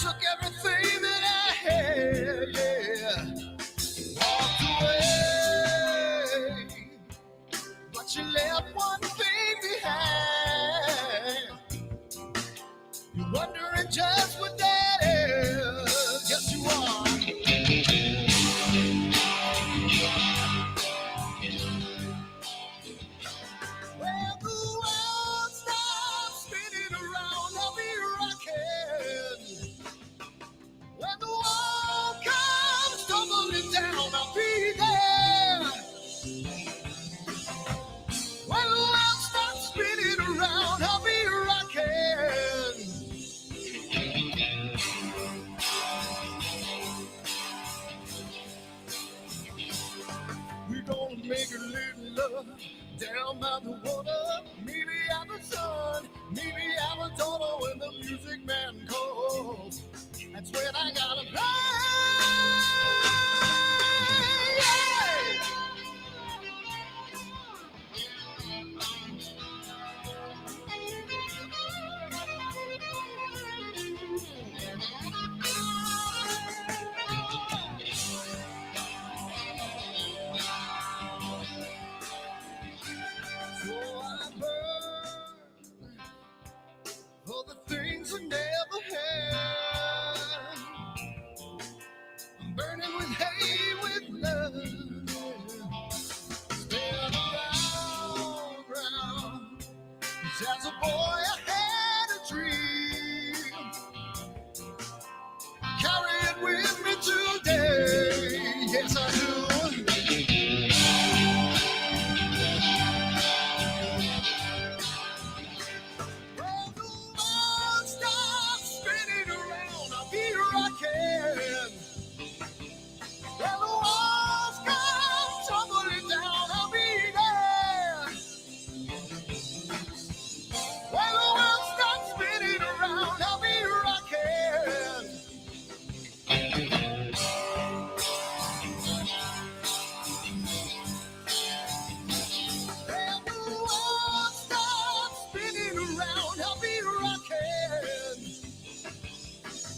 Took everything that I had, yeah. Walked away, but you left one thing behind. You're wondering just what that is. Yes, you are. Well, the world stops spinning around, I'll be rocking. When the wall comes tumbling down, I'll be there. When the world stops spinning around, I'll be rocking. We're gonna make a little love down by the water. Maybe I'm the son, maybe I'm a daughter. When the music man calls, that's when I gotta play. So I burn for the things I never had. I'm burning with hate, with love. Spin around. 'Cause as a boy I had a dream. Carry it with me today. Yes, I do. When the world stops spinning around, I'll be rocking. When the walls come tumbling down, I'll be there. When the world stops spinning around, I'll be rocking. When the world stops spinning around, I'll be rocking.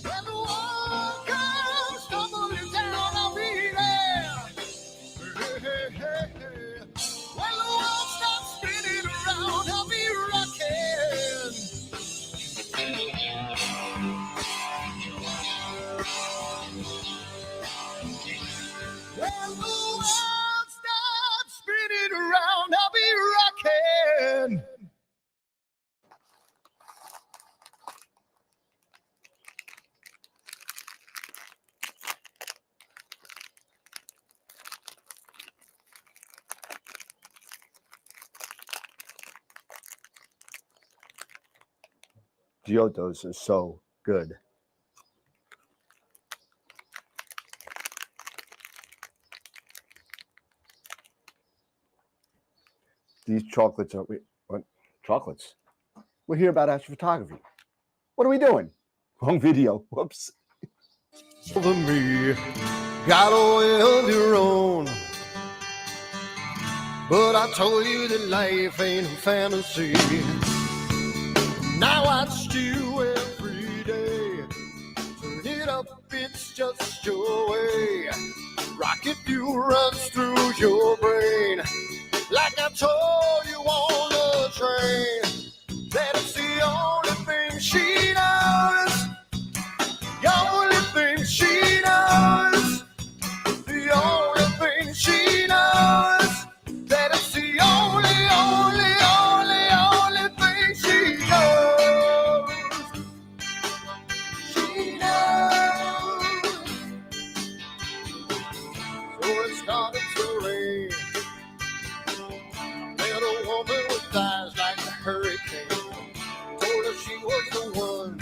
When the wall comes tumbling down, I'll be there. Hey, hey, hey, hey. When the world stops spinning around, I'll be rocking. When the world stops spinning around, I'll be rocking. Giottos is so good. These chocolates are what? Chocolates. We're here about astrophotography. What are we doing? Wrong video. Whoops. Over me, got a will of your own. But I told you that life ain't a fantasy. Now I watch you every day. Turn it up, it's just your way. Rocket fuel runs through your brain. Like I told you on the train, that it's the only thing she knows. The only thing she knows. The only thing she knows. That it's the only, only, only, only thing she knows. She knows. So it started to rain. Met a woman with eyes like a hurricane. Told her she was the one.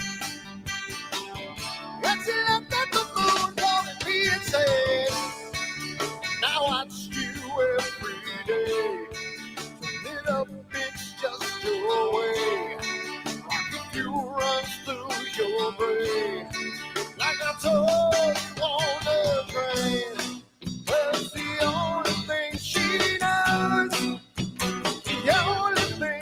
When she looked at the moon, calling me and said, now I watch you every day. Turn it up, it's just your way. Rocket fuel runs through your brain. Like I told you on the train. Well, it's the only thing she knows. The only thing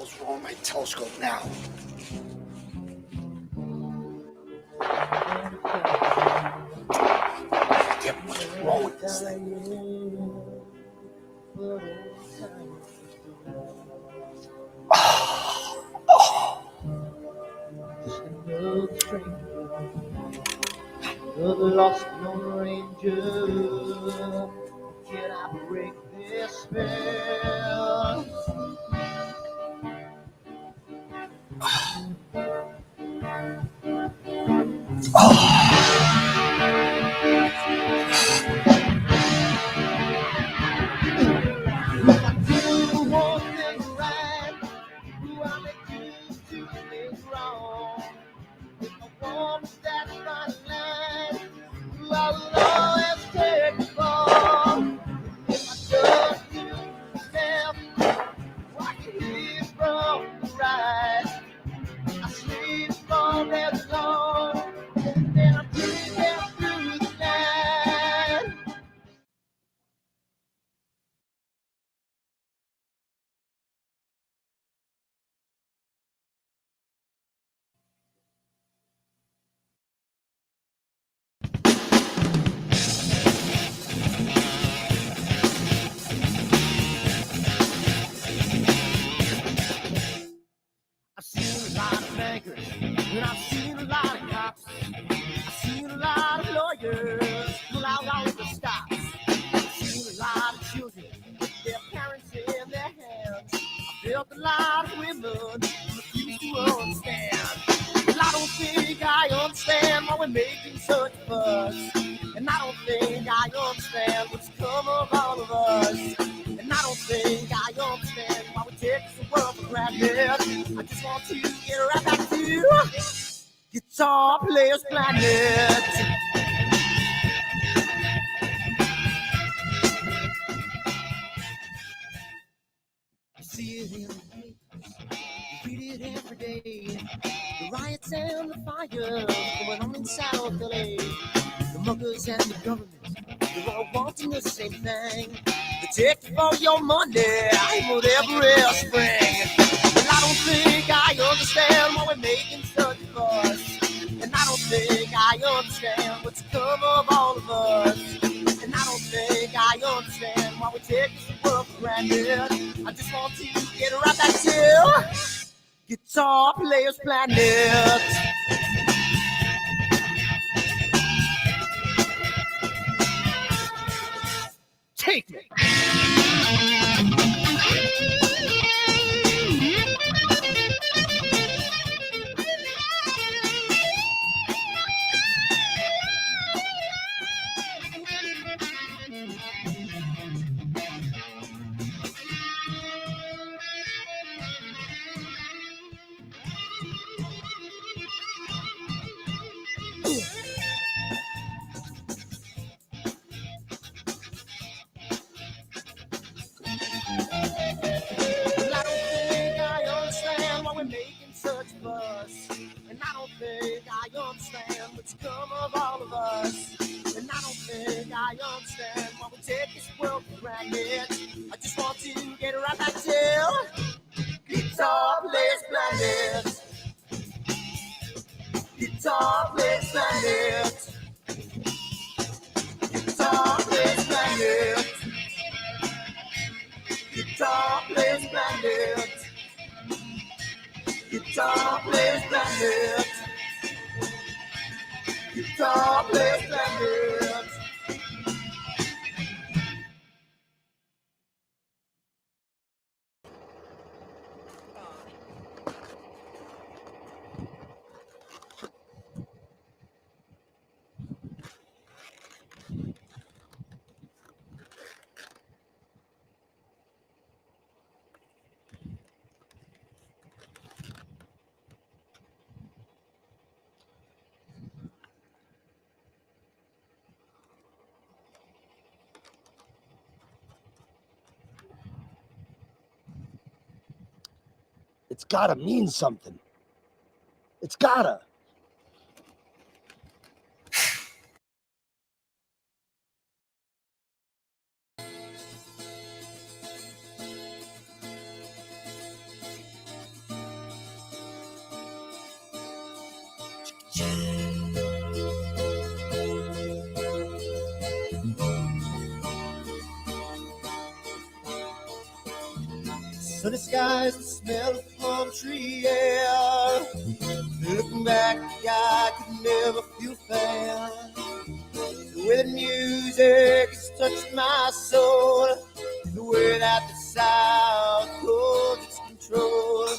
hell's wrong with my telescope now? Damn, what's wrong with this thing? The lost Lone Ranger, can I break this spell? Do one thing right, do I make you do things wrong? If I want that fine line, I will always take the fall. If I just do left, I can hear from the right. I sleep all day long, and I'm dreaming through the night. I've seen a lot of bankers, and I've seen a lot of cops. I've seen a lot of lawyers pull out all of the stops. I've seen a lot of children with their parents in their hands. I've felt a lot of women who refuse to understand. Well, I don't think I understand why we're making such a fuss. And I don't think I understand what's come of all of us. And I don't think I understand why we take this world for granted. I just want to get right back to Guitar Players Planet. You see it in the papers, you read it every day. The riots and the fires going on in South LA. The muggers and the government, they're all wanting the same thing. They take you for your money, whatever else spring. Well, I don't think I understand why we're making such a fuss. And I don't think I understand what's come of all of us. And I don't think I understand why we take this world for granted. I just want to get right back to Guitar Players Planet. Take me. Well, I don't think I understand why we're making such a fuss. And I don't think I understand what's come of all of us. And I don't think I understand why we take this world for granted. I just want to get right back to Guitar Players Planet. Guitar Players Planet. Guitar Players Planet. Guitar Players Planet. Guitar Players Planet. Guitar Players Planet. It's gotta mean something. It's gotta. Sunny skies, the smell of palm tree air. Looking back, I could never feel fair. The way the music has touched my soul, the way that the South holds its control.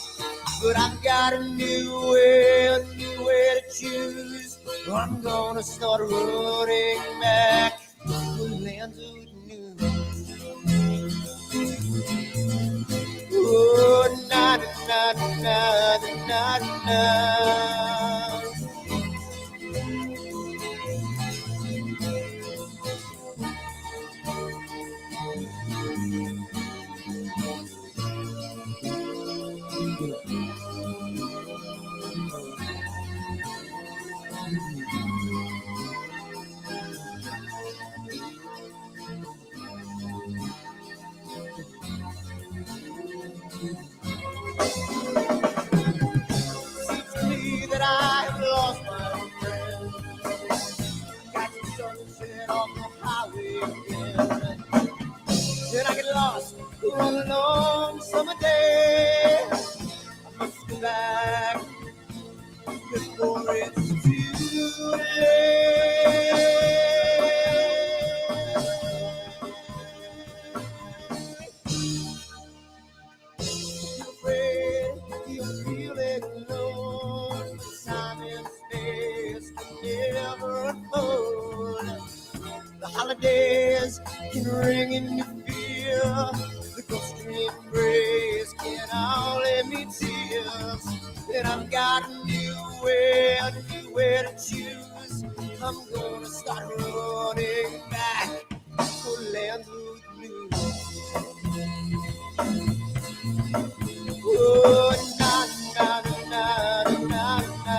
But I've got a new way to choose. I'm gonna start running back to the lands of new. Oh, na na na na na na. Seems to me that I have lost my friend. Got the sunset off the highway again. Then I get lost on a long summer day. I must go back before it's too late. You're afraid, you're feeling alone. Time and space can never unfold. The holidays can ring in your fear. The ghost embrace can only mean tears. And I've got a new way to choose. I'm gonna start running back to lands of new. Oh, na na na na na na.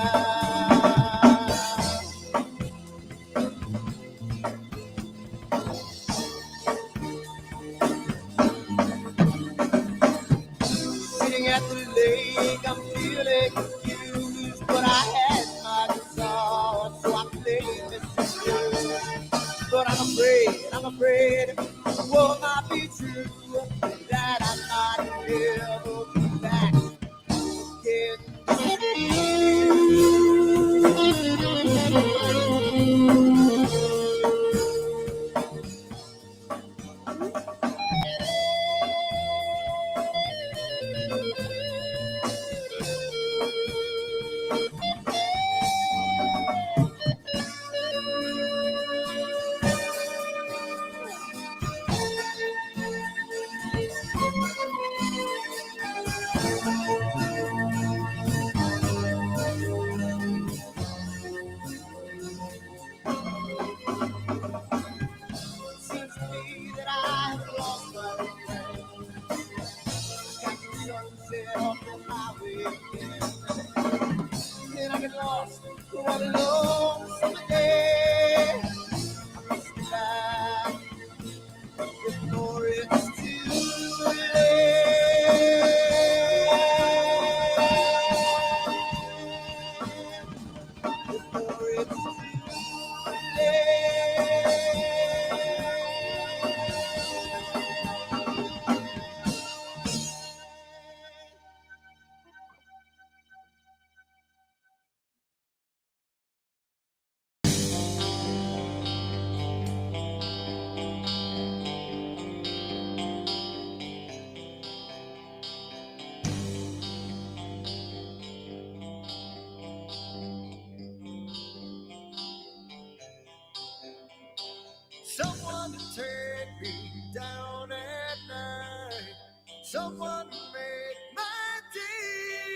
Sitting at the lake, I'm feeling confused, but I had my guitar, so I played this blues. But I'm afraid, the world might be true, that I might never be back Seems to me that I have lost my friend. Got the sunset off the highway again. Then I get lost on a long summer day. I must be back before it's too late. Before it's too late. Someone to take me down at night. Someone to make my day.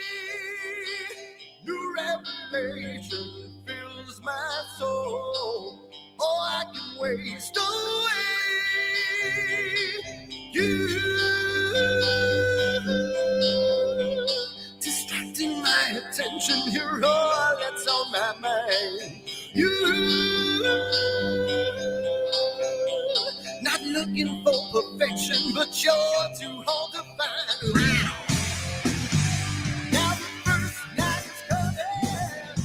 New revelation fills my soul. Oh, I can waste away. You distracting my attention. You're all that's on my mind. You not looking for perfection, but you're too hard to find. Now the first night is coming,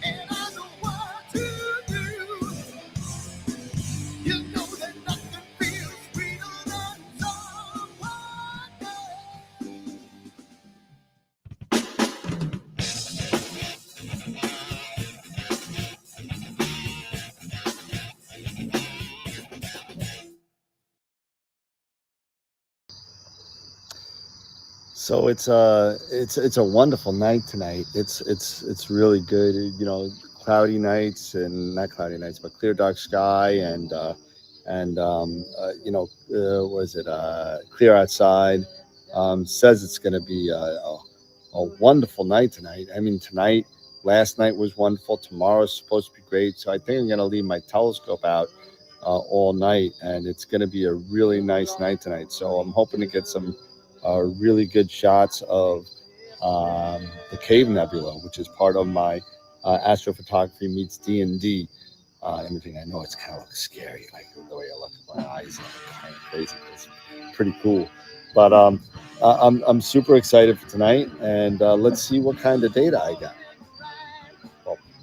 and I know what to do. You know that nothing feels sweeter than someone else. So it's a wonderful night tonight. It's really good. You know, cloudy nights and not cloudy nights, but clear dark sky and you know, was it clear outside? Says it's going to be a wonderful night tonight. I mean, tonight, last night was wonderful. Tomorrow's supposed to be great. So I think I'm going to leave my telescope out all night, and it's going to be a really nice night tonight. So I'm hoping to get some really good shots of the Cave Nebula, which is part of my astrophotography meets D&D imaging. I know it's kind of scary, like the way I look at my eyes, kind of crazy. It's pretty cool, but I'm super excited for tonight, and let's see what kind of data I got.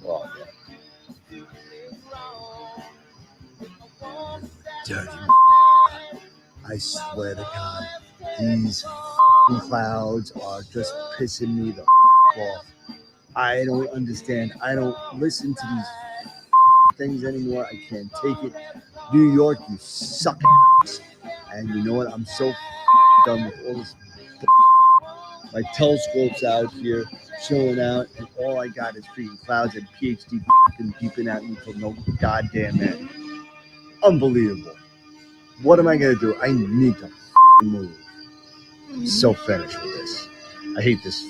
Well, yeah. Dirty. I swear to God, these clouds are just pissing me the off. I don't understand. I don't listen to these things anymore. I can't take it. New York, you suck. And you know what? I'm so done with all this. My telescope's out here chilling out, and all I got is freaking clouds and PhD peeping at me for no goddamn end. Unbelievable. What am I gonna do? I need to move. I'm so finished with this. I hate this.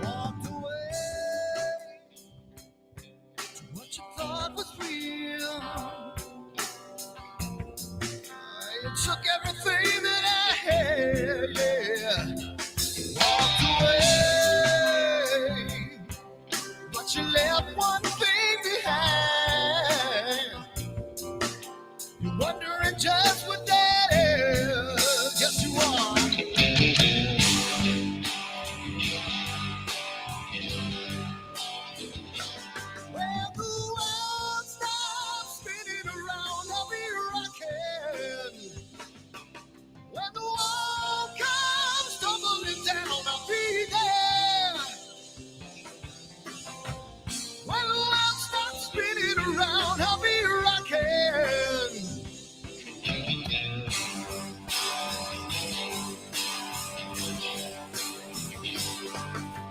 Walked away to what you thought was real. You took everything that I had, yeah. Walked away, but you left one thing behind. You're wondering just what that is. Yes, you are. When the world stops spinning around, I'll be rocking. When the world comes tumbling down, I'll be there. When the world stops spinning around, I'll be rocking.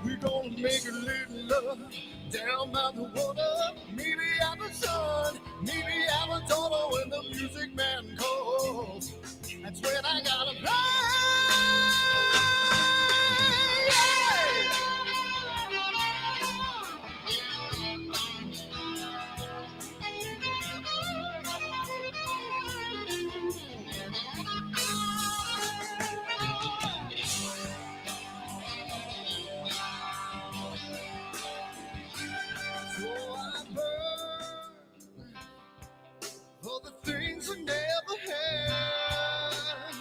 We're gonna make a little love down by the water. Maybe I'm the sun, maybe I'm a daughter when the music man calls. That's when I gotta play. So I burn for the things I never had.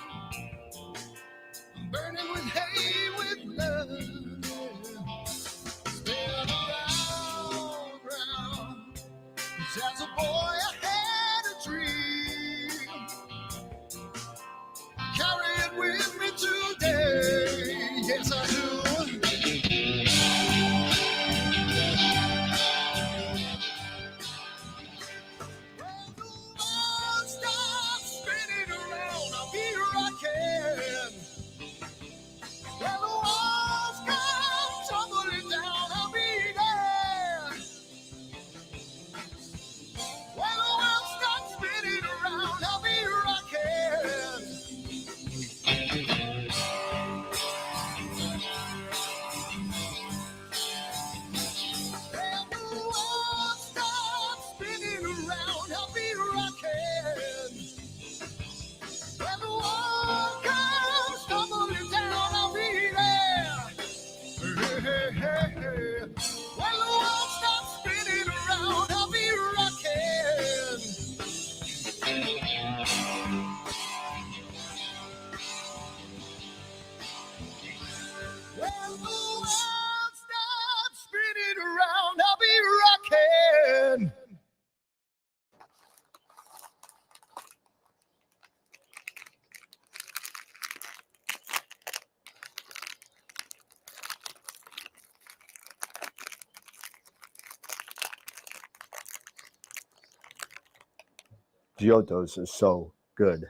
Giottos are so good.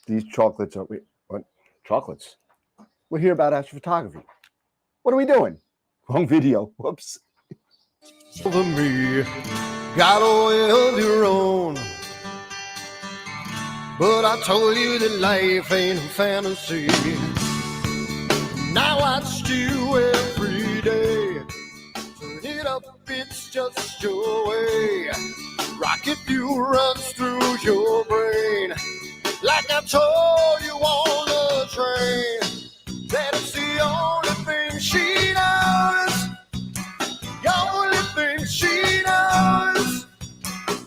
These chocolates are what? Chocolates. We're here about astrophotography. What are we doing? Wrong video. Whoops. For me, got a way of your own. But I told you that life ain't a fantasy. Now I watch you every day. Turn it up, it's just your way. Rocket fuel runs through your brain. Like I told you on the train, that it's the only thing she knows. The only thing she knows.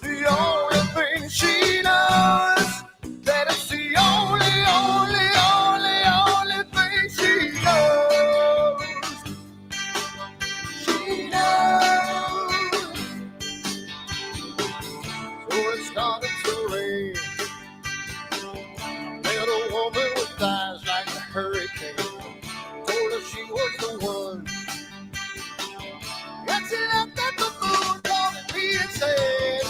The only thing she knows. That it's the only thing she knows. She knows. So it started to rain. Met a woman with eyes like a hurricane. Told her she was the one. And she looked at the moon, calling me and said,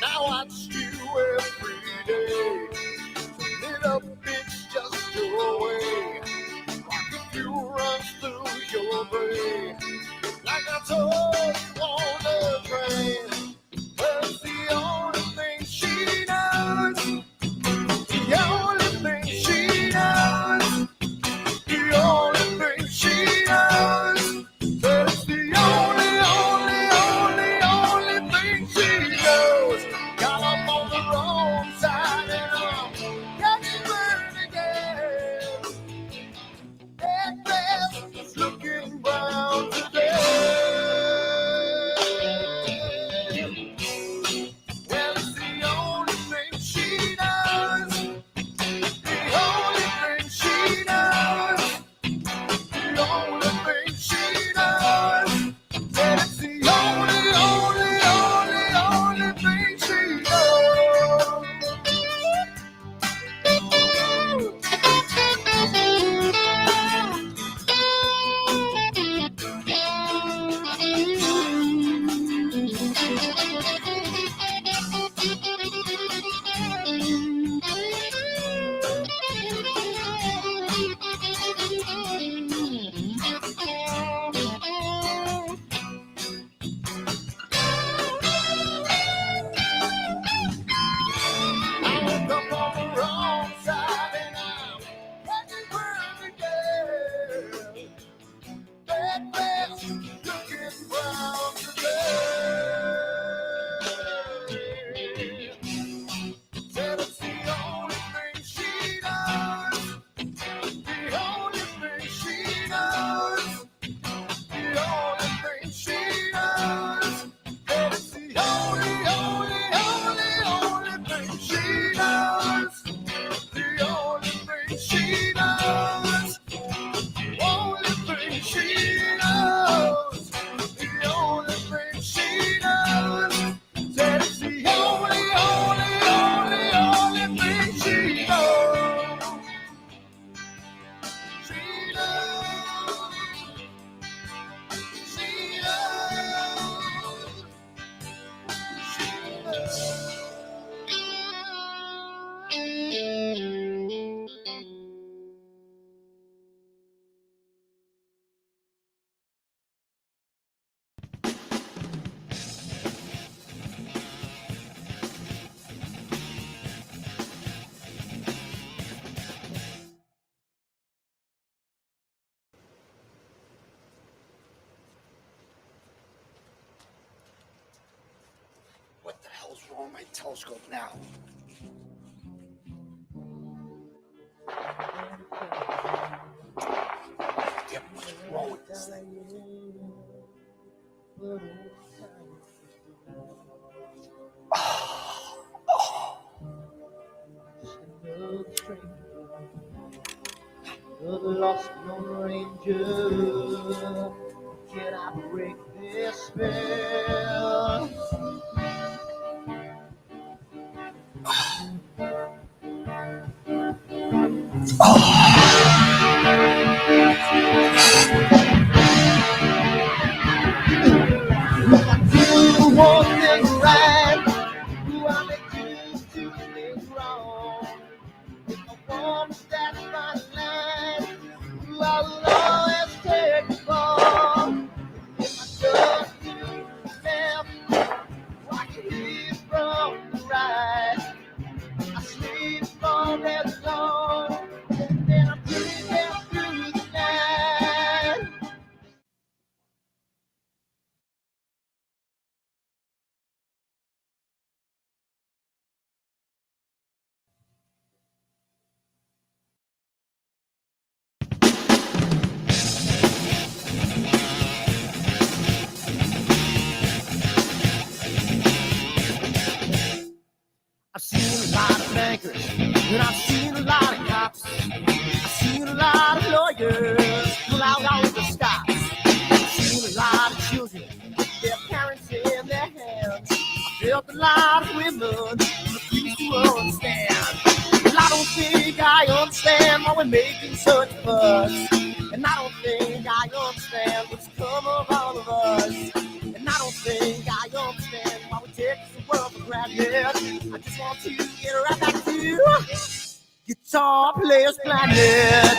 now I watch you every day. Turn it up, it's just your way. Rocket fuel runs through your brain. Like I told you on the train. Well, it's the only thing she knows. The only thing she knows. The only thing she knows. That it's the only thing she knows. Got up on the wrong side and I'm getting burned again. That dress is looking brown today. Well, it's the only thing she knows. The only thing she knows. The only thing she knows. That it's the only thing she knows. I woke up on the wrong side and I'm getting burned again. That dress looking brown today. Said it's the only thing she knows. The only thing she knows. The only thing she knows. That it's the only thing she knows. The only thing she knows. Only thing she knows. The only thing she knows. That it's the only thing she knows. She knows. She knows. She knows. What the hell's wrong with my telescope now? Damn, what's wrong with this thing? The lost Lone Ranger, can I break this spell? bankers, and I've seen a lot of cops. I've seen a lot of lawyers pull out all of the stops. I've seen a lot of children with their parents in their hands. I felt a lot of women refuse to understand. And I don't think I understand why we're making such a fuss. And I don't think I understand what's come of all of us. And I don't think I understand why we take the world for granted. I just want to get right back to Guitar Players Planet.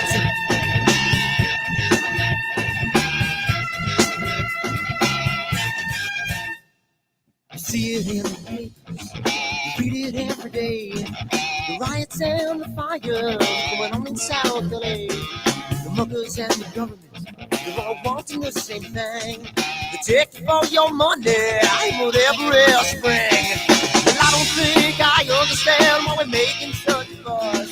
You see it in the papers, you read it every day. The riots and the fires going on in South LA. The muggers and the government, they're all wanting the same thing. They take you for your money, whatever spring. And I don't think I understand why we're making such a fuss.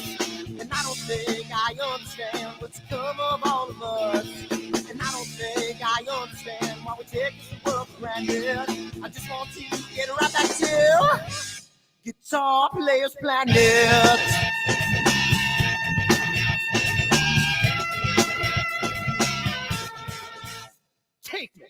And I don't think I understand what's come of all of us. And I don't think I understand why we take this world for granted. I just want to get right back to Guitar Players Planet. Take me.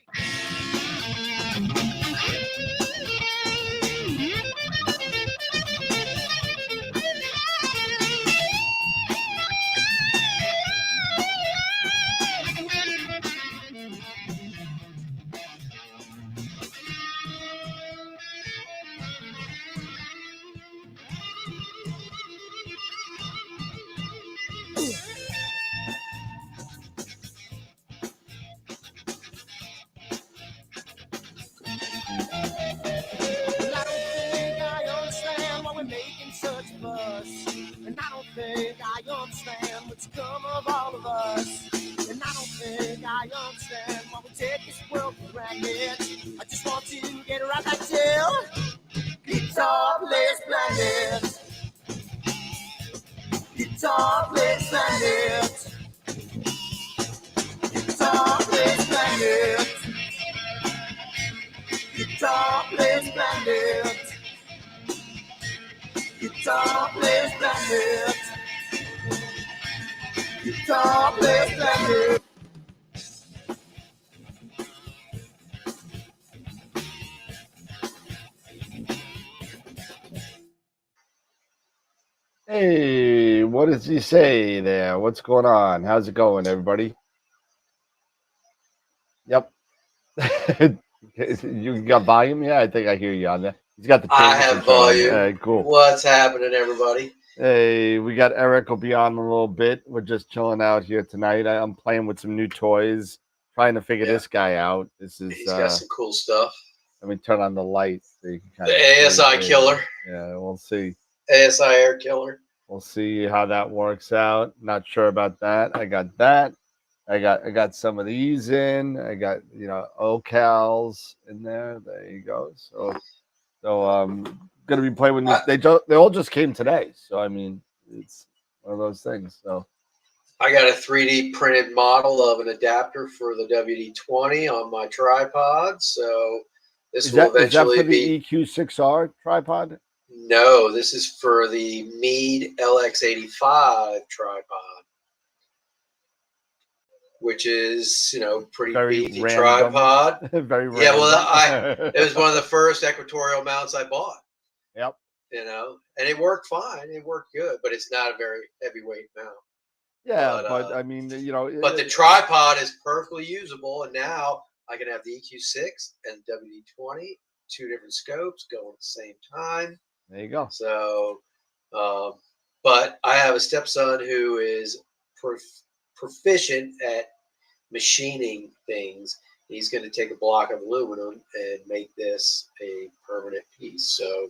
And I don't think I understand what's come of all of us. And I don't think I understand why we take this world for granted. I just want to get right back to Guitar Players Planet. Guitar Players Planet. Guitar Players Planet. Guitar Players Planet. Guitar Players Planet. Guitar Players Planet. Hey, what does he say there? What's going on? How's it going, everybody? Yep. You got volume? Yeah, I think I hear you on there. He's got the. I have volume. Cool. What's happening, everybody? Hey, we got Eric will be on in a little bit. We're just chilling out here tonight. I'm playing with some new toys, trying to figure this guy out. This is. He's got some cool stuff. Let me turn on the light so you can the ASI killer. Yeah, we'll see. ASI air killer. We'll see how that works out. Not sure about that. I got that. I got some of these in. I got ocals in there. There you go. So gonna be playing with these. They all just came today. So I mean, it's one of those things. So I got a 3D printed model of an adapter for the WD-20 on my tripod. So this will eventually be the EQ6R tripod. No, this is for the Meade LX85 tripod, which is, pretty very beefy random. tripod. Very random. Yeah, well, it was one of the first equatorial mounts I bought. Yep. And it worked fine. It worked good, but it's not a very heavyweight mount. Yeah, but I mean, But the tripod is perfectly usable, and now I can have the EQ6 and WD-20, two different scopes going at the same time. There you go. So, but I have a stepson who is proficient at machining things. He's going to take a block of aluminum and make this a permanent piece. So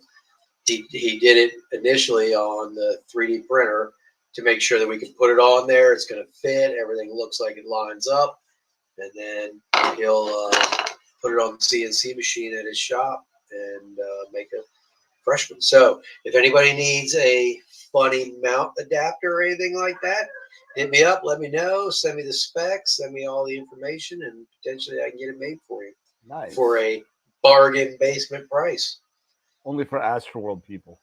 he did it initially on the 3D printer to make sure that we can put it on there. It's going to fit. Everything looks like it lines up. And then he'll put it on the CNC machine at his shop and make a freshman. So if anybody needs a funny mount adapter or anything like that, hit me up, let me know, send me the specs, send me all the information, and potentially I can get it made for you. Nice. For a bargain basement price. Only for AstroWorld people.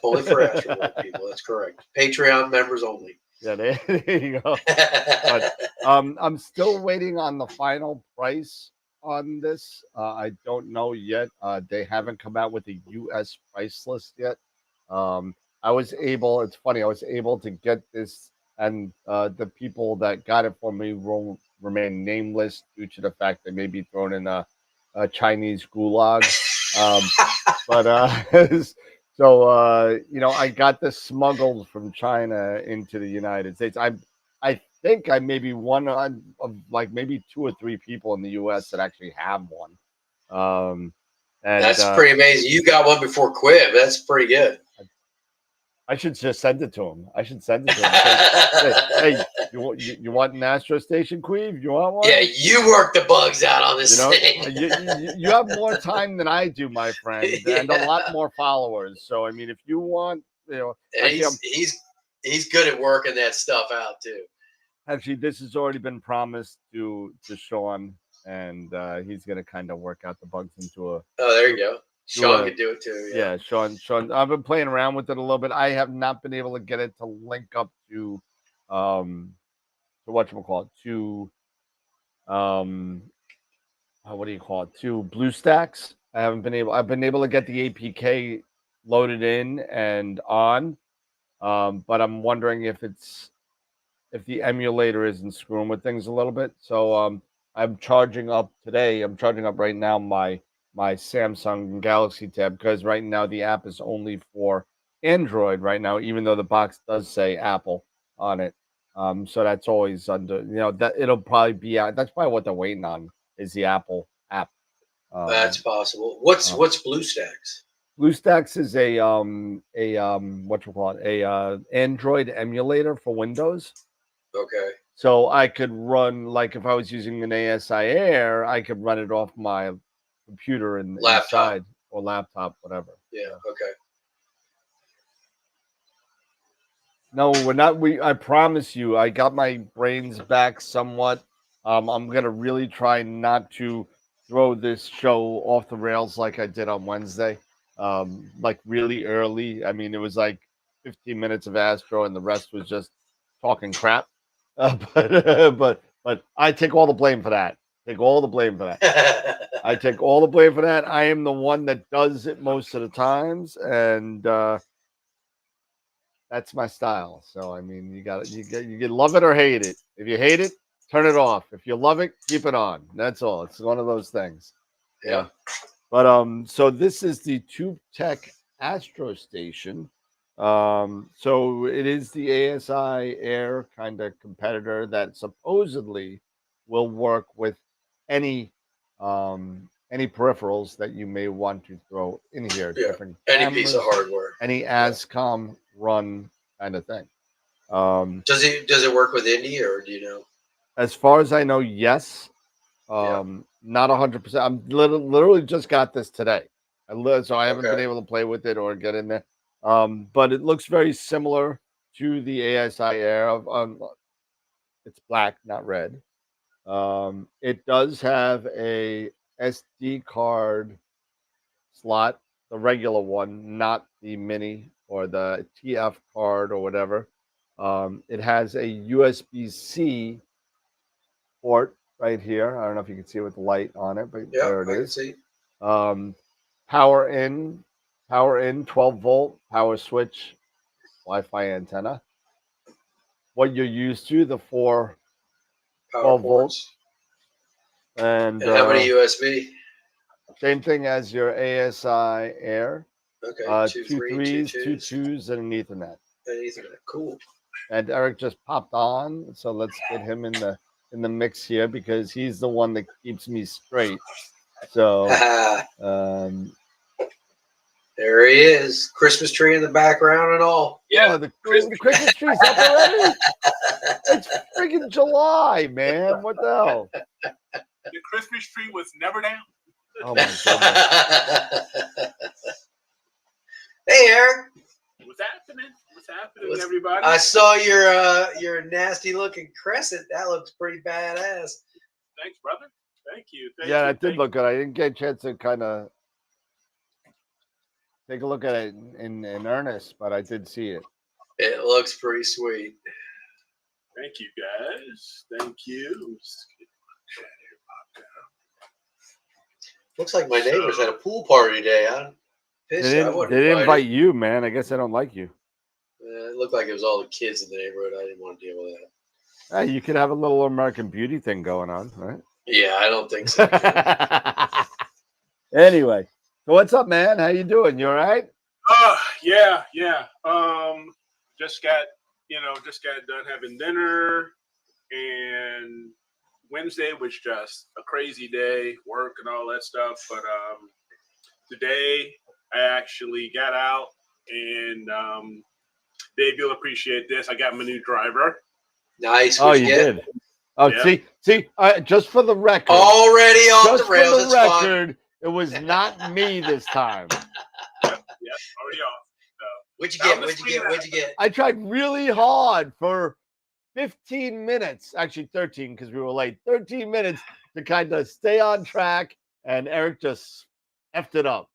Only for AstroWorld people. That's correct. Patreon members only. Yeah, there you go. But I'm still waiting on the final price on this. I don't know yet. They haven't come out with a U.S. price list yet. I was able. It's funny. I was able to get this, and the people that got it for me will remain nameless due to the fact they may be thrown in a Chinese gulag. But so you know, I got this smuggled from China into the United States. I think I may be one of like maybe 2 or 3 people in the U.S. that actually have one. And That's pretty amazing. You got one before Quib. That's pretty good. I should just send it to him. I should send it to him. Hey, you want an Astro Station, Queeve? You want one? Yeah, you work the bugs out on this thing. You have more time than I do, my friend, and a lot more followers. So I mean, if you want, you know, and he's good at working that stuff out too. Actually, this has already been promised to Sean, and he's gonna kind of work out the bugs into a. Oh, there you go. Sean can do it too. Yeah, Sean. I've been playing around with it a little bit. I have not been able to get it to link up to whatchamacallit, to what do you call it? To BlueStacks. I've been able to get the APK loaded in and on. But I'm wondering if the emulator isn't screwing with things a little bit. So I'm charging up today. I'm charging up right now my Samsung Galaxy Tab, because right now the app is only for Android right now, even though the box does say Apple on it. So that's always under, you know, that it'll probably be out. That's probably what they're waiting on, is the Apple app. That's possible. What's BlueStacks? BlueStacks is a Android emulator for Windows. Okay. So I could run, like if I was using an ASI Air, I could run it off my computer and inside, or laptop, whatever. Yeah. Okay. No, we're not. I promise you, I got my brains back somewhat. I'm gonna really try not to throw this show off the rails like I did on Wednesday. Like really early. I mean, it was like 15 minutes of Astro, and the rest was just talking crap. But I take all the blame for that. Take all the blame for that. I take all the blame for that. I am the one that does it most of the times, and that's my style. So I mean, you can love it or hate it. If you hate it, turn it off. If you love it, keep it on. That's all. It's one of those things. Yeah. But so this is the Tube Tech Astro Station. So it is the ASI Air kind of competitor that supposedly will work with any peripherals that you may want to throw in here. Yeah. Different Any cameras, piece of hardware. any ASCOM run kind of thing. Does it work with Indie, or do you know? As far as I know, yes. Not 100%. I'm literally just got this today. So I haven't been able to play with it or get in there. But it looks very similar to the ASI Air. It's black, not red. It does have a SD card slot, the regular one, not the mini or the TF card or whatever. It has a USB-C port right here. I don't know if you can see it with the light on it, but there it is. Power in 12 volt power switch, Wi-Fi antenna. What you're used to, the 4 12 volts. And how many USB? Same thing as your ASI Air. Okay. 2 3s, 2 2s, and an Ethernet. Cool. And Eric just popped on, so let's get him in the mix here, because he's the one that keeps me straight. So there he is, Christmas tree in the background and all. Yeah, the Christmas tree's up already. It's freaking July, man. What the hell? The Christmas tree was never down. Oh my goodness. Hey, Eric. What's happening? What's happening, everybody? I saw your nasty looking crescent. That looks pretty badass. Thanks, brother. Thank you. That did look good. I didn't get a chance to kind of take a look at it in earnest, but I did see it. It looks pretty sweet. Thank you, guys. Thank you. Looks like my neighbors had a pool party today. I'm pissed. They I didn't, wouldn't they didn't invite invite you, man. I guess they don't like you. it looked like it was all the kids in the neighborhood. I didn't want to deal with that. Hey, you could have a little American Beauty thing going on, right? Yeah, I don't think so. Anyway, so what's up, man? How you doing? You all right? Yeah. Just got done having dinner, and Wednesday was just a crazy day, work and all that stuff. But today I actually got out, and Dave, you'll appreciate this. I got my new driver. Nice. Oh, you did. Oh, Yeah. see. Just for the record, Already off just the rails. for the record, it was not me this time. Yep, already off. What'd you get? I tried really hard for 15 minutes, actually 13 because we were late. 13 minutes to kind of stay on track, and Eric just effed it up.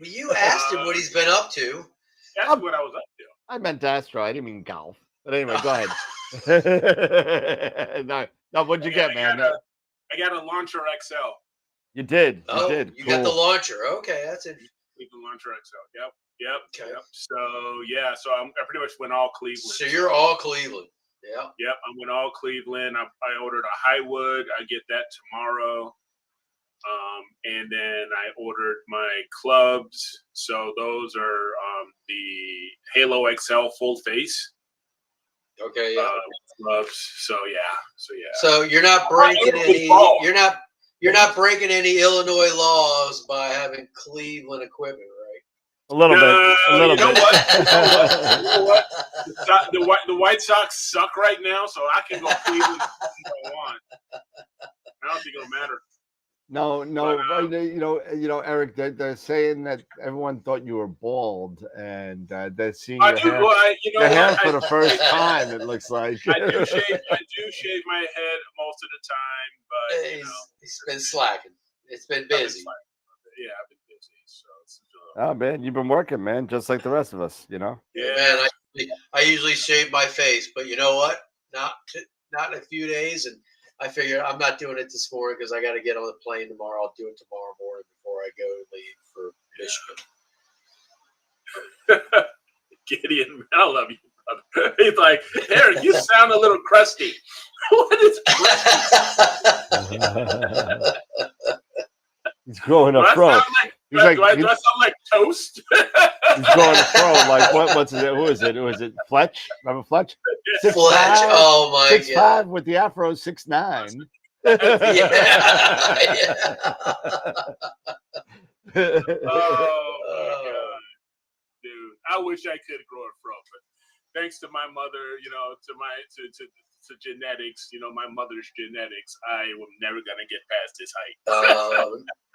You asked him what he's been up to. That's what I was up to. I meant Astro. I didn't mean golf. But anyway, go ahead. no, what'd you get, man? I got a Launcher XL. You did. Oh, You did. you Cool. got the launcher. Okay, that's interesting. The Launcher XL. Yep. Okay. So yeah, I pretty much went all Cleveland. So you're all Cleveland. Yeah. Yep, I went all Cleveland. I ordered a Highwood. I get that tomorrow. And then I ordered my clubs. So those are the Halo XL full face. Okay. Yeah. Clubs. So yeah. So you're not breaking any. You're not breaking any Illinois laws by having Cleveland equipment, right? A little bit. You know what? The White Sox suck right now, so I can go Cleveland if I want. I don't think it'll matter. No. You know, Eric. They're saying that everyone thought you were bald, and they're seeing your hair for the first time. It looks like I do shave my head most of the time, but he's been slacking. It's been busy. Yeah, I've been busy. So oh man, you've been working, man, just like the rest of us. You know. Yeah, man. I usually shave my face, but you know what? Not in a few days, and I figure I'm not doing it this morning because I got to get on the plane tomorrow. I'll do it tomorrow morning before I go leave for Michigan. Gideon, I love you, brother. He's like, Eric, you sound a little crusty. What is crusty? He's growing a fro. Do I sound like toast? He's growing a fro. Like what's it? Who is it? Who is it? Fletch? Remember Fletch? 6'5", oh my 6'5" with the afro, 6'9". Oh my god, dude! I wish I could grow a fro, but thanks to my mother, to genetics, my mother's genetics, I am never gonna get past this height.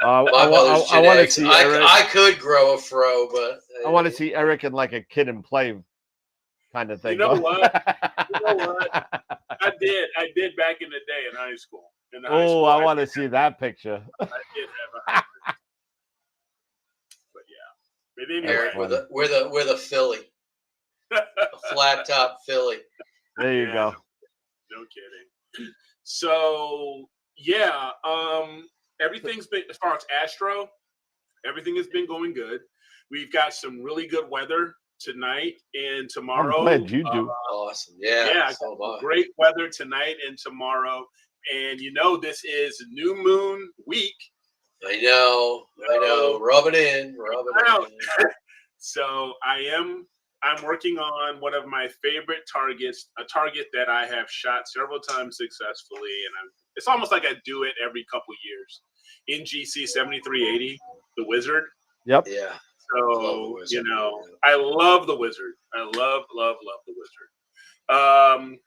I want to see Eric. I could grow a fro, but I want to see Eric in like a Kid and Play kind of thing. You know what? I did back in the day in high school. I want to see that picture. I did have a high school. But yeah. But anyway, Eric, we're the Philly. A flat top Philly. There you go. No kidding. So yeah, everything's been, as far as Astro, everything has been going good. We've got some really good weather tonight and tomorrow. I'm glad you do. Awesome. Yeah. So great weather tonight and tomorrow. And this is new moon week. I know. Rub it in. So I'm working on one of my favorite targets, a target that I have shot several times successfully, and it's almost like I do it every couple years. NGC 7380, the Wizard. Yep. Yeah. So I love the Wizard. I love the Wizard.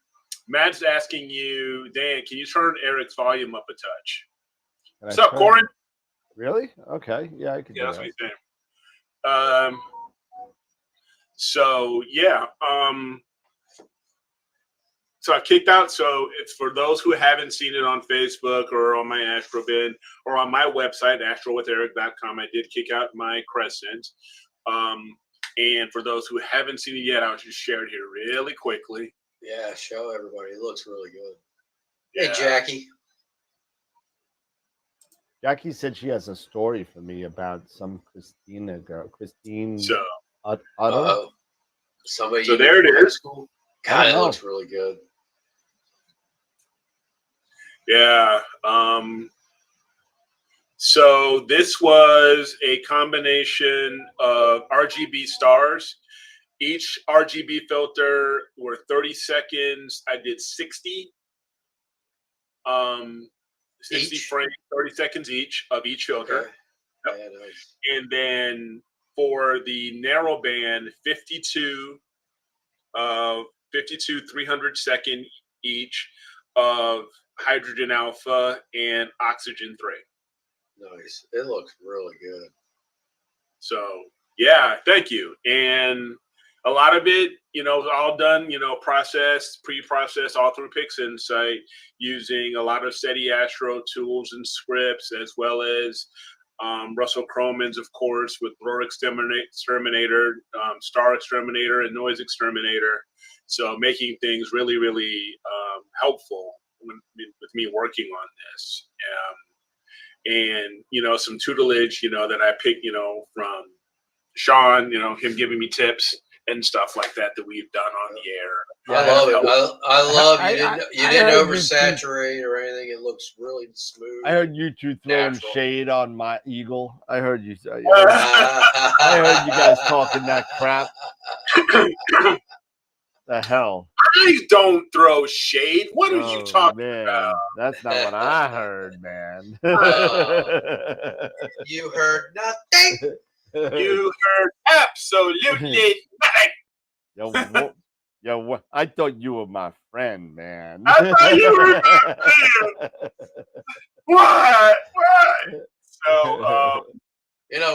Matt's asking you, Dan, can you turn Eric's volume up a touch? What's up, Corin? Really? Okay. Yeah, I can. Yeah, that's what he's saying. So yeah. So I kicked out. So it's for those who haven't seen it on Facebook or on my AstroBin or on my website, astrowitheric.com. I did kick out my Crescent. And for those who haven't seen it yet, I'll just share it here really quickly. Yeah, show everybody. It looks really good. Yeah. Hey, Jackie. Jackie said she has a story for me about some Christina girl. Christine So, Utter. Somebody. So there it is. School? God, it looks really good. Yeah. So this was a combination of RGB stars. Each RGB filter were 30 seconds. I did 60. 60 frames, 30 seconds each of each filter. Okay. Yep. Yeah, nice. And then for the narrow band, 52 300 second each of hydrogen alpha and oxygen 3. Nice. It looks really good. So yeah, thank you. And a lot of it, all done, processed, pre-processed all through PixInsight using a lot of SETI Astro tools and scripts, as well as Russell Croman's, of course, with Blur Exterminator, Star Exterminator, and Noise Exterminator. So making things really, really helpful with me working on this. And, some tutelage, that I picked, from Sean, him giving me tips and stuff like that we've done on the air. I love it. I love you didn't oversaturate or anything. It looks really smooth. I heard you two throwing natural. shade on my Eagle. I heard you. I heard you guys talking that crap. The hell? I don't throw shade. What are you talking about? That's not what I heard, man. You heard nothing. You heard absolutely nothing. Yo, I thought you were my friend, man. I thought you were my friend. What? So,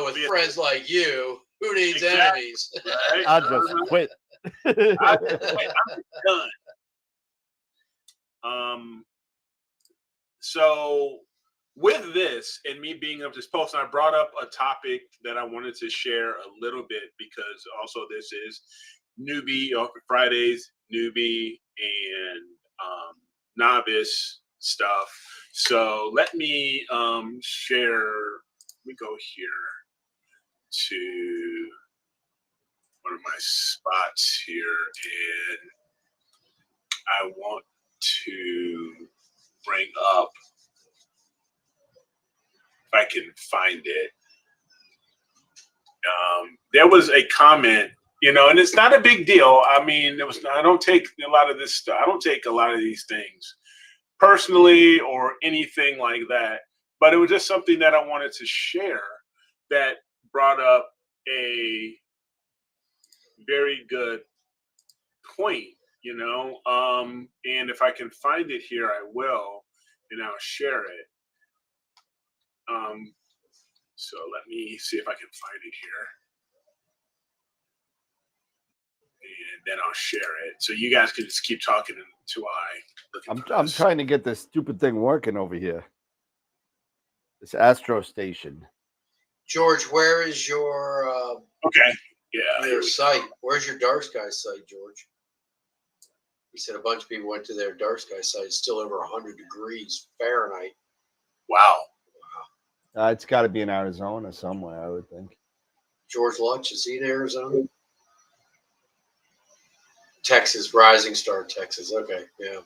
with friends like you, who needs enemies? Right? I just quit. I'm done. So with this and me being up this post, I brought up a topic that I wanted to share a little bit, because also this is newbie Fridays, newbie and novice stuff. So let me share. Let me go here to one of my spots here, and I want to bring up, if I can find it. There was a comment, and it's not a big deal. I mean, I don't take a lot of this stuff. I don't take a lot of these things personally or anything like that. But it was just something that I wanted to share that brought up a very good point, and if I can find it here, I will, and I'll share it. So let me see if I can find it here. And then I'll share it. So you guys can just keep talking until I'm trying to get this stupid thing working over here. This Astro station. George, where is your okay. Yeah. Your site? Where's your dark sky site, George? He said a bunch of people went to their dark sky site. It's still over 100 degrees Fahrenheit. Wow. It's got to be in Arizona somewhere, I would think. George Lutch, is he in Arizona? Texas, Rising Star, Texas. Okay, yeah.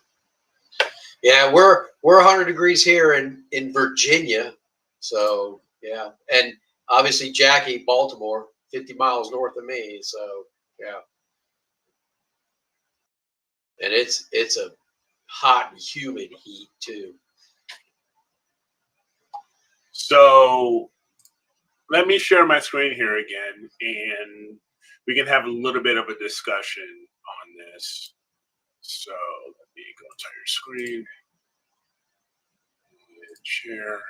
Yeah, we're 100 degrees here in Virginia. So, yeah. And obviously Jackie, Baltimore, 50 miles north of me. So, yeah. And it's a hot and humid heat too. So let me share my screen here again, and we can have a little bit of a discussion on this. So let me go to your screen. Share.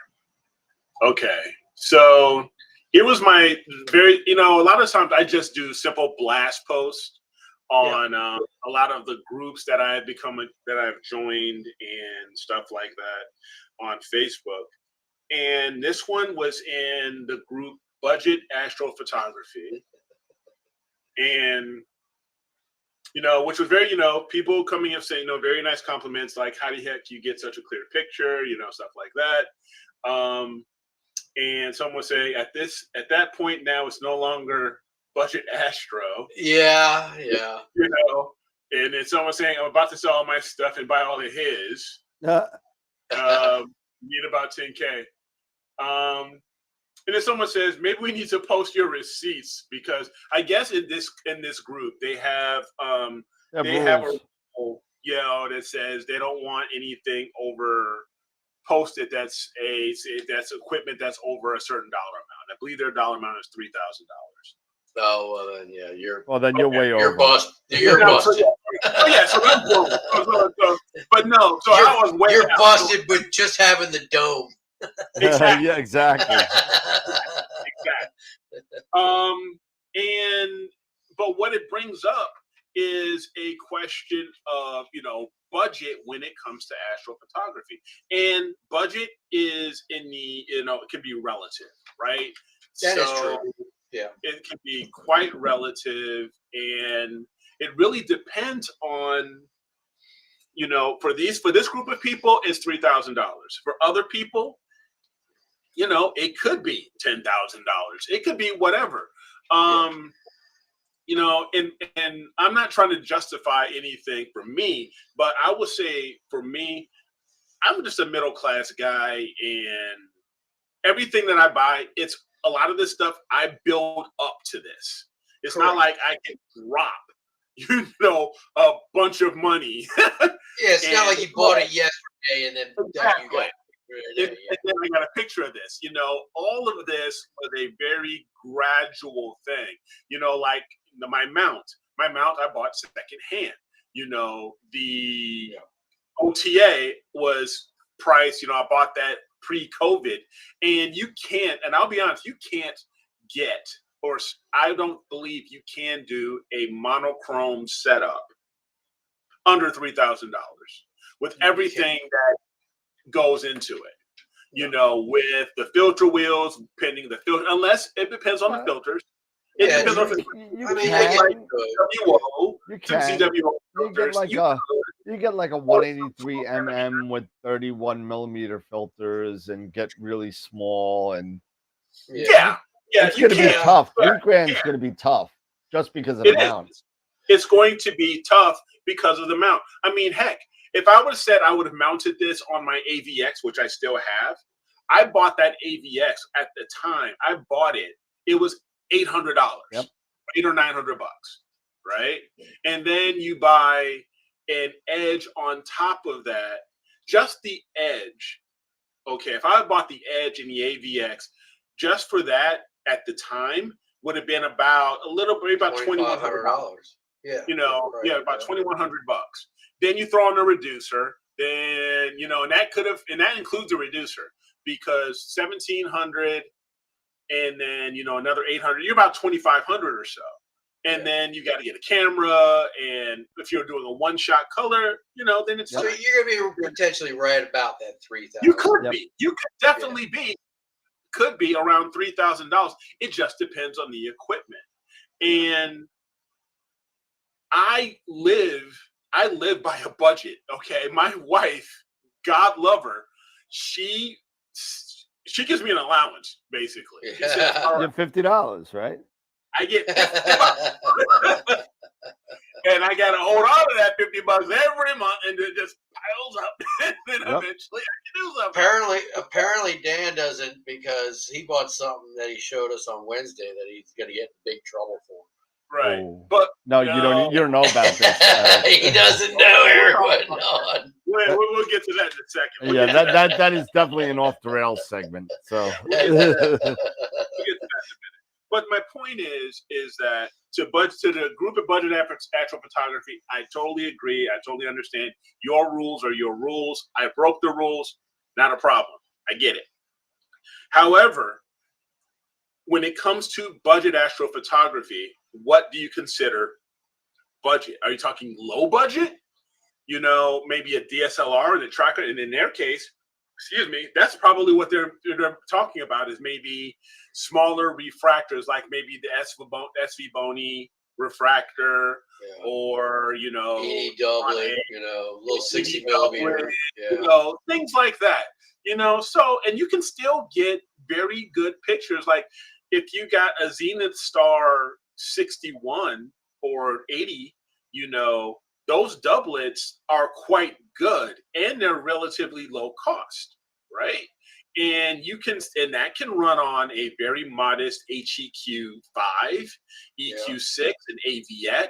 Okay. So here was my a lot of times I just do simple blast posts on a lot of the groups that I've joined and stuff like that on Facebook. And this one was in the group Budget Astrophotography. And, which was very, people coming up saying, very nice compliments, like, how the heck you get such a clear picture, stuff like that. And someone was saying at that point now, it's no longer Budget Astro. Yeah. And then someone saying, I'm about to sell all my stuff and buy all of his. Need about 10K. And then someone says, maybe we need to post your receipts, because I guess in this group they have a rule, that says they don't want anything posted that's equipment that's over a certain dollar amount. I believe their dollar amount is $3,000. Oh, well then, yeah, you're way over. You're busted. You're busted. So I'm broke. But no, so I was way You're out. busted with just having the dome. Exactly. Yeah, exactly. But what it brings up is a question of, budget when it comes to astrophotography. And budget is it can be relative, right? That is true. Yeah. It can be quite relative, and it really depends on, for this group of people, it's $3,000. For other people, it could be $10,000. It could be whatever. And I'm not trying to justify anything for me, but I would say for me, I'm just a middle class guy, and everything that I buy, it's a lot of this stuff I build up to this. It's not like I can drop, a bunch of money. It's not like you bought it yesterday and then exactly. you got it. And then I got a picture of this. All of this was a very gradual thing. Like my mount I bought secondhand. The OTA was priced. I bought that pre-COVID, and you can't. And I'll be honest, you can't get, or I don't believe you can do a monochrome setup under $3,000 with everything that goes into it. With the filter wheels, pending the filter, unless it depends on the filters. It depends on you get like a 183 mm with 31 millimeter filters and get really small, and it's going to be tough. $3,000 is going to be tough just because of the mount. It's going to be tough because of the mount. I mean, heck, if I would have said I would have mounted this on my AVX, which I still have, I bought that AVX at the time. I bought it. It was $800, $800 or $900, right? And then you buy an edge on top of that, just the edge. Okay, if I bought the edge in the AVX, just for that at the time would have been about $2,100. Yeah, about $2,100. Then you throw in a reducer, then and that includes a reducer, because $1,700 and then another $800. You're about $2,500 or so. And then you got to get a camera, and if you're doing a one-shot color, then it's so you're gonna be potentially right about that $3,000. You could be. You could definitely be. Could be around $3,000. It just depends on the equipment. And I live by a budget. Okay, my wife, God love her, she gives me an allowance basically. She says, you have $50, right? I get $50. And I got to hold on to that $50 every month, and it just piles up. And then eventually I can do something. Apparently Dan doesn't, because he bought something that he showed us on Wednesday that he's going to get in big trouble for. Right. Oh. But no, you don't know about this. He doesn't know, Eric. We'll get to that in a second. That is definitely an off the rails segment. So we'll get to that in a minute. But my point is that to the group of budget astrophotography, I totally agree. I totally understand. Your rules are your rules. I broke the rules. Not a problem. I get it. However, when it comes to budget astrophotography, what do you consider budget? Are you talking low budget? You know, maybe a DSLR and a tracker, and in their case, excuse me, that's probably what they're talking about is maybe smaller refractors, like maybe the SV refractor, or you know, doublet, you know, little 60 doublet, millimeter, you know, things like that. You know, so and you can still get very good pictures. Like if you got a Zenith Star 61 or 80, you know, those doublets are quite good and they're relatively low cost, right? And you can, and that can run on a very modest HEQ5, EQ6, and AVX,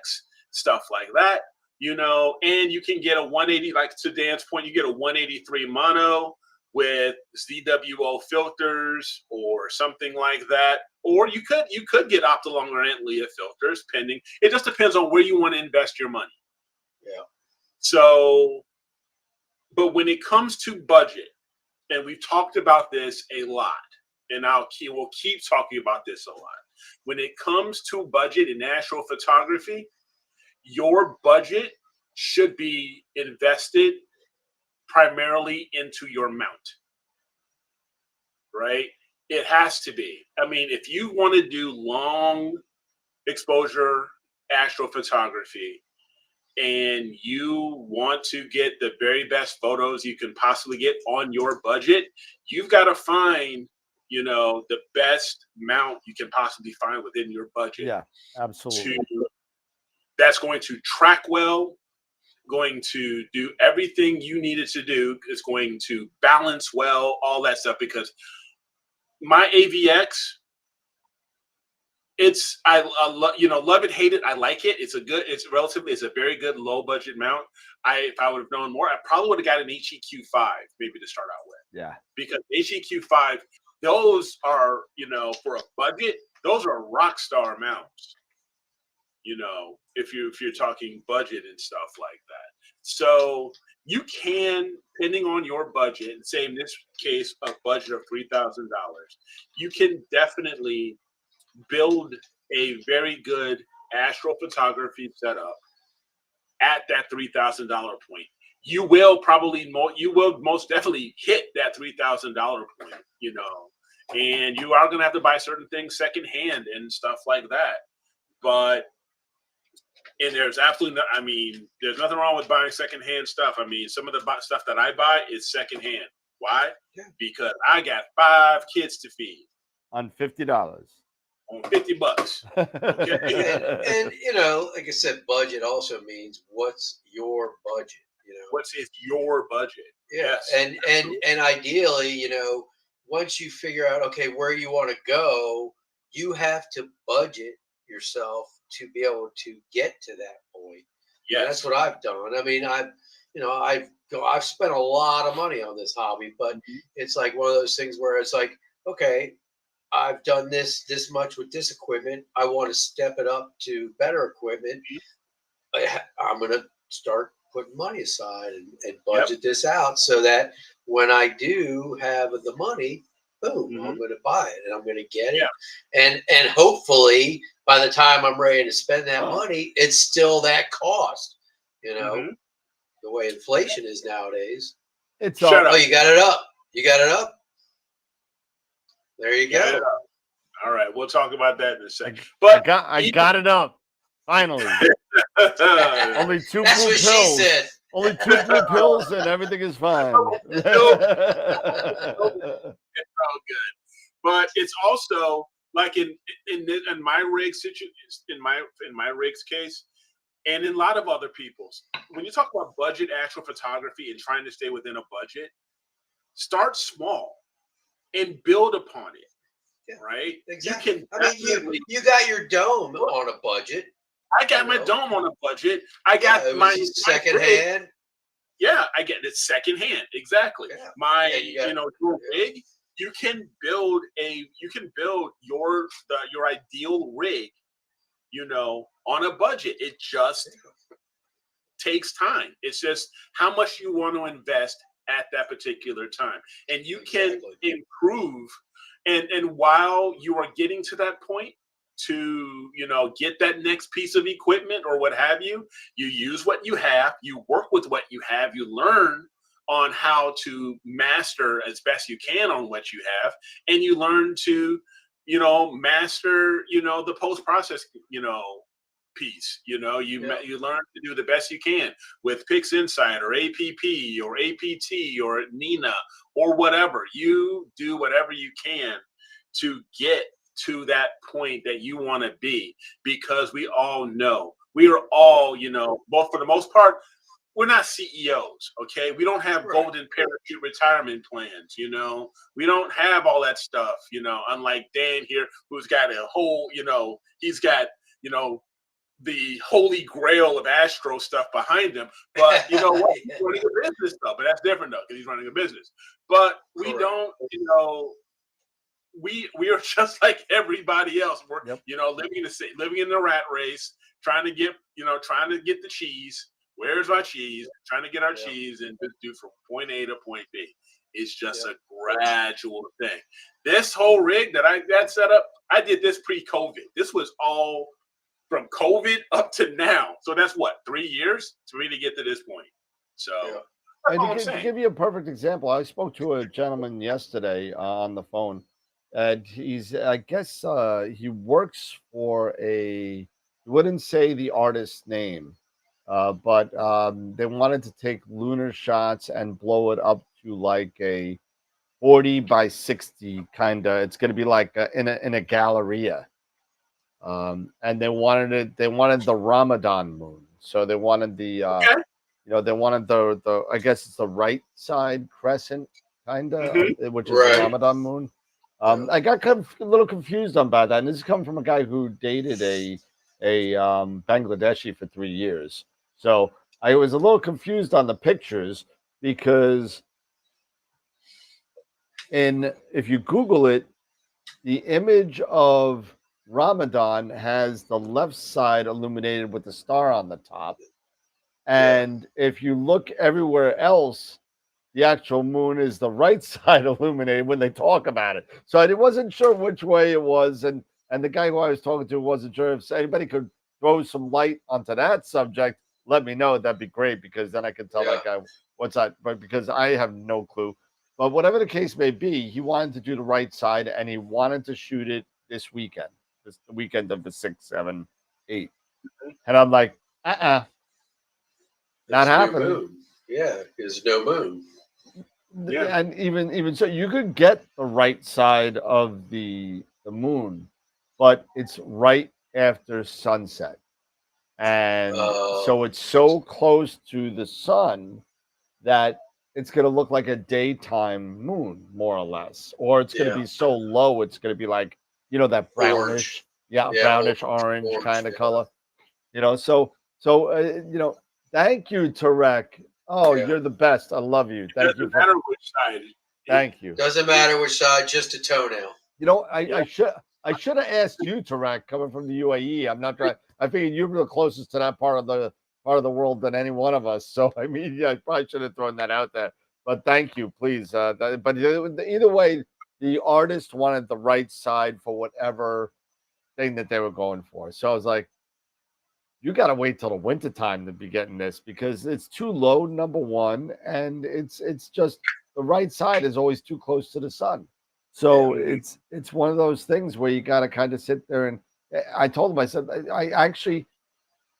stuff like that, you know, and you can get a 180, like to Dan's point, you get a 183 mono with ZWO filters or something like that. Or you could get Optolong or Antlia filters, pending. It just depends on where you want to invest your money. Yeah. So, but when it comes to budget, and we've talked about this a lot, and we'll keep talking about this a lot. When it comes to budget in astrophotography, your budget should be invested primarily into your mount, right? It has to be. I mean, if you want to do long exposure astrophotography and you want to get the very best photos you can possibly get on your budget, you've got to find, you know, the best mount you can possibly find within your budget. Yeah, absolutely. That's going to track well, going to do everything you need it to do. It's going to balance well, all that stuff. Because my AVX, it's you know, love it, hate it. I like it. It's a very good low budget mount. If I would have known more, I probably would have got an HEQ5 maybe to start out with. Yeah, because HEQ5, those are, you know, for a budget, those are rock star mounts. You know, if you're talking budget and stuff like that. So you can, depending on your budget, and say in this case a budget of $3,000, you can definitely build a very good astrophotography setup at that $3,000 point. You will most definitely hit that $3,000 point, you know, and you are going to have to buy certain things secondhand and stuff like that. But and there's absolutely no, I mean, there's nothing wrong with buying secondhand stuff. I mean, some of the stuff that I buy is secondhand. Why? Yeah. Because I got 5 kids to feed on $50. On $50. Okay. and you know, like I said, budget also means what's your budget. You know, what's your budget? Yeah, yes. And ideally, you know, once you figure out okay where you want to go, you have to budget yourself to be able to get to that point. Yeah, that's what I've done. I mean, I've spent a lot of money on this hobby, but it's like one of those things where it's like, okay, I've done this much with this equipment. I want to step it up to better equipment. I'm going to start putting money aside and budget this out so that when I do have the money, boom, I'm going to buy it and I'm going to get it. And hopefully by the time I'm ready to spend that money, it's still that cost, you know, the way inflation is nowadays. It's you got it up. You got it up. There you go. All right. We'll talk about that in a second. But I got it up. Finally. Only 2 That's blue what pills. she said. Only 2 blue pills and everything is fine. It's all good. But it's also like in my rig situation, in my rig's case, and in a lot of other people's, when you talk about budget astrophotography and trying to stay within a budget, start small and build upon it. Yeah, right? Exactly. You got your dome on a budget. I got my dome on a budget. I got my secondhand. Yeah, I get it secondhand. Exactly. Yeah. Your rig. You can build your ideal rig, you know, on a budget. It just takes time. It's just how much you want to invest at that particular time, and you can improve. And while you are getting to that point, to, get that next piece of equipment or what have you. You use what you have, you work with what you have, you learn on how to master as best you can on what you have, and you learn to, master, the post-process, piece. You learn to do the best you can with Pix Insight or APP or APT or Nina or whatever. You do whatever you can to get to that point that you want to be, because we all know we are all, both for the most part, we're not CEOs, okay? We don't have golden parachute retirement plans, We don't have all that stuff, unlike Dan here, who's got a whole, he's got, the holy grail of Astro stuff behind him. But you know what? He's running a business though, but that's different though, because he's running a business. But we don't, we are just like everybody else. We're, living in the rat race, trying to get the cheese. Where's our cheese? Trying to get our cheese and just do from point A to point B. It's just a gradual thing. This whole rig that I got set up, I did this pre-COVID. This was all from COVID up to now. So that's what, 3 years to really get to this point. So and to give you a perfect example, I spoke to a gentleman yesterday on the phone, and he's, I guess he works for he wouldn't say the artist's name, but they wanted to take lunar shots and blow it up to like a 40 by 60 kind of. It's going to be like in a galleria. And they wanted the Ramadan moon. So they wanted the they wanted the I guess it's the right side crescent kind of, which is the Ramadan moon. I got a little confused about that, and this is coming from a guy who dated a Bangladeshi for 3 years. So I was a little confused on the pictures, because if you Google it, the image of Ramadan has the left side illuminated with the star on the top. And if you look everywhere else, the actual moon is the right side illuminated when they talk about it. So I wasn't sure which way it was. And the guy who I was talking to wasn't sure. If anybody could throw some light onto that subject, let me know. That'd be great, because then I can tell that guy what's that. But because I have no clue. But whatever the case may be, he wanted to do the right side, and he wanted to shoot it this weekend. This the weekend of the 6th, 7th, 8th. And I'm like, not happening. Yeah, there's no moon. Yeah. And even so, you could get the right side of the moon, but it's right after sunset. And so it's so close to the sun that it's going to look like a daytime moon, more or less. Or it's going to be so low, it's going to be like, that brownish, brownish orange kind of color. So thank you, Tarek. Oh, you're the best. I love you. Thank you. Doesn't matter which side. Thank you. Doesn't matter which side, just a toenail. I should have asked you, Tarek, coming from the UAE. I'm not trying. I figured you were the closest to that part of the world than any one of us. So I mean, I probably should have thrown that out there. But thank you, please. But either way, the artist wanted the right side for whatever thing that they were going for. So I was like, you got to wait till the winter time to be getting this, because it's too low, number one, and it's just the right side is always too close to the sun. So it's one of those things where you got to kind of sit there. And I told him, I said, I actually,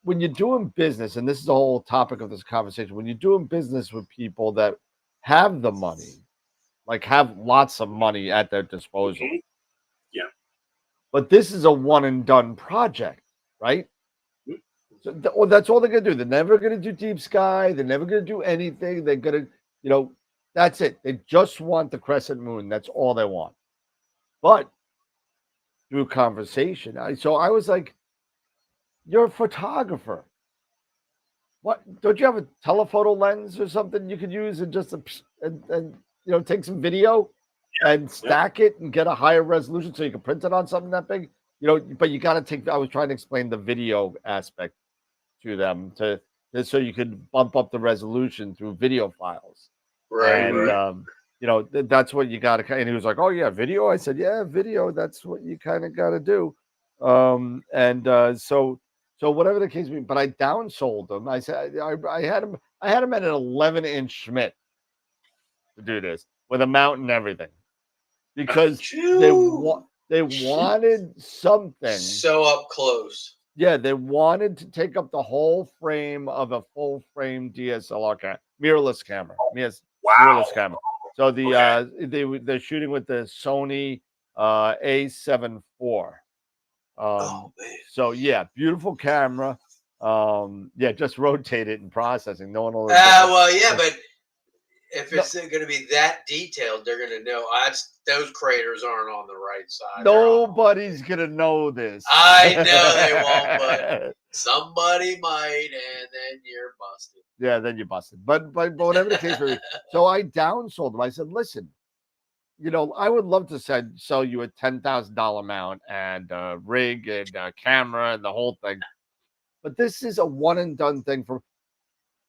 when you're doing business, and this is the whole topic of this conversation, when you're doing business with people that have the money, like have lots of money at their disposal. Yeah. But this is a one and done project, right? So that's all they're going to do. They're never going to do deep sky. They're never going to do anything. They're going to, that's it. They just want the crescent moon. That's all they want. But through conversation, so I was like, you're a photographer. What, don't you have a telephoto lens or something you could use and just take some video and stack it and get a higher resolution so you can print it on something that big? But you got to take. I was trying to explain the video aspect to them so you could bump up the resolution through video files. Right. That's what you got to. And he was like, "Oh yeah, video." I said, "Yeah, video. That's what you kind of got to do." So whatever the case may be, but I downsold them. I said I had him at an 11-inch Schmidt to do this with a mount and everything because they wanted something so up close. Yeah, they wanted to take up the whole frame of a full frame DSLR mirrorless camera. Yes, mirrorless camera. So they're shooting with the Sony A7 IV. So yeah, beautiful camera. Just rotate it and processing. No one will. Well, yeah, but if it's going to be that detailed, they're going to know those craters aren't on the right side. Nobody's going to know this. I know they won't, but somebody might, and then you're busted. Yeah, then you're busted. But whatever the case may be. So I downsold them. I said, listen, I would love to sell you a $10,000 mount and a rig and a camera and the whole thing. But this is a one and done thing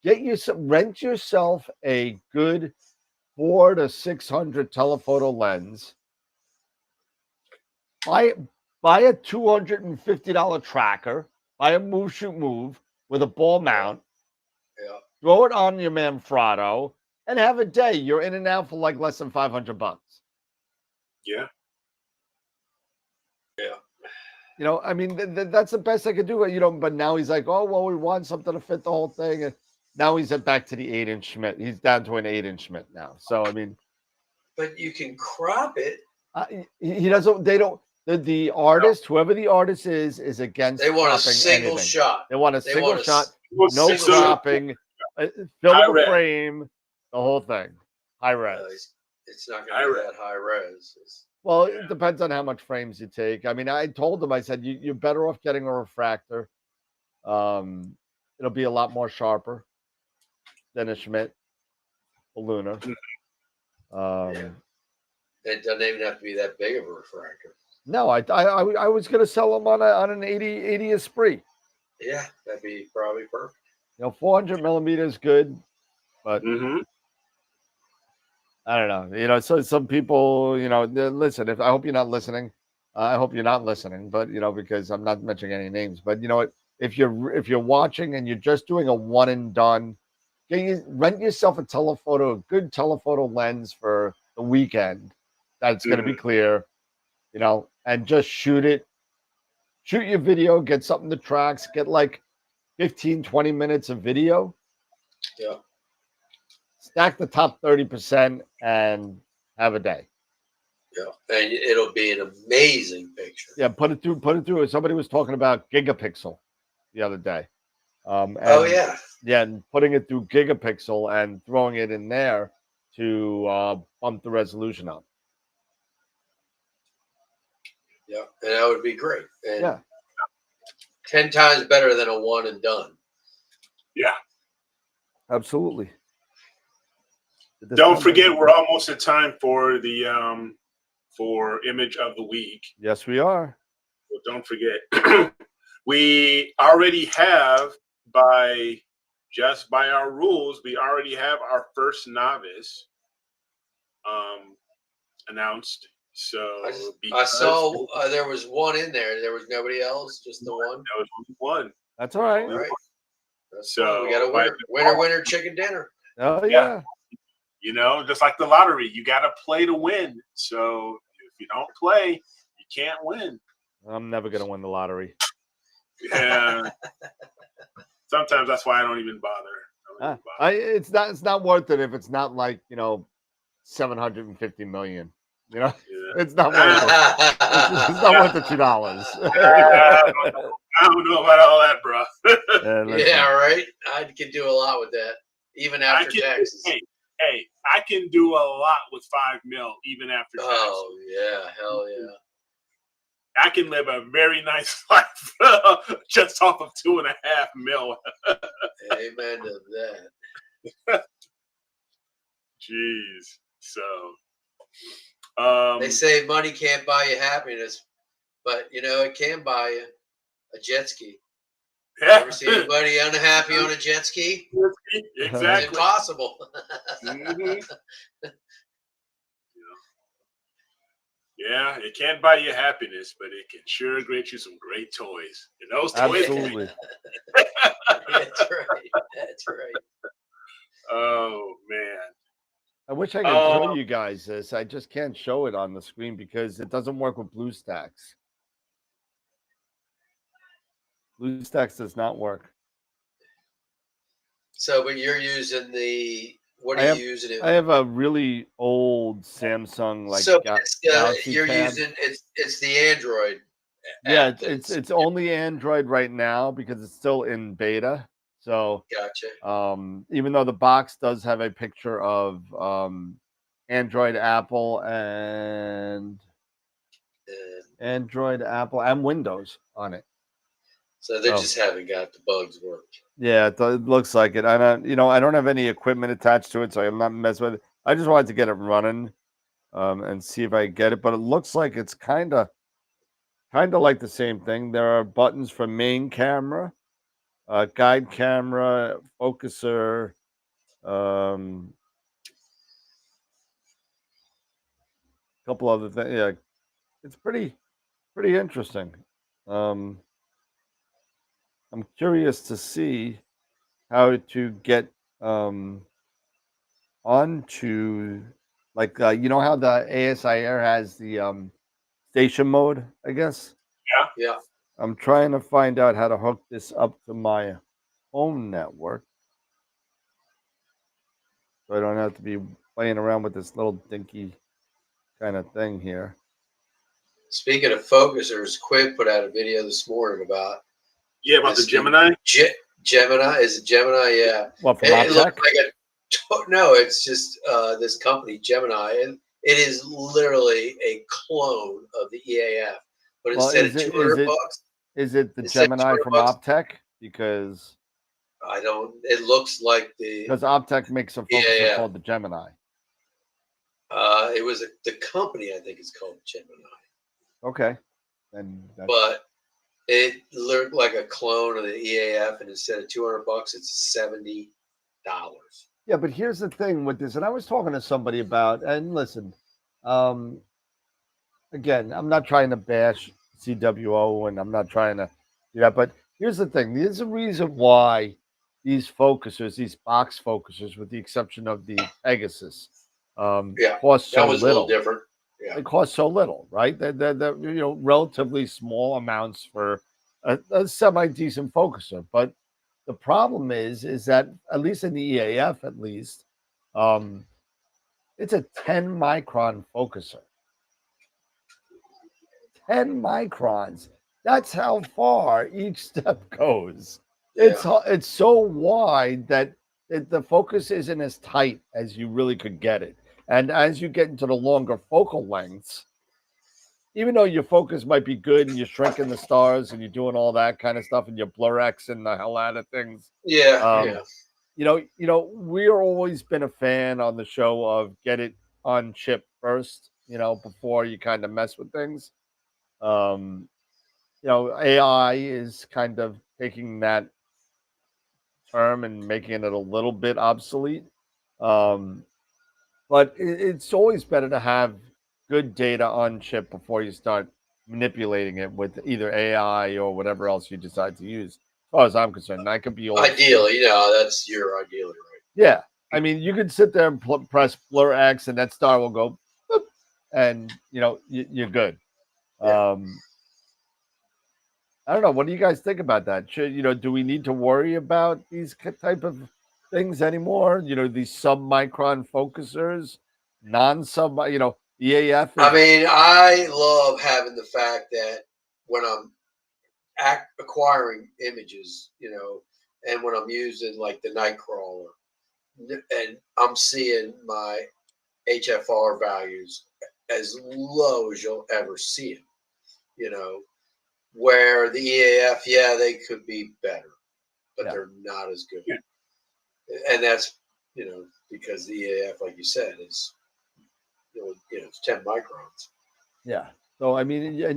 rent yourself a good $400 to $600 telephoto lens. Buy a $250 tracker. Buy a Move Shoot Move with a ball mount. Yeah. Throw it on your Manfrotto and have a day. You're in and out for like less than $500. Yeah. Yeah. I mean, that's the best I could do. But now he's like, oh, well, we want something to fit the whole thing. And now he's back to the 8-inch Schmidt. He's down to an 8-inch Schmidt now. So, I mean. But you can crop it. He doesn't, they don't. The artist, whoever the artist is against. They want a single shot. They want a single shot, no cropping, fill the frame, the whole thing, high res. It's not going to be that high res. Well, it depends on how much frames you take. I mean, I told them, I said, you're better off getting a refractor. It'll be a lot more sharper than a Schmidt, a Lunar. It doesn't even have to be that big of a refractor. No, I was going to sell them on an 80 Esprit. Yeah, that'd be probably perfect. 400 millimeters good, but I don't know. So some people, listen. I hope you're not listening. I hope you're not listening, but because I'm not mentioning any names. But you know what? If you're watching and you're just doing a one and done, rent yourself a good telephoto lens for the weekend. That's going to be clear. And just shoot it. Shoot your video, get something to tracks, get like 15, 20 minutes of video. Yeah. Stack the top 30% and have a day. Yeah. And it'll be an amazing picture. Yeah, put it through. Somebody was talking about gigapixel the other day. Yeah. Yeah, and putting it through gigapixel and throwing it in there to bump the resolution up. Yeah, and that would be great. And yeah. 10 times better than a one and done. Yeah. Absolutely. Don't forget, we're almost at time for the for image of the week. Yes, we are. Well, don't forget. We already have, by our rules, we already have our first novice announced. So I saw there was one in there. There was nobody else, just the one. There was only one. That's all right. All right. So we got a winner chicken dinner. Oh yeah. Just like the lottery, you got to play to win. So if you don't play, you can't win. I'm never gonna win the lottery. Yeah. Sometimes that's why I don't even bother. It's not worth it if it's not like 750 million. It's not worth it. It's not worth the $2. I don't know about all that, bro. Yeah, right. I can do a lot with that, even after taxes. Hey, I can do a lot with $5 million, even after taxes. Oh yeah, hell yeah. I can live a very nice life just off of $2.5 million. Amen to that. Jeez. So they say money can't buy you happiness, but it can buy you a jet ski. Yeah. Ever see anybody unhappy on a jet ski? Exactly. It's impossible. Yeah, it can't buy you happiness, but it can sure get you some great toys. And those toys, Absolutely. That's right. That's right. oh man. I wish I could show you guys this. I just can't show it on the screen because it doesn't work with BlueStacks. BlueStacks does not work. So, but you're using what are you using it? I have a really old Samsung so Galaxy you're Tab. using it's the Android. Yeah, app it's only Android right now because it's still in beta. So gotcha. even though the box does have a picture of Android, Apple, and Windows on it. So they just haven't got the bugs worked. Yeah, it looks like it. I don't have any equipment attached to it, so I'm not messing with it. I just wanted to get it running and see if I get it. But it looks like it's kind of like the same thing. There are buttons for main camera, guide camera, focuser, a couple other things. Yeah, it's pretty interesting. I'm curious to see how to get onto, like, you know how the ASIR has the station mode, I guess. Yeah. I'm trying to find out how to hook this up to my home network, so I don't have to be playing around with this little dinky kind of thing here. Speaking of focusers, Quid put out a video this morning about the Gemini. Gemini, is it Gemini? Yeah. What, from it looked Optech? like no, it's just this company Gemini, and it is literally a clone of the EAF, but instead of $200, is it the Gemini from Optech? Because I don't. It looks like because Optech makes a focuser called the Gemini. It was the company, I think, is called Gemini. Okay, but it looked like a clone of the EAF, and instead of $200, it's $70. Yeah, but here's the thing with this, and I was talking to somebody about, and listen, again, I'm not trying to bash CWO, and I'm not trying to do that, but here's the thing. There's a reason why these focusers, these box focusers, with the exception of the Pegasus, cost so little. A little different. Yeah. It costs so little, right? They're relatively small amounts for a semi-decent focuser. But the problem is that, at least in the EAF, it's a 10 micron focuser. 10 microns. That's how far each step goes. Yeah. It's so wide that the focus isn't as tight as you really could get it. And as you get into the longer focal lengths, even though your focus might be good and you're shrinking the stars and you're doing all that kind of stuff and you're blur Xing the hell out of things. Yeah. We're always been a fan on the show of get it on chip first, before you kind of mess with things. AI is kind of taking that term and making it a little bit obsolete. But it's always better to have good data on chip before you start manipulating it with either AI or whatever else you decide to use. As far as I'm concerned, that could be ideally. That's your ideally, right? Yeah, I mean, you could sit there and press blur X, and that star will go, boop, and you're good. Yeah. I don't know. What do you guys think about that? Do we need to worry about these type of things anymore? These sub-micron focusers, non-sub, the AF. I love having the fact that when I'm acquiring images, and when I'm using like the Nightcrawler, and I'm seeing my HFR values as low as you'll ever see them, where the EAF, they could be better, but they're not as good. Yeah. And that's, because the EAF, like you said, is, it's 10 microns. Yeah. So, and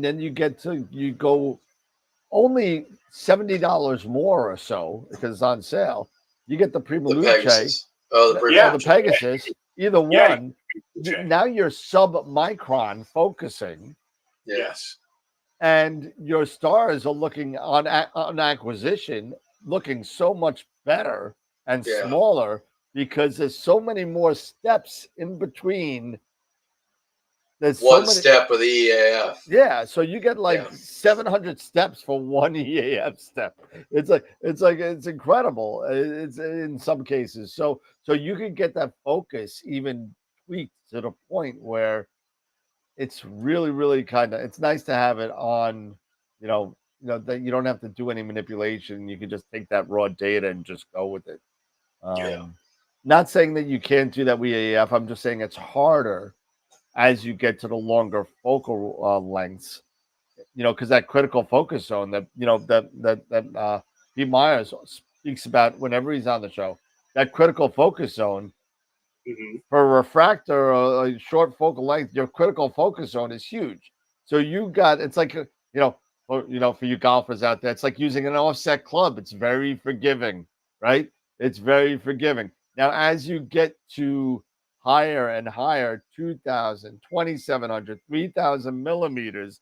then you go only $70 more or so because it's on sale. You get the Prima Luce. The Pegasus. The Pegasus. Either one. now you're sub-micron focusing. Yes. And your stars are looking on acquisition, looking so much better and smaller because there's so many more steps in between. There's one so many, step of the EAF. yeah. So you get like 700 steps for one EAF step. It's incredible. It's in some cases. So you can get that focus even tweaked to the point where it's really, really it's nice to have it on, that you don't have to do any manipulation. You can just take that raw data and just go with it. Not saying that you can't do that with EAF. I'm just saying it's harder as you get to the longer focal lengths, because that critical focus zone that Pete Myers speaks about whenever he's on the show, that critical focus zone. For a refractor or a short focal length, your critical focus zone is huge. So you got, it's like, for you golfers out there, it's like using an offset club. It's very forgiving, right? It's very forgiving. Now, as you get to higher and higher, 2,000, 2,700, 3,000 millimeters,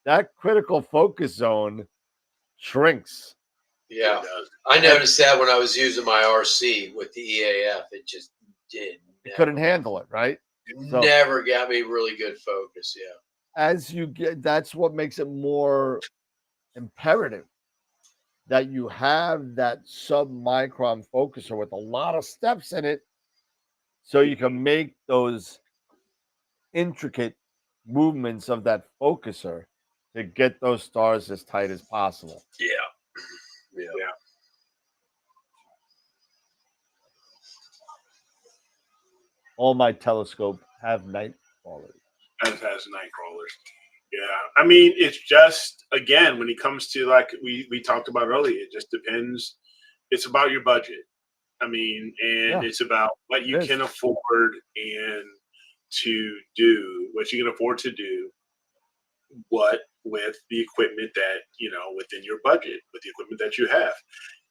that critical focus zone shrinks. Yeah. I noticed that when I was using my RC with the EAF, it just couldn't handle it, right? Never got me really good focus. Yeah. As you get, that's what makes it more imperative that you have that sub-micron focuser with a lot of steps in it, so you can make those intricate movements of that focuser to get those stars as tight as possible. Yeah. All my telescope have night crawlers. As has night crawlers. Yeah. I mean, it's just, again, when it comes to, like we talked about earlier, it just depends. It's about your budget. I mean, and it's about what you can afford and to do, what you can afford to do, what with the equipment that, within your budget, with the equipment that you have.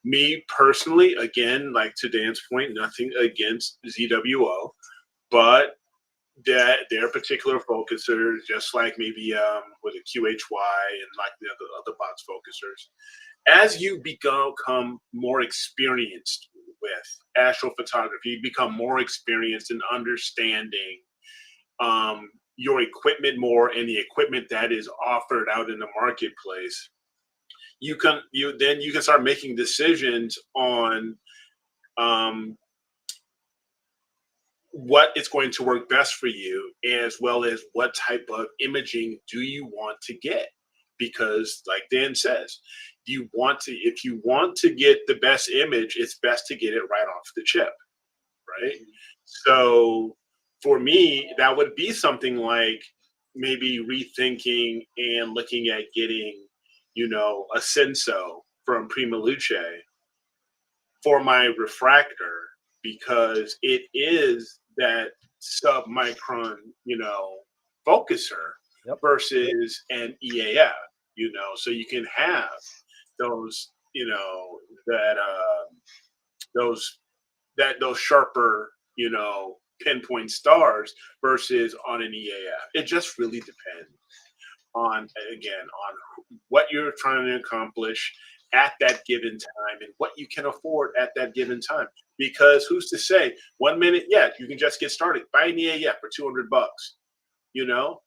Me personally, again, like to Dan's point, nothing against ZWO, but that their particular focusers, just like maybe with a QHY and like the other box focusers, as you become more experienced with astrophotography, you become more experienced in understanding your equipment more and the equipment that is offered out in the marketplace. You can start making decisions on what is going to work best for you, as well as what type of imaging do you want to get. Because like Dan says, if you want to get the best image, it's best to get it right off the chip, right? So for me, that would be something like maybe rethinking and looking at getting, a Senso from Prima Luce for my refractor, because it is that sub-micron, focuser versus an EAF, so you can have those, those sharper, pinpoint stars versus on an EAF. It just really depends on what you're trying to accomplish at that given time and what you can afford at that given time. Because who's to say 1 minute, you can just get started, buy an EAF for $200,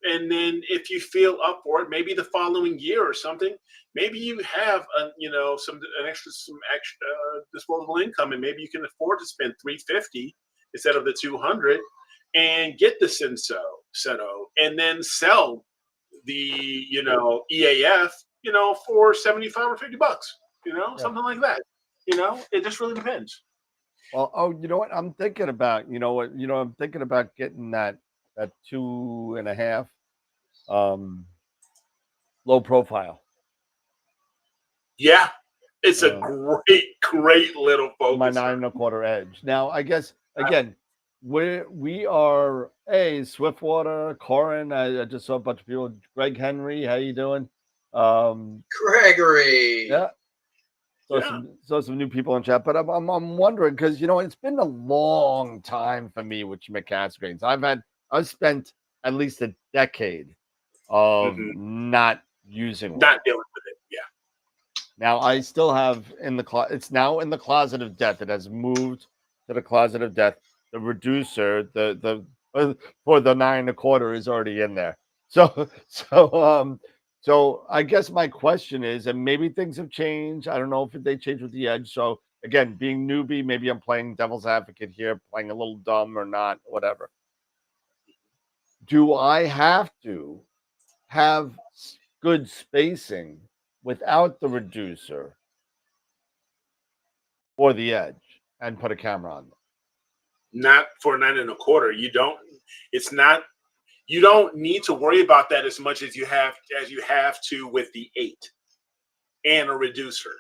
and then if you feel up for it, maybe the following year or something, maybe you have some extra disposable income, and maybe you can afford to spend $350 instead of the $200 and get the Senso, and then sell the EAF for $75 or $50, something like that. It just really depends. Well, you know what I'm thinking about? I'm thinking about getting that 2.5 low profile. Yeah, it's a great little focus. My 9.25 edge. Now, I guess again, we are Swiftwater, Corin. I just saw a bunch of people. Greg Henry, how you doing? Gregory. Yeah. Saw some new people in chat, but I'm wondering because it's been a long time for me with McCaskins. I've I've spent at least a decade of not using one. Not dealing with it. Yeah. Now I still have in the closet. It's now in the closet of death. It has moved to the closet of death. The reducer, the for the 9 1/4 is already in there. So I guess my question is, and maybe things have changed. I don't know if they changed with the Edge. So again, being newbie, maybe I'm playing devil's advocate here, playing a little dumb or not, whatever. Do I have to have good spacing without the reducer for the Edge and put a camera on them? Not for 9 1/4. You don't. It's not. You don't need to worry about that as much as you have to with the 8 and a reducer.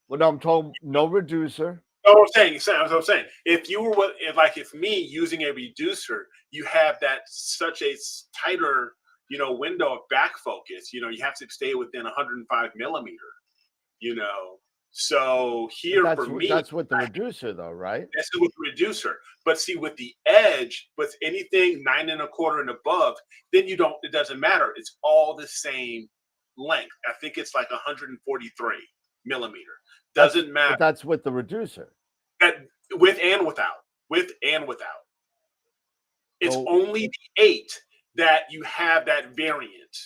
Well, no, I'm told no reducer. No, I'm saying. If you were if me using a reducer, you have that such a tighter, window of back focus. You have to stay within 105 millimeter. So here for me, that's with the reducer, though, right? That's with the reducer. But see, with the Edge, with anything 9 1/4 and above, then it doesn't matter. It's all the same length. I think it's like 143 millimeter. Doesn't matter. But that's with the reducer. With and without. It's only the 8 that you have that variant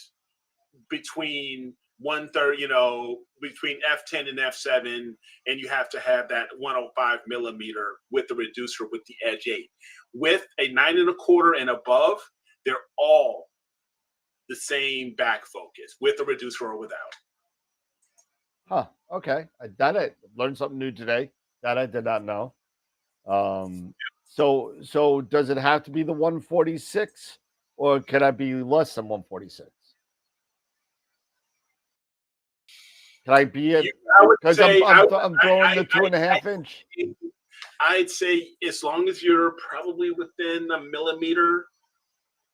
between 1/3, between F10 and F7, and you have to have that 105 millimeter with the reducer with the Edge 8. With a 9 1/4 and above, they're all the same back focus with the reducer or without. Huh. Okay. I learned something new today that I did not know. So does it have to be the 146, or can I be less than 146? Can I be at? Because I'm throwing the 2.5 inch. I'd say as long as you're probably within a millimeter.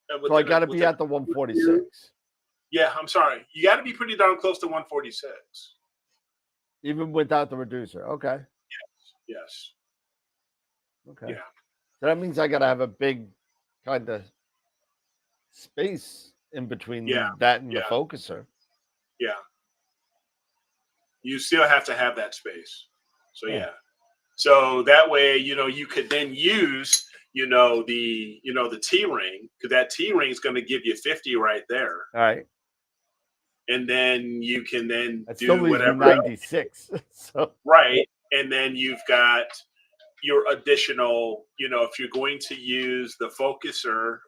So I got to be at the 146. Yeah, I'm sorry. You got to be pretty darn close to 146. Even without the reducer. Okay. Yes. Okay. Yeah. So that means I got to have a big kind of space in between that and the focuser. Yeah. You still have to have that space. So yeah. So that way, you could then use, the T-ring, because that T-ring is going to give you 50 right there. All right. And then you can then That do still leaves whatever. 96. So. Right. And then you've got your additional, if you're going to use the focuser.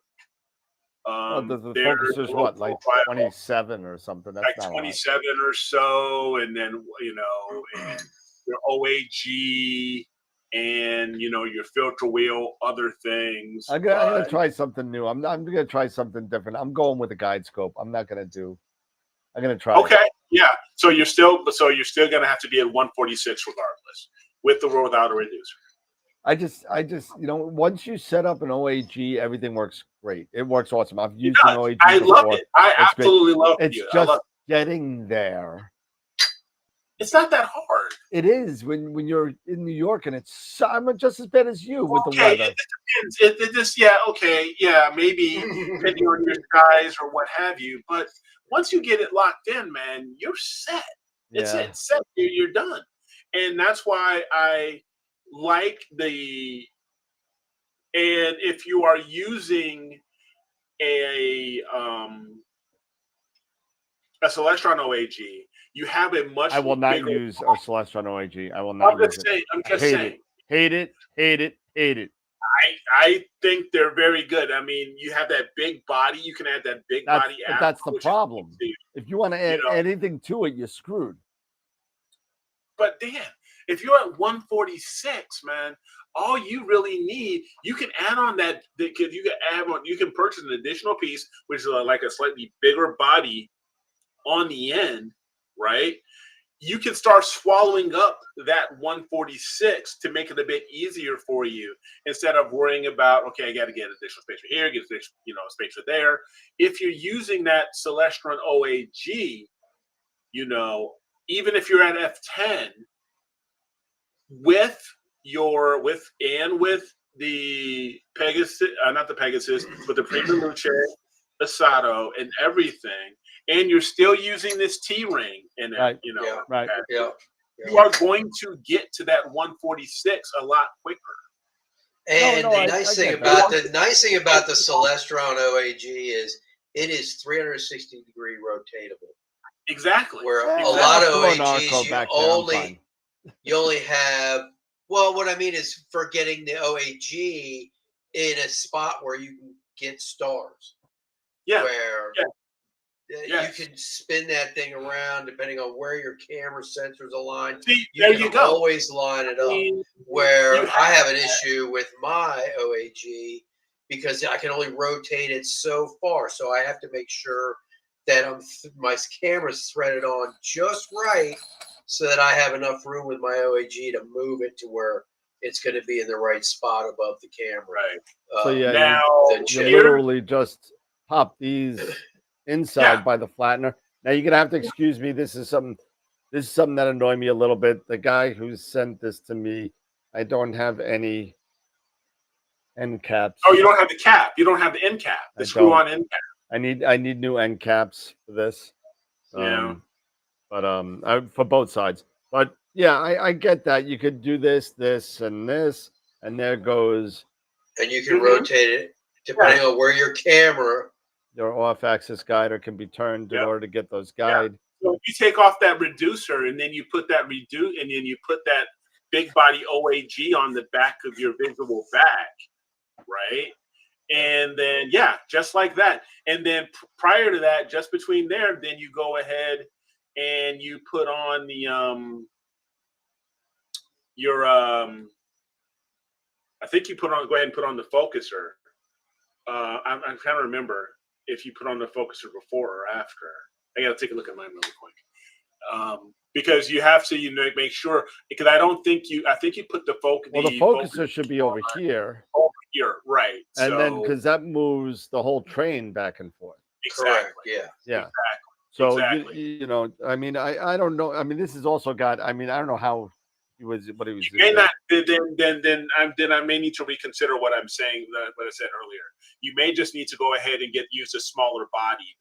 The focuser's what, like 27 or something? That's like 27 or so, and then and your OAG and your filter wheel, other things. I'm gonna try something new. I'm gonna try something different. I'm going with a guide scope. I'm gonna try. Okay, yeah. So you're still gonna have to be at 146 regardless, with or without a reducer. I just, once you set up an OAG, everything works great. It works awesome. I've used an OAG. I love it. I absolutely love it. It's just getting there. It's not that hard. It is when you're in New York, and I'm just as bad as you with the weather. It depends. Maybe depending on your size or what have you. But once you get it locked in, man, you're set. It's set. You're done. And that's why I like and if you are using a Celestron OAG, you have a much. I will not use a Celestron OAG. I will not. I'm just saying. Hate it. I think they're very good. I mean, you have that big body. You can add that big body. That's the problem. If you want to add anything to it, you're screwed. But Dan, if you're at 146, man, all you really need, you can add on that. You can purchase an additional piece, which is like a slightly bigger body on the end, right? You can start swallowing up that 146 to make it a bit easier for you instead of worrying about, okay, I got to get additional space for here, get space for there. If you're using that Celestron OAG, even if you're at F10, with the Pegasus, not the Pegasus, but the Prima Luce, Asato, and everything, and you're still using this T-ring in it, Right. Right. Yeah. You are going to get to that 146 a lot quicker. And No, the I nice get thing about the Celestron OAG is it is 360-degree rotatable. Exactly. Where Yeah, a lot of throw an arco OAGs back there, I'm fine. you only have, well, what I mean is for getting the OAG in a spot where you can get stars. Yeah. Where Yes. you can spin that thing around depending on where your camera sensors align. See, You there can you go. always line it up. Where I have an issue with my OAG because I can only rotate it so far. So I have to make sure that my camera's threaded on just right so that I have enough room with my OAG to move it to where it's going to be in the right spot above the camera. Right. So yeah, now you literally just pop these inside by the flattener. Now you're gonna have to excuse me. This is something that annoyed me a little bit. The guy who sent this to me, I don't have any end caps. Oh, you don't have the cap. You don't have the end cap. The screw-on end cap. I need new end caps for this. Yeah. But for both sides. But yeah, I get that. You could do this, and this, and there goes. And you can rotate it depending on where your camera. Your off-axis guider can be turned in order to get those guide. So if you take off that reducer and then you put that that big body OAG on the back of your visual back, right? And then just like that. And then prior to that, just between there, then you go ahead and you put on the I think you go ahead and put on the focuser. I'm trying to remember if you put on the focuser before or after. I got to take a look at mine really quick. Because you have to make sure, because I think you put the focus. Well, the focuser should be over here. Over here, right. And then because that moves the whole train back and forth. Exactly. Correct. Yeah. Exactly. So exactly. you know, I mean, I don't know. I mean, this has also got. I mean, I don't know how what he was. You may not. Then I may need to reconsider what I'm saying. What I said earlier. You may just need to go ahead and use a smaller body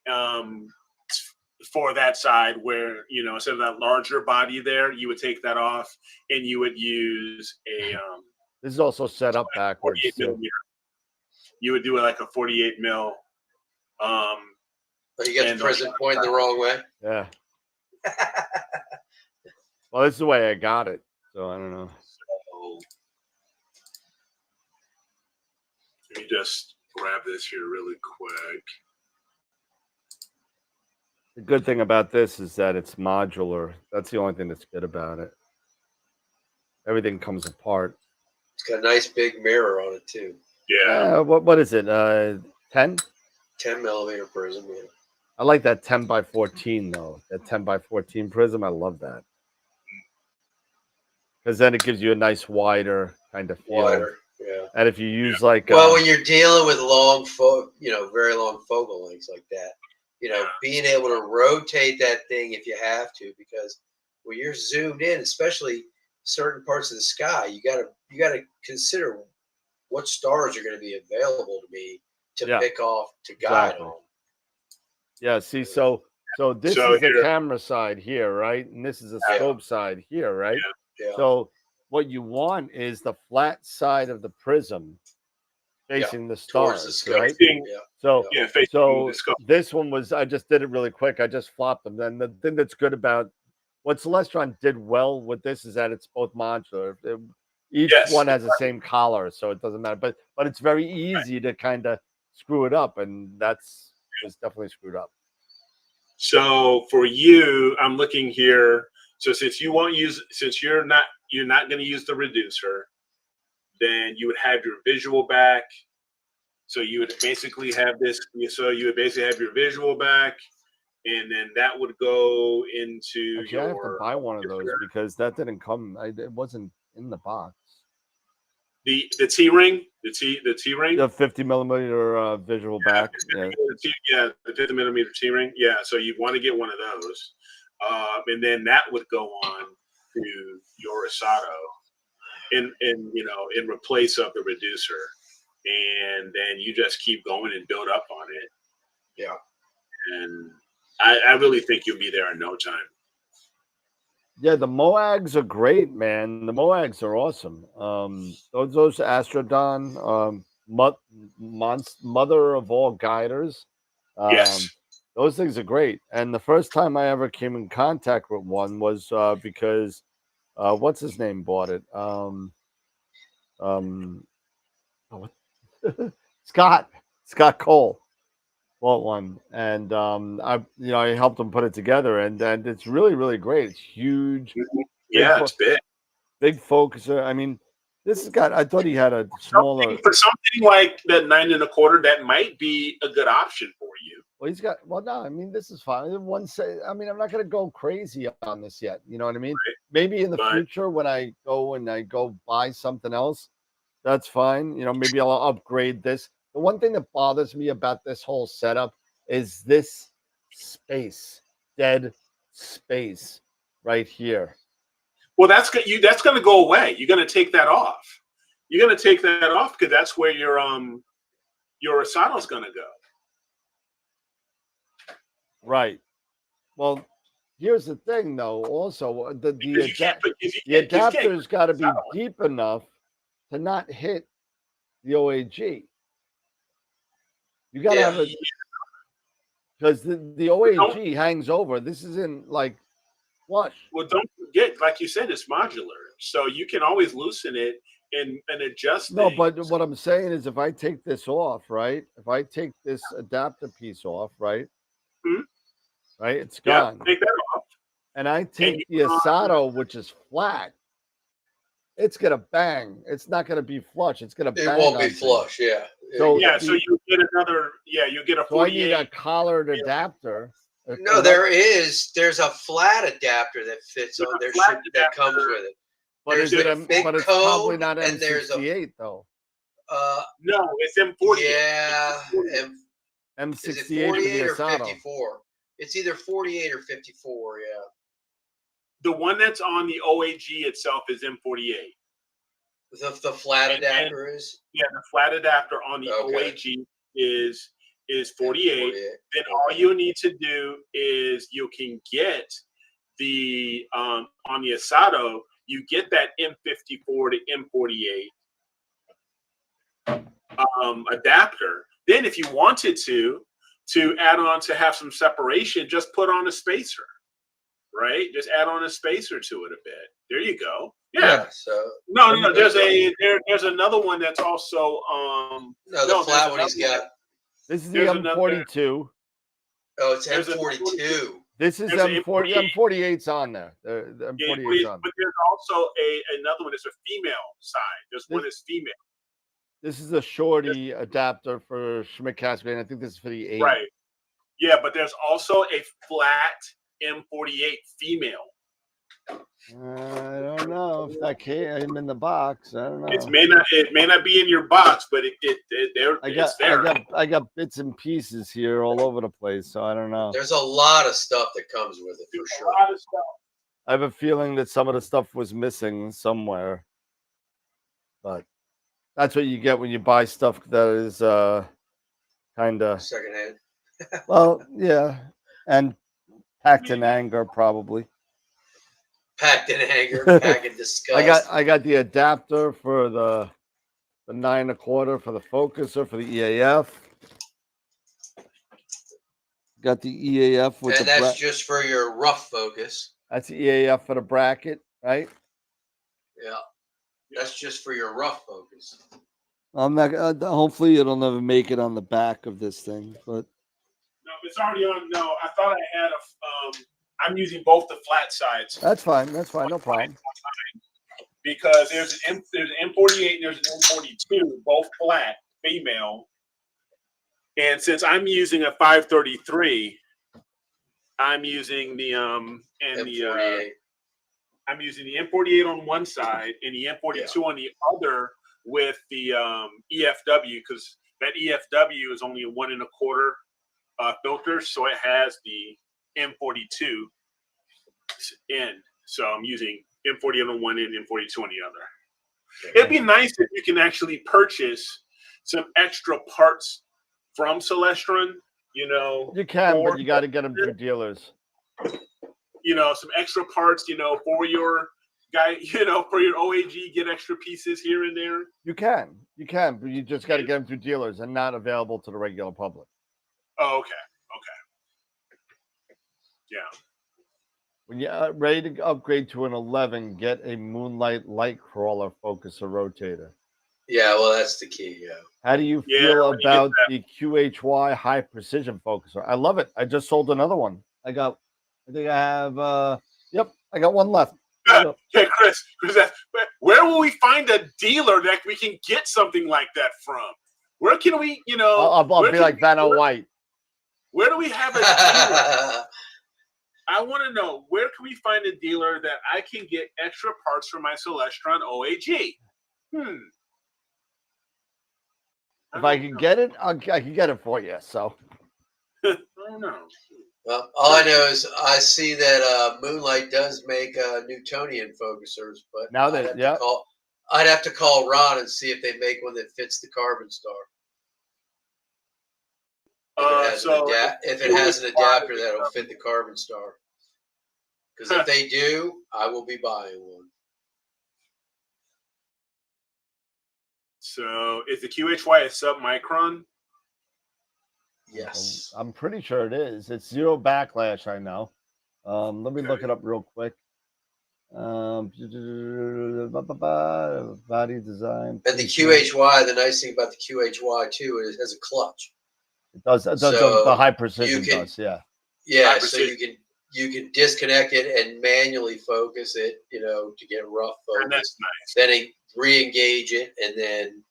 then. For that side, where instead of that larger body there, you would take that off and you would use a. This is also set up backwards. 48 millimeter. You would do it like a 48 mil. But you got the prison point the wrong way. Yeah. Well, this is the way I got it, so I don't know. So, let me just grab this here really quick. The good thing about this is that it's modular. That's the only thing that's good about it. Everything comes apart. It's got a nice big mirror on it too. Yeah. What is it? 10? 10 millimeter prism. Yeah. I like that 10 by 14 though. That 10 by 14 prism. I love that. Because then it gives you a nice wider kind of feel. Wider, yeah. And if you use like when you're dealing with long, very long focal lengths like that, being able to rotate that thing if you have to, because when you're zoomed in, especially certain parts of the sky, you gotta consider what stars are going to be available to me to pick off to guide on. Yeah. See, so this is the camera side here, right? And this is the scope side here, right? Yeah. So what you want is the flat side of the prism facing the stars, right? So this one was, I just did it really quick. I just flopped them. Then the thing that's good about what Celestron did well with this is that it's both modular. Each one has the same collar, so it doesn't matter. But it's very easy to kind of screw it up, and it's definitely screwed up. So for you, I'm looking here. So since you're not going to use the reducer, then you would have your visual back. So you would basically have this. So you would basically have your visual back, and then that would go into Actually, I have to buy one of those because that didn't come. It wasn't in the box. The T-ring, the T-ring, the 50 millimeter visual back. The 50 millimeter T-ring. Yeah, so you want to get one of those, and then that would go on to your Asato. in replace of the reducer, and then you just keep going and build up on it. Yeah. And I really think you'll be there in no time. Yeah, the Moags are great, man. The Moags are awesome. Those Astrodon, mother of all guiders. Yes. Those things are great. And the first time I ever came in contact with one was because what's his name bought it? Scott Cole bought one, and I helped him put it together, and it's really, really great. It's huge. Yeah, it's big. Big focuser. I mean, this has got. I thought he had a smaller. For something like that 9 1/4, that might be a good option for you. Well, he's got. Well, no, I mean, this is fine. I mean, I'm not going to go crazy on this yet. You know what I mean? Right. Maybe in the future when I go buy something else, that's fine. Maybe I'll upgrade this. The one thing that bothers me about this whole setup is this space, dead space, right here. Well, that's going to go away. You're going to take that off. You're going to take that off because that's where your Asato's going to go. Right. Well, here's the thing, though. Also, the adapter's got to be deep enough to not hit the OAG. You got to have it because the OAG hangs over. This isn't like flush. Well, don't forget, like you said, it's modular, so you can always loosen it and adjust. No, but what I'm saying is, if I take this off, right? If I take this adapter piece off, right? Mm-hmm. Right, it's gone. Take that off. And I take the Asato, which is flat. It's gonna bang. It's not gonna be flush. It's gonna bang. It won't be flush. Yeah. So you get another. Yeah, you get a. 48. So I need a collared adapter. No, there's a flat adapter that fits on there that comes with it. But it's probably not M68 though. No, it's M48. Yeah, M68 is it 48 or Asato. 54? It's either 48 or 54. Yeah. The one that's on the OAG itself is M48. The flat adapter is. Yeah, the flat adapter on the OAG is 48. Then all you need to do is you can get the on the Asato, you get that M54 to M48 adapter. Then if you wanted to add on to have some separation, just put on a spacer, right? Just add on a spacer to it a bit. There you go. Yeah. So no. There's another one that's also the flat one he's got. This is the M42. Oh, it's M42. This is M40. M48's on there. The M48's on. But there's also another one. It's a female side. There's one that's female. This is a shorty adapter for Schmidt-Cascade. I think this is for the 8. Right. Yeah, but there's also a flat M48 female. I don't know if that came in the box. I don't know. It may not be in your box, but it's there. I got bits and pieces here all over the place, so I don't know. There's a lot of stuff that comes with it for sure. A lot of stuff. I have a feeling that some of the stuff was missing somewhere, but that's what you get when you buy stuff that is kind of secondhand. Well, yeah, and packed in anger, probably. Packed in anger, packed in disgust. I got the adapter for the 9 1/4 for the focuser for the EAF. Got the EAF with and that's just for your rough focus. That's the EAF for the bracket, right? Yeah, that's just for your rough focus. I'm not. Hopefully, it'll never make it on the back of this thing, but no, it's already on. No, I thought I had a. I'm using both the flat sides. That's fine. That's fine. No problem. Because there's an M48 and there's an M42, both flat, female. And since I'm using a 533, I'm using the M48. I'm using the M48 on one side and the M42 on the other with the EFW, because that EFW is only a 1 1/4 filter, so it has the M42 end. So I'm using M48 on one end and M42 on the other. It'd be nice if you can actually purchase some extra parts from Celestron. You know, You can, for- but you got to get them through dealers. you know, some extra parts. You know, for your guy. You know, for your OAG, get extra pieces here and there. You can, but you just got to get them through dealers and not available to the regular public. Oh, okay. Yeah. When you're ready to upgrade to an 11, get a Moonlight Light Crawler focuser rotator. Yeah, well, that's the key. Yeah. How do you Yeah, feel when you get about the QHY high precision focuser? I love it. I just sold another one. I think I have, yep, I got one left. Yeah, Chris, where will we find a dealer that we can get something like that from? Where can we, you know? I'll be like Vanna White. Where do we have a dealer? I want to know, where can we find a dealer that I can get extra parts for my Celestron OAG? If I can get it, I can get it for you. So I don't know. Well, all I know is I see that Moonlight does make Newtonian focusers, but now that I'd have to call Ron and see if they make one that fits the Carbon Star. If it has an adapter that'll fit the Carbon Star. Because if they do, I will be buying one. So is the QHY a sub-micron? Yes. I'm pretty sure it is. It's zero backlash, I know. Let me look it up real quick. Body design. And the QHY, the nice thing about the QHY too is it has a clutch. It does. The high precision does. Yeah. Yeah. So you can disconnect it and manually focus it, you know, to get rough focus. And that's nice. Then re-engage it, and then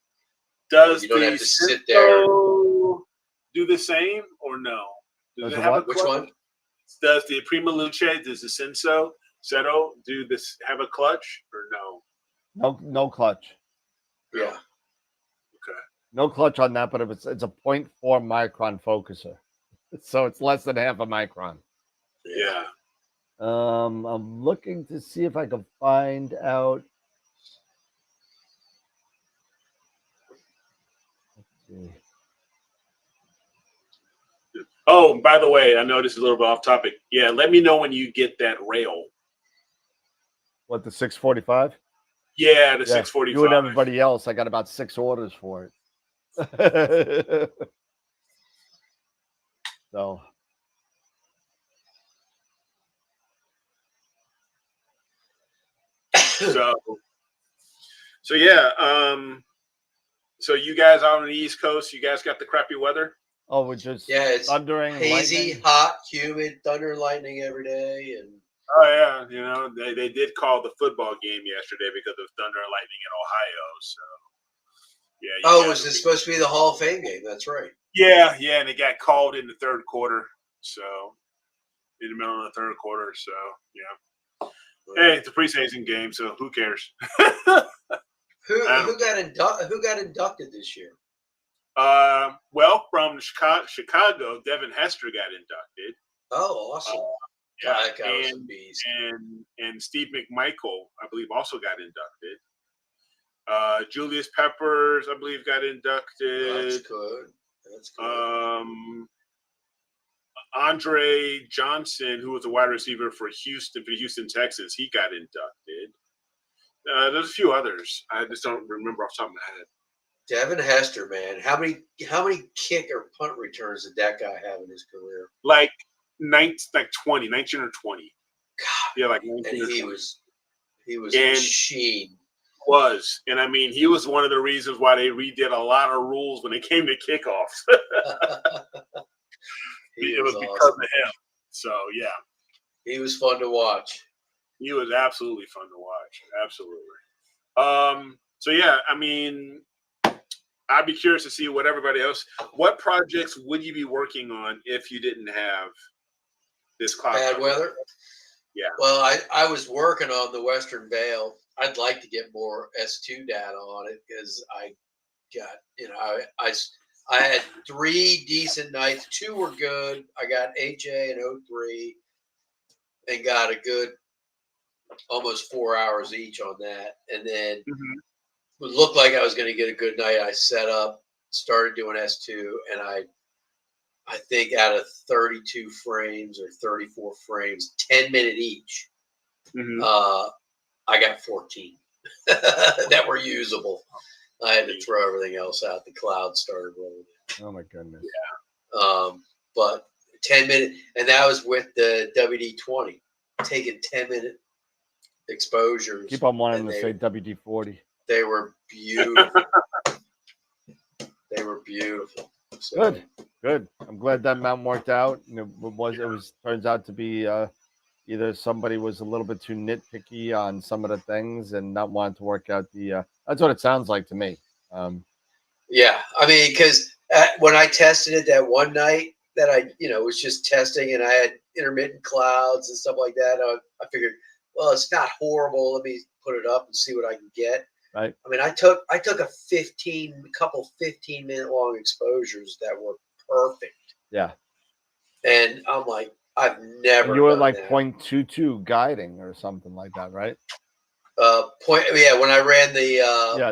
you don't have to sit there. Do the same or no? Does it have Which one? Does the Prima Luce, does the Senso Seto do this? Have a clutch or no? No clutch. Yeah. Okay. No clutch on that, but if it's a 0.4 micron focuser, so it's less than half a micron. Yeah. I'm looking to see if I can find out. Let's see. Oh, by the way, I know this is a little bit off topic. Yeah, let me know when you get that rail. What, the 645? Yeah, the 645. You and everybody else, I got about 6 orders for it. So yeah. So you guys out on the East Coast, you guys got the crappy weather? Oh, we're just it's thundering, hazy, lightning. hot, humid, thunder, lightning every day, and oh yeah, you know they did call the football game yesterday because of thunder and lightning in Ohio. So yeah. Was it supposed to be the Hall of Fame game? That's right. Yeah, and it got called in the third quarter. So in the middle of the third quarter. So yeah. Hey, it's a preseason game, so who cares? Who got inducted this year? Well, from Chicago, Devin Hester got inducted. Oh, awesome! Yeah, that guy was a beast. And Steve McMichael, I believe, also got inducted. Julius Peppers, I believe, got inducted. That's good. Andre Johnson, who was a wide receiver for the Houston Texans, he got inducted. There's a few others. I just don't remember off the top of my head. Devin Hester, man, how many kick or punt returns did that guy have in his career? Like 19 or 20. God, yeah, like 19 and he was a machine. And I mean, he was one of the reasons why they redid a lot of rules when it came to kickoffs. It was because of him. So yeah, he was fun to watch. He was absolutely fun to watch. Absolutely. So yeah, I mean, I'd be curious to see what everybody else. What projects would you be working on if you didn't have this cloud? Bad weather. Yeah. Well, I was working on the Western Vale. I'd like to get more S2 data on it because I got I had 3 decent nights. 2 were good. I got HA and O3 and got a good almost 4 hours each on that. And then looked like I was going to get a good night. I set up, started doing S2, and I think out of 32 frames or 34 frames, 10-minute each, I got 14 that were usable. I had to throw everything else out. The cloud started rolling in. Oh my goodness. Yeah. But 10-minute, and that was with the WD-20, taking 10-minute exposures. Keep on wanting to say WD-40. They were beautiful. They were beautiful. So, Good. I'm glad that mount worked out. And it was turns out to be either somebody was a little bit too nitpicky on some of the things and not wanting to work out the. That's what it sounds like to me. Yeah, I mean, because when I tested it that one night that I, was just testing, and I had intermittent clouds and stuff like that, I figured, well, it's not horrible. Let me put it up and see what I can get. Right. I mean, I took a 15-minute long exposures that were perfect. Yeah. And I'm like, I've never. And you were done like that. 0.22 guiding or something like that, right? When I ran the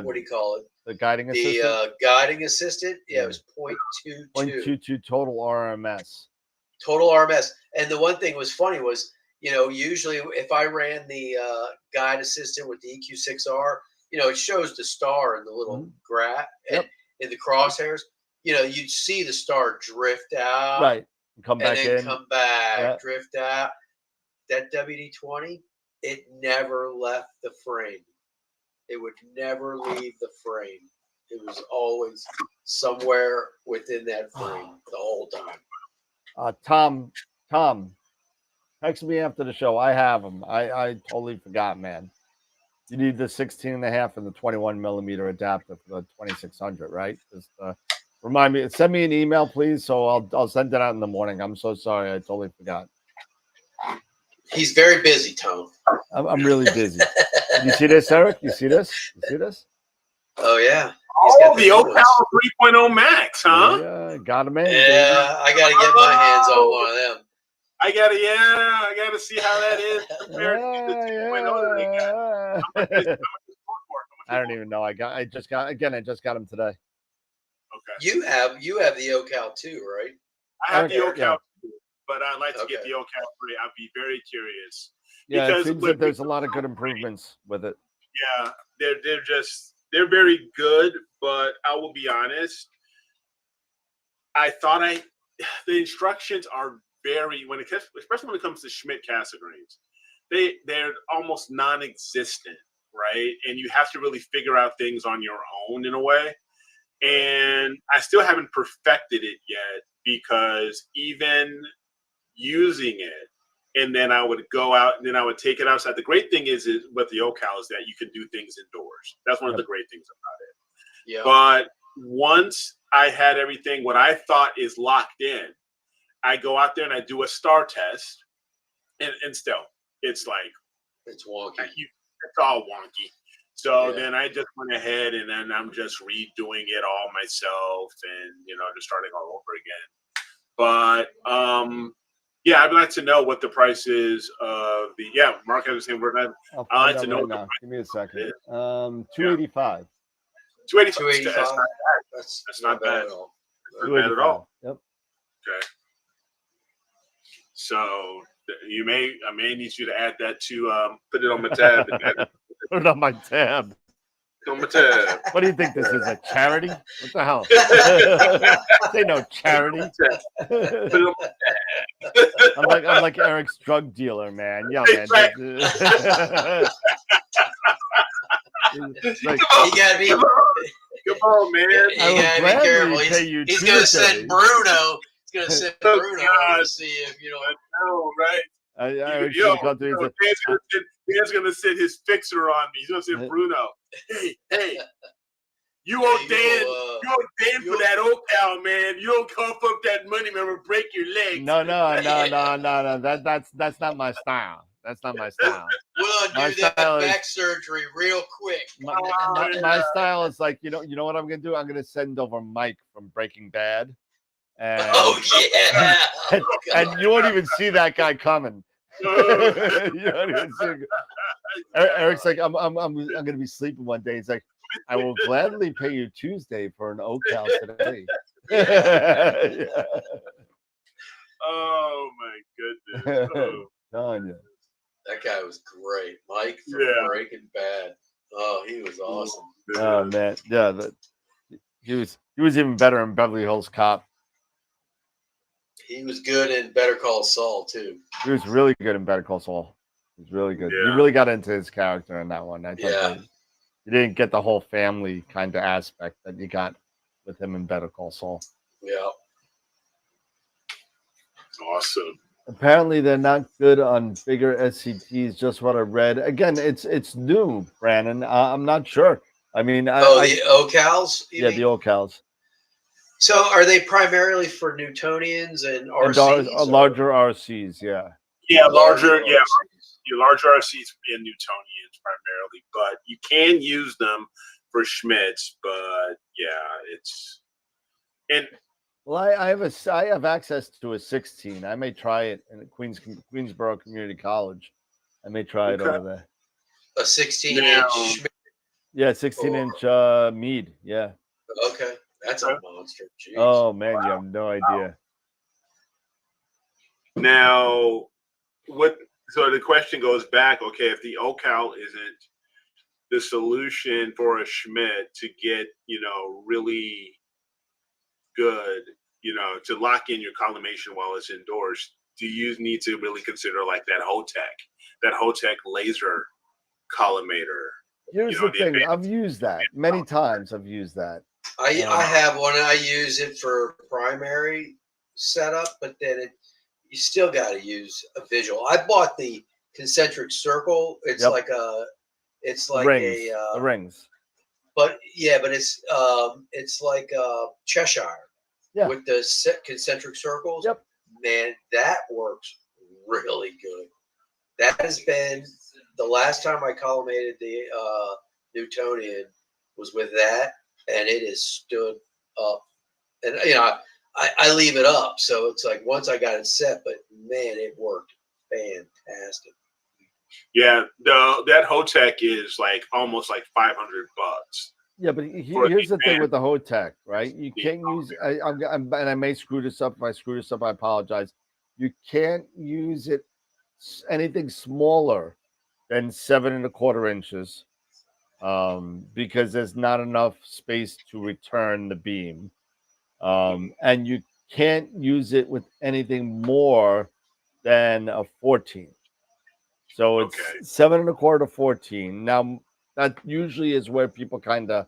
what do you call it? The guiding assistant. The guiding assistant. Yeah, it was 0.22. 0.22 total RMS. Total RMS. And the one thing was funny was, usually if I ran the guide assistant with the EQ6R, it shows the star in the little graph and in the crosshairs. You'd see the star drift out, right, and come back and then in, come back, drift out. That WD-20, it never left the frame. It would never leave the frame. It was always somewhere within that frame the whole time. Tom, text me after the show. I have them. I totally forgot, man. You need the 16.5 and the 21 millimeter adapter for the 2600, right? Just remind me. Send me an email, please. So I'll send it out in the morning. I'm so sorry. I totally forgot. He's very busy, Tom. I'm really busy. You see this, Eric? You see this? Oh yeah. Oh, the Opal 3.0 Max, huh? Yeah, got him in. Yeah, I got to get my hands on one of them. I gotta see how that is compared to the 2.0 that they got. I don't even know. I just got him today. Okay. You have the Ocal too, right? I have the Ocal too, but I'd like to get the Ocal 3. I'd be very curious. Yeah, because it seems that there's a lot of good improvements with it. Yeah, they're very good, but I will be honest. I thought the instructions are especially when it comes to Schmidt Cassegrains, they're almost non-existent, right? And you have to really figure out things on your own in a way. And I still haven't perfected it yet, because even using it, and then I would go out and then I would take it outside. The great thing is with the Ocal is that you can do things indoors. That's one of the great things about it. Yeah. But once I had everything, what I thought is locked in, I go out there and I do a star test, and still, it's like it's wonky. It's all wonky. So then I just went ahead and then I'm just redoing it all myself, and just starting all over again. But I'd like to know what the price is of the. Yeah, Mark has the same word. I'd like to know. Right now. Give me a second. 285. 285. That's not bad at all. Not bad at all. Yep. Okay. So I may need you to add that to put it on my tab. Put it on my tab. On my tab. What do you think this is, a charity? What the hell? Say no charity. I'm like Eric's drug dealer, man. Yeah, man. You gotta be. Come on, man. You gotta be careful. He's gonna send Bruno. He's gonna send Bruno to see if I know, right? Dan's gonna send his fixer on me. He's gonna send Bruno. Hey, you owe Dan for that Ocal, man. You don't cough up that money, man, or break your legs. No. That's not my style. That's not my style. We'll do that back surgery real quick. My style is like, you know what I'm gonna do? I'm gonna send over Mike from Breaking Bad. And, and you won't even see that guy coming. You won't even see Eric's like, I'm gonna be sleeping one day. He's like, I will gladly pay you Tuesday for an OCal today. Yeah. Oh my goodness. Oh, Telling you. That guy was great. Mike from Yeah. Breaking Bad. Oh, he was awesome. Oh man, yeah. He was even better in Beverly Hills Cop. He was good in Better Call Saul too. He was really good in Better Call Saul. He was really good. You Yeah. really got into his character in that one. I thought Yeah. you didn't get the whole family kind of aspect that you got with him in Better Call Saul. Yeah. Awesome. Apparently, they're not good on bigger SCTs. Just what I read. Again, it's new, Brandon. I'm not sure. I mean, The OCals? Yeah, the OCals. So are they primarily for Newtonians and And RCs? larger RCs, yeah. Yeah, larger RCs. your larger RCs and Newtonians primarily, but you can use them for Schmitz. But yeah, it's and Well, I have access to a 16. I may try it in Queensboro Community College. I may try it over there. A 16-inch. Yeah, 16-inch Mead. Yeah. Okay, that's a monster. Jeez. Oh man, you have no idea. now what? So the question goes back. Okay, if the OCal isn't the solution for a Schmidt to get really good, to lock in your collimation while it's indoors, do you need to really consider like that Hotech laser collimator? Here's the thing. I've used that many times. I've used that. I have one. I use it for primary setup, but then you still got to use a visual. I bought the concentric circle. It's like a the rings. But yeah, but it's like Cheshire with the concentric circles. Yep. Man, that works really good. That has been the last time I collimated the Newtonian was with that, and it has stood up. And I leave it up, so it's like once I got it set, but man, it worked fantastic. Yeah, that Hotech is like almost like $500. Yeah, but here's the thing with the Hotech, right? You can't use. And I may screw this up. If I screw this up, I apologize. You can't use it anything smaller than 7¼ inches, because there's not enough space to return the beam, and you can't use it with anything more than a 14. So it's 7¼ to 14. Now that usually is where people kind of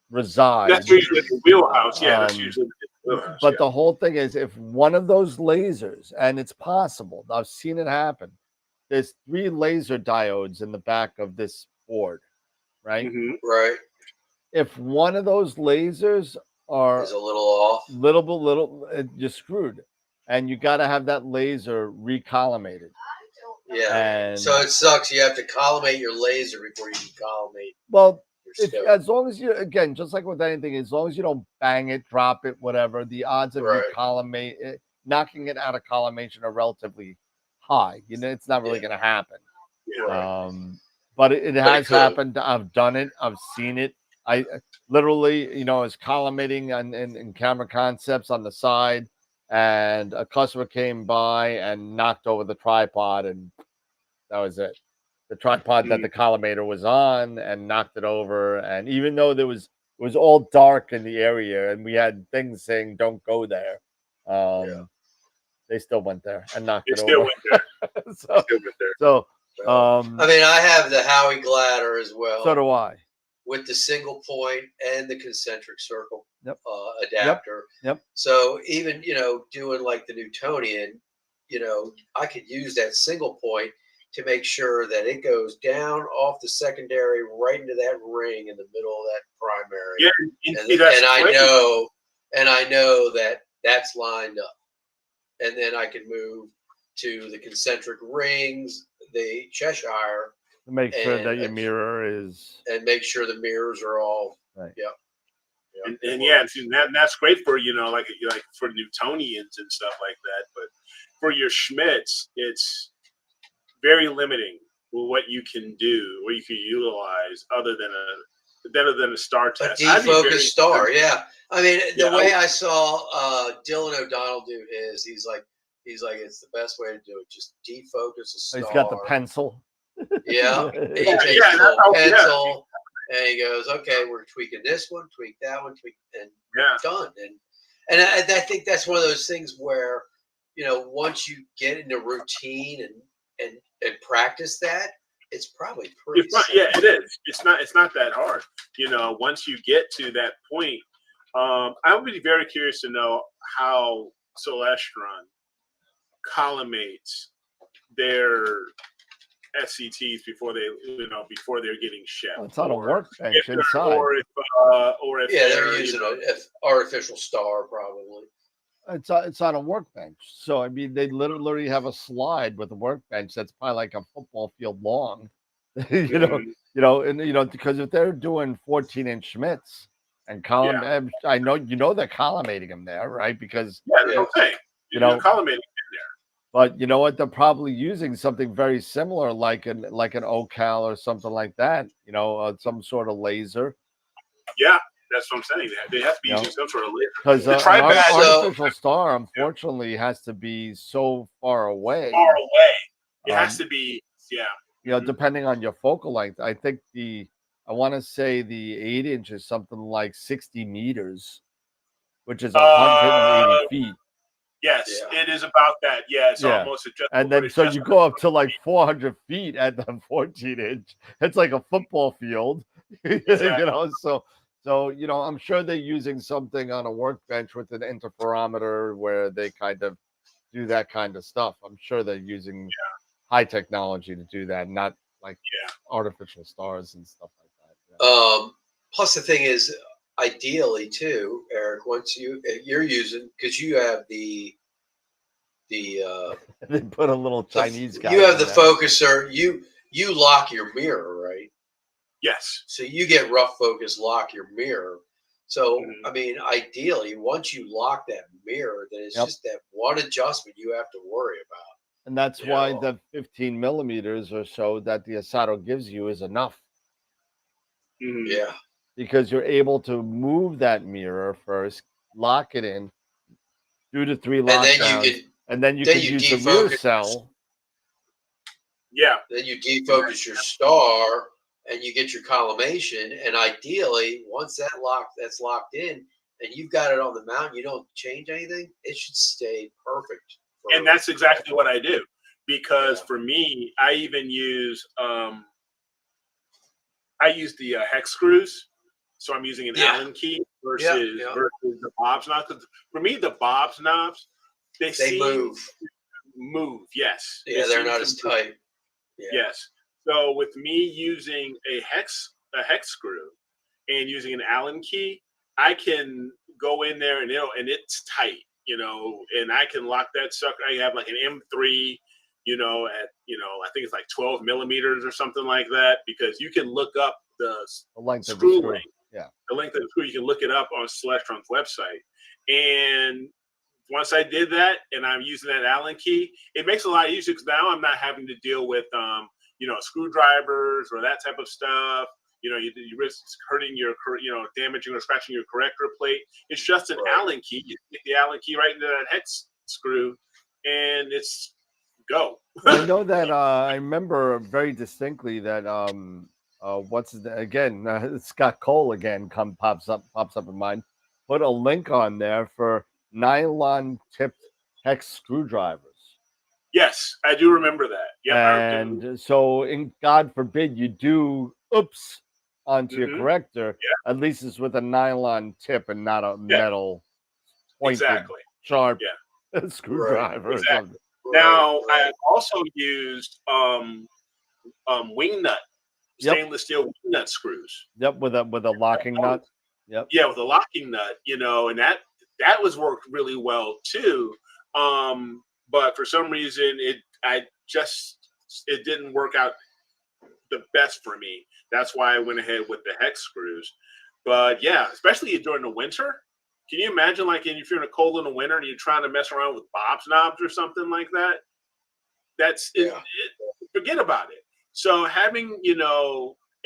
reside. That's usually the wheelhouse. Yeah, that's usually the wheelhouse. But the whole thing is, if one of those lasers, and it's possible, I've seen it happen. There's 3 laser diodes in the back of this board, right? Mm-hmm. Right. If one of those lasers is a little off, you're screwed, and you got to have that laser recollimated. Yeah. And so it sucks. You have to collimate your laser before you can collimate. Well, as long as you, again, just like with anything, as long as you don't bang it, drop it, whatever, the odds of you knocking it out of collimation are relatively high. It's not really going to happen. Yeah. But it has happened. I've done it. I've seen it. I literally, was collimating in Camera Concepts on the side, and a customer came by and knocked over the tripod, and that was it. The tripod that the collimator was on, and knocked it over. And even though it was all dark in the area, and we had things saying "Don't go there," they still went there and knocked it over. So, I mean, I have the Howie Gladder as well. So do I. With the single point and the concentric circle adapter. Yep. So even, doing like the Newtonian, I could use that single point to make sure that it goes down off the secondary right into that ring in the middle of that primary. Yeah, and I know that that's lined up. And then I can move to the concentric rings, the Cheshire, to make sure that your mirror is, and make sure the mirrors are all right. Yep. And that's great for like for Newtonians and stuff like that. But for your Schmitz, it's very limiting what you can do, what you can utilize, other than better than a star A test. I'd be defocused very- star, yeah. I mean, the Yeah, way I saw Dylan O'Donnell do his, he's like, it's the best way to do it. Just defocus a star. He's got the pencil. Yeah. He Yeah, takes yeah, a little that's how- yeah. pencil and he goes, okay, we're tweaking this one, tweak that one, tweak, and Yeah. done. And I think that's one of those things where, you know, once you get into routine and practice that, it's probably pretty Yeah, simple. it is. It's not that hard. You know, once you get to that point, I would be very curious to know how Celestron collimates their SCTs before they're getting shipped. It's on a workbench If they're- inside. or if Yeah, they're they're using an artificial star probably. It's on a workbench. So I mean, they literally have a slide with a workbench that's probably like a football field long. Because if they're doing 14-inch Schmitz and column, I know they're collimating them there, right? Because okay, collimating. but you know what? They're probably using something very similar, like an OCal or something like that. Some sort of laser. Yeah, that's what I'm saying. They have to be using some sort of laser. Because an So- artificial star, unfortunately, has to be so far away. It has to be, Depending on your focal length. I think I want to say the 8-inch is something like 60 meters, which is 180 feet. Yes, Yeah. it is about that. Yeah, it's Yeah. almost adjustable. And then it's so just- you go up to like 400 feet at the 14-inch. It's like a football field. Exactly. So I'm sure they're using something on a workbench with an interferometer where they kind of do that kind of stuff. I'm sure they're using high technology to do that, not like artificial stars and stuff like that. Yeah. Plus the thing is, ideally too, Eric, once you're using, because you have the They put a little Chinese guy. you have the in there. focuser, you lock your mirror, right? Yes. So you get rough focus, lock your mirror. So Mhm. I mean, ideally, once you lock that mirror, then it's just that one adjustment you have to worry about. And that's why Yeah. the 15 millimeters or so that the Asato gives you is enough, Mhm. Yeah. because you're able to move that mirror first, lock it in, do the 3 And then lockdowns, you can and then you then can you use the rear defocus. cell. Yeah. defocus your star and you get your collimation. And ideally, once that's locked in and you've got it on the mount, you don't change anything, it should stay perfect. And that's exactly what I do, because Yeah. for me, I even use the hex screws. So I'm using an Yeah. Allen key versus Yeah. versus the Bob's knobs. 'Cause for me, the Bob's knobs, they seem move. Yes. Yeah, They they're seem not to as move. tight. Yeah. Yes. So with me using a hex screw and using an Allen key, I can go in there and it's tight, and I can lock that sucker. I have like an M3, at I think it's like 12 millimeters or something like that, because you can look up the length of the screw screw. length. Yeah. The length of the screw, you can look it up on Celestron's website. And once I did that and I'm using that Allen key, it makes it a lot easier, because now I'm not having to deal with screwdrivers or that type of stuff. You risk hurting damaging or scratching your corrector plate. It's just an Allen key. You stick the Allen key right into that hex screw, and it's go. I know that I remember very distinctly that Scott Cole again pops up in mind. Put a link on there for nylon tipped hex screwdrivers. Yes, I do remember that. Yeah, and so, God forbid you do onto your corrector, at least it's with a nylon tip and not a metal pointed sharp screwdriver. Exactly. Or something. Now I also used wing nut, stainless steel wing nut screws. Yep, with a locking nut. Yep. Yeah, with a locking nut, and that was worked really well too. But for some reason it didn't work out the best for me. That's why I went ahead with the hex screws. But yeah, especially during the winter. Can you imagine, like, if you're in a cold in the winter and you're trying to mess around with Bob's knobs or something like that? That's forget about it. So having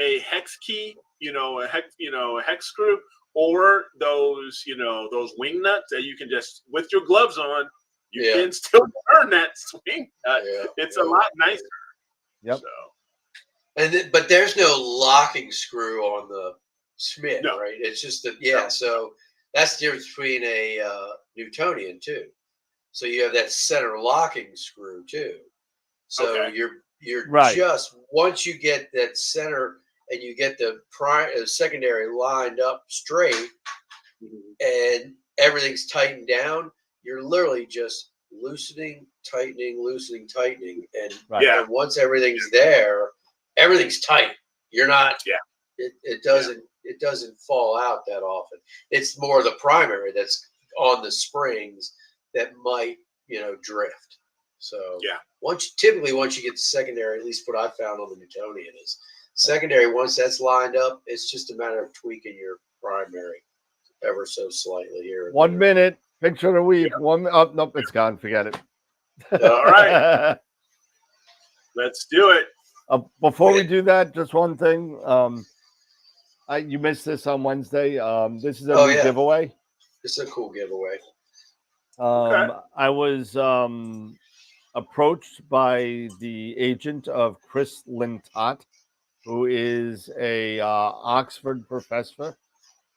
a hex key, a hex screw, or those, those wing nuts that you can just, with your gloves on, you can still turn that swing nut. It's a lot nicer. Yep. So. But there's no locking screw on the Schmidt, No. right? It's just No. So that's the difference between a Newtonian too. So you have that center locking screw too. So you're right. Just once you get that center and you get the secondary lined up straight, and everything's tightened down, you're literally just loosening, tightening, and and once everything's there, everything's tight. You're not. Yeah. It doesn't fall out that often. It's more the primary that's on the springs that might drift. So once you get the secondary, at least what I found on the Newtonian is secondary. Once that's lined up, it's just a matter of tweaking your primary ever so slightly here. 1 minute picture of the week. Nope, it's gone. Forget it. All right, let's do it. Before we do that, just one thing. You missed this on Wednesday. This is a new giveaway. It's a cool giveaway. I was approached by the agent of Chris Lintott, who is a Oxford professor,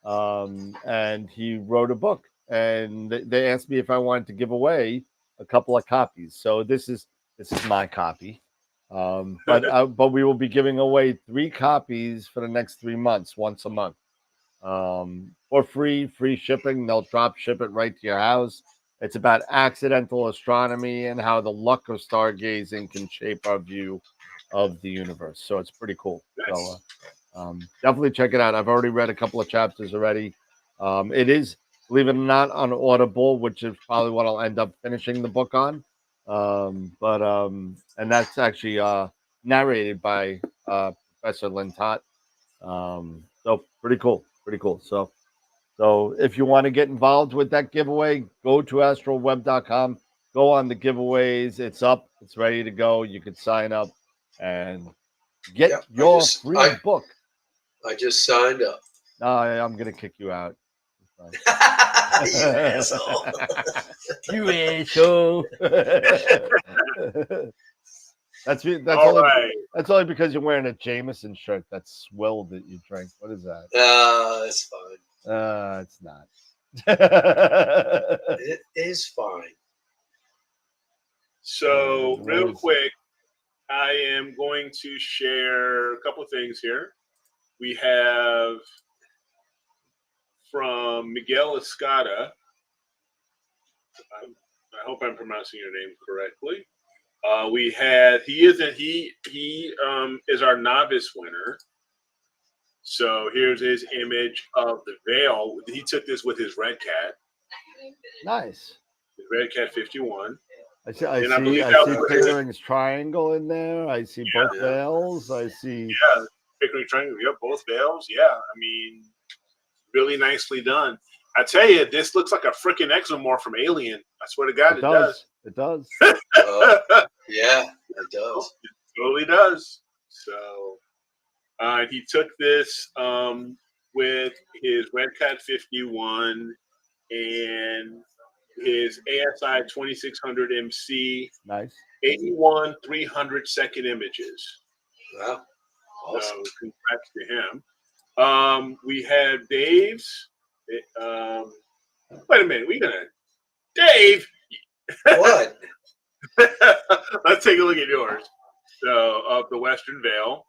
and he wrote a book. And they asked me if I wanted to give away a couple of copies. So this is my copy. But we will be giving away 3 copies for the next 3 months, once a month, for free shipping. They'll drop ship it right to your house. It's about accidental astronomy and how the luck of stargazing can shape our view of the universe. So it's pretty cool. Nice. So definitely check it out. I've already read a couple of chapters already. It is, believe it or not, on Audible, which is probably what I'll end up finishing the book on. And that's actually narrated by Professor Lintott. So pretty cool. So if you want to get involved with that giveaway, go to astroweb.com, go on the giveaways. It's up, it's ready to go. You can sign up and get your free book. I just signed up. No, I'm going to kick you out. You asshole. You asshole. That's only because you're wearing a Jameson shirt that's swilled that you drank. What is that? It's fine. It's not. It is fine. So real quick, I am going to share a couple of things here. We have from Miguel Escada. I hope I'm pronouncing your name correctly. We had he is our novice winner. So here's his image of the veil. He took this with his red cat. Nice. His red cat 51. I see Pickering's triangle in there. I see both veils. I see Pickering triangle. Yeah, both veils. Yeah, I mean, really nicely done. I tell you, this looks like a freaking exomorph from Alien. I swear to God, it does. It does. Yeah, it does. It totally does. So he took this with his Red Cat 51 and his ASI 2600 MC. Nice. 81 300-second images. Wow. Awesome. So congrats to him. We have Dave's. Wait a minute. Dave. What? Let's take a look at yours. So of the Western Veil.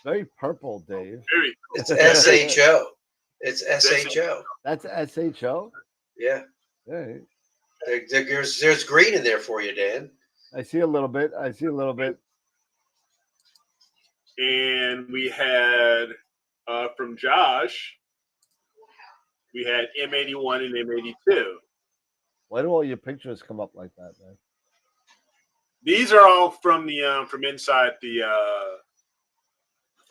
Very purple, Dave. Very cool. It's SHO. It's SHO. That's SHO? Yeah. Hey. There's green in there for you, Dan. I see a little bit. And we had from Josh, we had M81 and M82. Why do all your pictures come up like that, man? These are all from the from inside the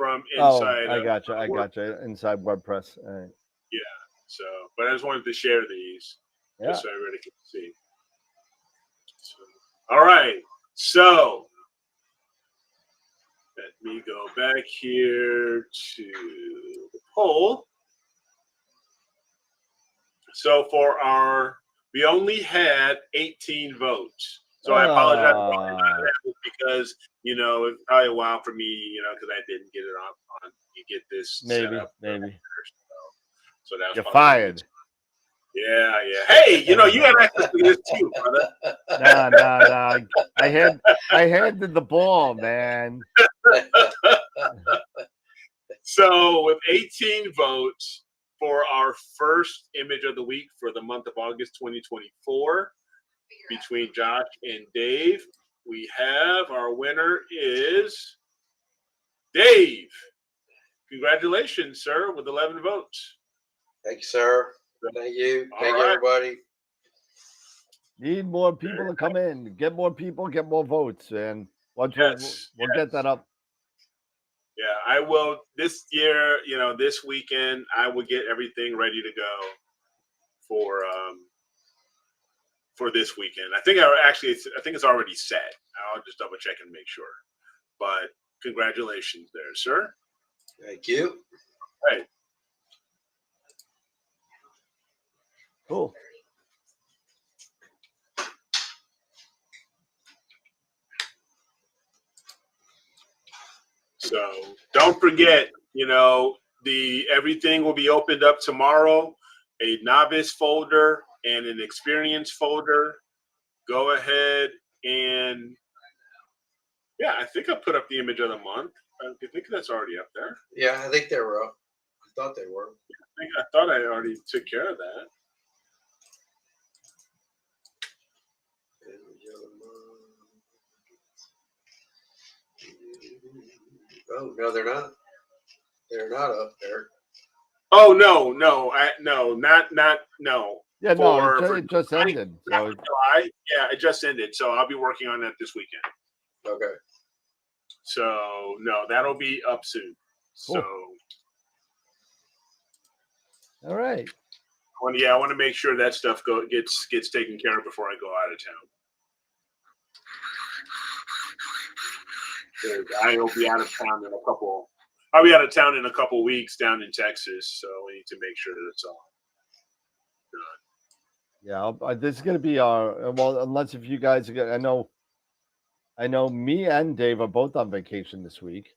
I gotcha. Inside WordPress. All right. Yeah. So, but I just wanted to share these just so everybody can see. So, all right. So, Let me go back here to the poll. So we only had 18 votes. So I apologize about that because, it's probably a while for me, because I didn't get it on you get this set up. Maybe. So that was You're fired. Yeah. Hey, you had access to this too, brother. No. I handed the ball, man. So with 18 votes for our first image of the week for the month of August 2024, between Josh and Dave, we have our winner is Dave. Congratulations, sir, with 11 votes. Thank you, sir. Thank you. Thank you, everybody. Need more people to come in. Get more people, get more votes. And we'll get that up. Yeah, I will. This year, this weekend, I will get everything ready to go for this weekend. I think it's already set. I'll just double check and make sure. But congratulations there, sir. Thank you. Right. Cool. So don't forget, everything will be opened up tomorrow. A novice folder and an experience folder. Go ahead and I think I put up the image of the month. I think that's already up there. Yeah, I think they were up. I thought they were. I thought I already took care of that. Oh no, they're not. They're not up there. Oh no, no. Yeah, it just ended. So July. Yeah, it just ended. So I'll be working on that this weekend. Okay. So no, that'll be up soon. Cool. So all right. I want to make sure that stuff gets taken care of before I go out of town. I'll be out of town in a couple. I'll be out of town in a couple weeks down in Texas, so we need to make sure that it's all done. Yeah, this is going to be unless if you guys are, I know me and Dave are both on vacation this week.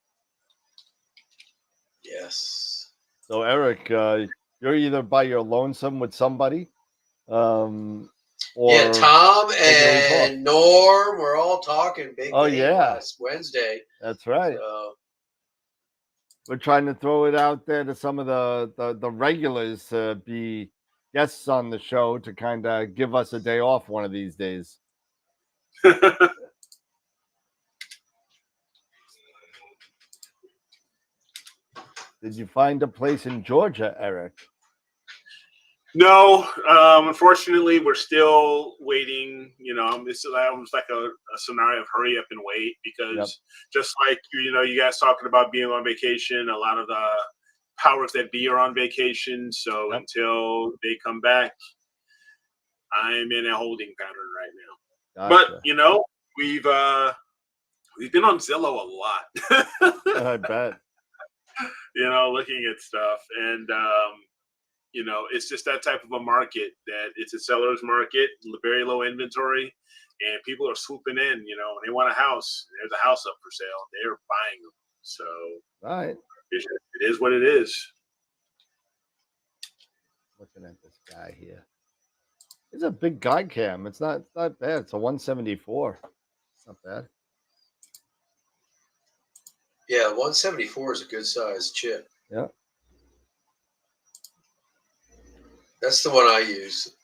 Yes. So Eric, you're either by your lonesome with somebody, or Tom and Norm, we're all talking big game last Wednesday. That's right. We're trying to throw it out there to some of the regulars to be guests on the show to kind of give us a day off one of these days. Did you find a place in Georgia, Eric? No, unfortunately, we're still waiting. This was like a scenario of hurry up and wait because just like you guys talking about being on vacation, a lot of the powers that be are on vacation. So until they come back, I'm in a holding pattern right now. Gotcha. But we've been on Zillow a lot. I bet. Looking at stuff and. It's just that type of a market that it's a seller's market, very low inventory, and people are swooping in, when they want a house, there's a house up for sale, they're buying them. So right. It is what it is. Looking at this guy here. It's a big guy cam. It's not bad. It's a 174. It's not bad. Yeah, 174 is a good size chip. Yeah. That's the one I use,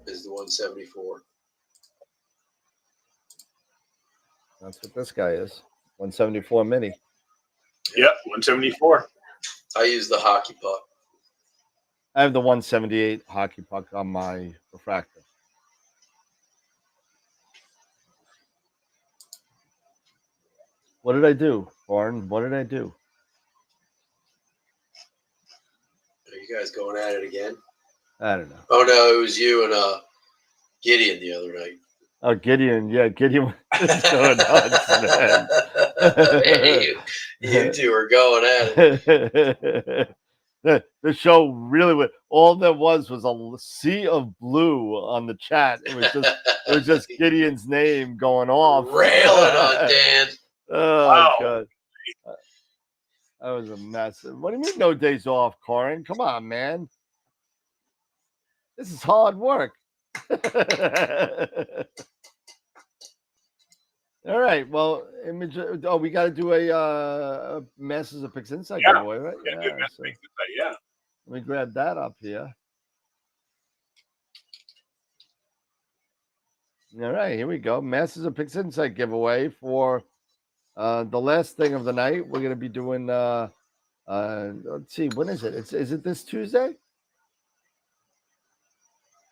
is the 174. That's what this guy is. 174 mini. Yep, 174. I use the hockey puck. I have the 178 hockey puck on my refractor. What did I do, Warren? What did I do? Are you guys going at it again? I don't know. Oh, no, it was you and Gideon the other night. Oh, Gideon. Yeah, Gideon was so nuts, man. you two are going at it. The show really was, all there was a sea of blue on the chat. It was just Gideon's name going off. Railing on Dan. Oh Wow. God. That was a mess. What do you mean no days off, Corin? Come on, man. This is hard work. All right. Well, image. Oh, we got to do a Masters of Pix Insight giveaway, right? Yeah. Let me grab that up here. All right, here we go. Masters of Pix Insight giveaway for the last thing of the night. We're gonna be doing. Let's see. When is it? Is it this Tuesday?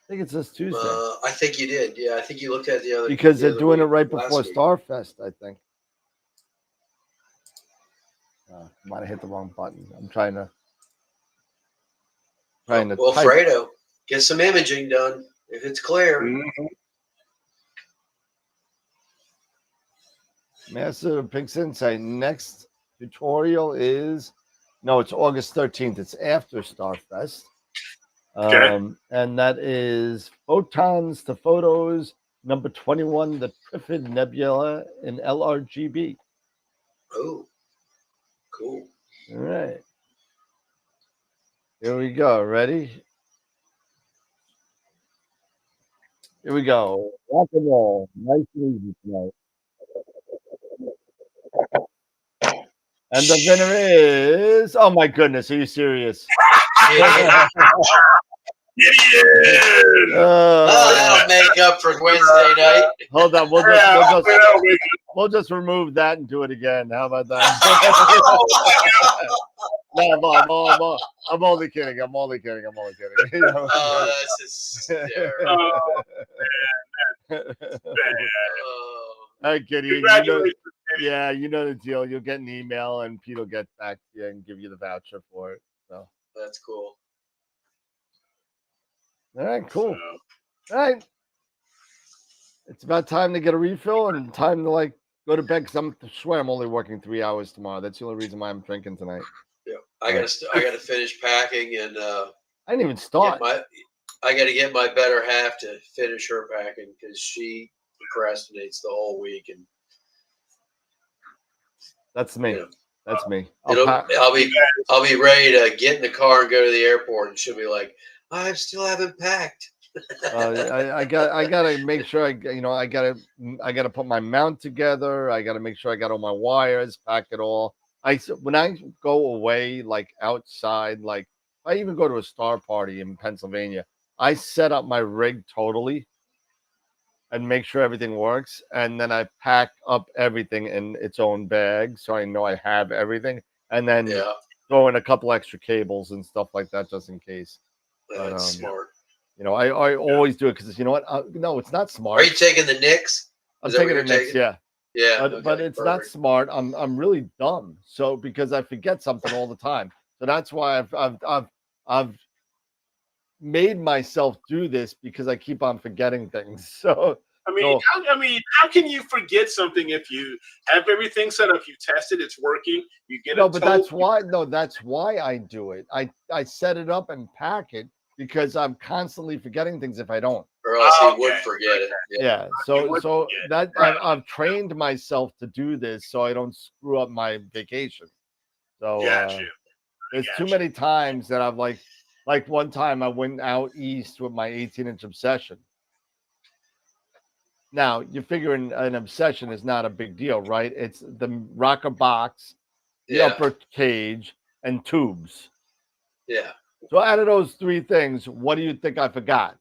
I think it's this Tuesday. I think you did. Yeah, I think you looked at the other. Because they're doing it right before week. Starfest, I think. I might have hit the wrong button. I'm trying to. Well, type. Fredo, get some imaging done if it's clear. Mm-hmm. Master of Pix Insight. Next tutorial is it's August 13th. It's after Starfest. Okay. And that is Photons to Photos, number 21, the Trifid Nebula in LRGB. Oh, cool. All right. Here we go. Ready? Here we go. Rock and roll. Nice and easy tonight. And the winner is, oh my goodness, are you serious? That'll make up for Wednesday night. Hold on, we'll just remove that and do it again. How about that? No, I'm only kidding. I'm only kidding. Oh, that's hysterical. All right, Kitty. Congratulations. You know the deal. You'll get an email, and Pete will get back to you and give you the voucher for it. So that's cool. All right, cool. All right, it's about time to get a refill and time to go to bed because I swear I'm only working 3 hours tomorrow. That's the only reason why I'm drinking tonight. Yeah, I gotta finish packing and I didn't even start. I gotta get my better half to finish her packing because she procrastinates the whole week and. That's me. That's me. I'll be ready to get in the car and go to the airport, and she'll be like, "I still haven't packed." I gotta make sure I gotta put my mount together. I gotta make sure I got all my wires, pack it all. When I go away, outside, I even go to a star party in Pennsylvania, I set up my rig totally and make sure everything works. And then I pack up everything in its own bag. So I know I have everything. And then throw in a couple extra cables and stuff like that, just in case. That's smart. I always do it because you know what? No, it's not smart. Are you taking the Knicks? I'm taking the Knicks, yeah. Yeah. But it's not smart. I'm really dumb. So because I forget something all the time. So that's why I've made myself do this because I keep on forgetting things. So how can you forget something if you have everything set up, you tested, it's working, you get that's why I do it. I set it up and pack it because I'm constantly forgetting things if I don't. Or else he would forget it. Yeah. So that I've trained myself to do this so I don't screw up my vacation. So there's too many times that I've like one time I went out east with my 18-inch Obsession. Now, you're figuring an Obsession is not a big deal, right? It's the rocker box, the upper cage, and tubes. Yeah. So out of those three things, what do you think I forgot?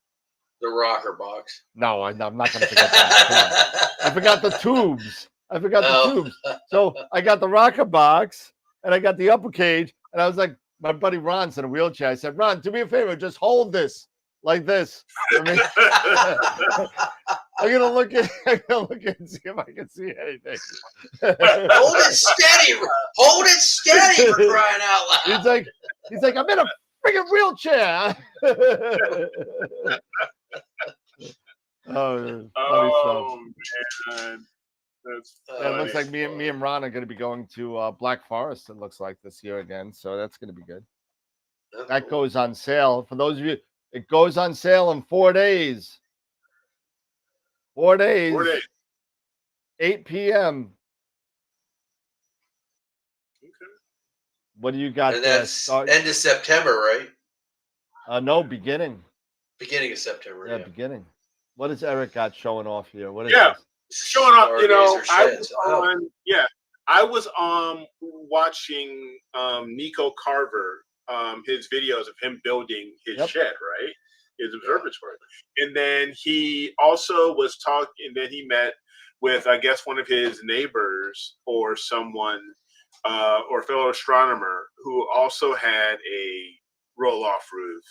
The rocker box. No, I'm not going to forget that. I forgot the tubes. The tubes. So I got the rocker box, and I got the upper cage, and I was like, my buddy Ron's in a wheelchair. I said, Ron, do me a favor, just hold this like this. I'm gonna look at and see if I can see anything. Hold it steady. Hold it steady for crying out loud. He's like, I'm in a freaking wheelchair. Man. Yeah, it looks like me and Ron are going to be going to Black Forest. It looks like this year again, so that's going to be good. That goes on sale for those of you. It goes on sale in 4 days. 4 days. 4 days. 8 p.m. Okay. What do you got And there? that's end of September, right? No, beginning. Beginning of September. Yeah, beginning. What has Eric got showing off here? What is Yeah. this? Showing up, you know, Stargazer I was watching Nico Carver, his videos of him building his shed, right? His observatory. And then he also was talking, and then he met with, I guess, one of his neighbors or someone, or fellow astronomer who also had a roll-off roof.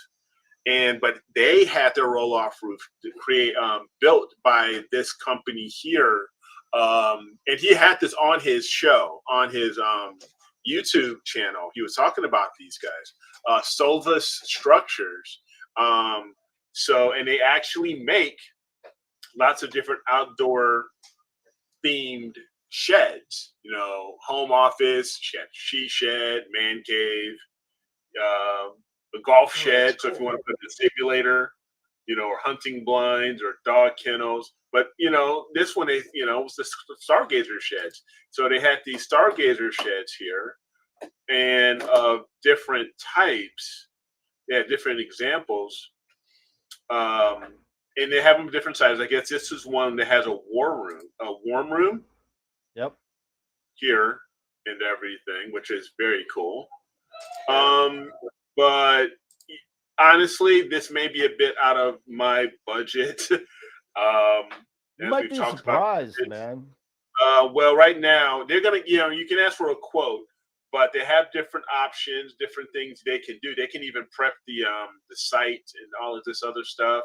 But they had their roll-off roof to create built by this company here, and he had this on his show, on his YouTube channel. He was talking about these guys, Solvus Structures. And they actually make lots of different outdoor themed sheds. You know, home office, she shed, man cave. A golf shed, so if you want to put the simulator, you know, or hunting blinds or dog kennels. But, you know, this one, it was the Stargazer sheds. So they had these Stargazer sheds here and of different types. They had different examples. And they have them different sizes. I guess this is one that has a warm room. Yep. Here and everything, which is very cool. But honestly, this may be a bit out of my budget. You might be surprised, man. Well, right now they're gonna, you can ask for a quote, but they have different options, different things they can do. They can even prep the site and all of this other stuff.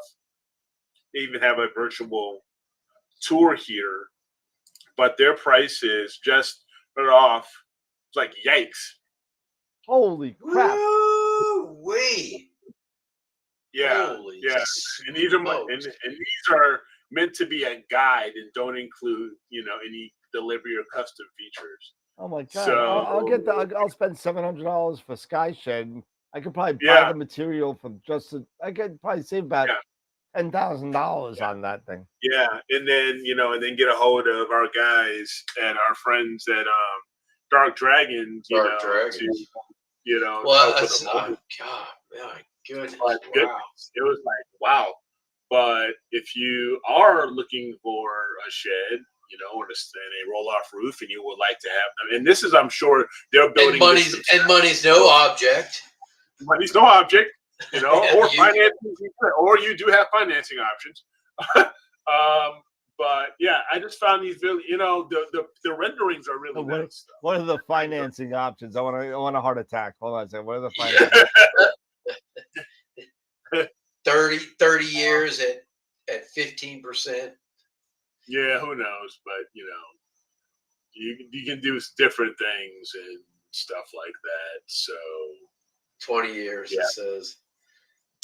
They even have a virtual tour here, but their prices just put off. It's like yikes! Holy crap! Wait. Yeah, Holy and these are and these are meant to be a guide and don't include, any delivery or custom features. Oh my god! So, I'll spend $700 for Sky Shed. I could probably buy the material from I could probably save about $10,000 on that thing. Yeah, and then get a hold of our guys and our friends at Dark Dragons. Dark Dragons. Well, God, my goodness. Wow. It was like, wow. But if you are looking for a shed, or a roll-off roof, and you would like to have them, and this is, I'm sure, they're building. And money's no object. Money's no object, or financing, or you do have financing options. But yeah, I just found these really, the renderings are really nice. What are the financing options? I want a heart attack. Hold on a second. What are the financing? 30 years at 15%. Yeah, who knows? But you can do different things and stuff like that. So 20 years, it says.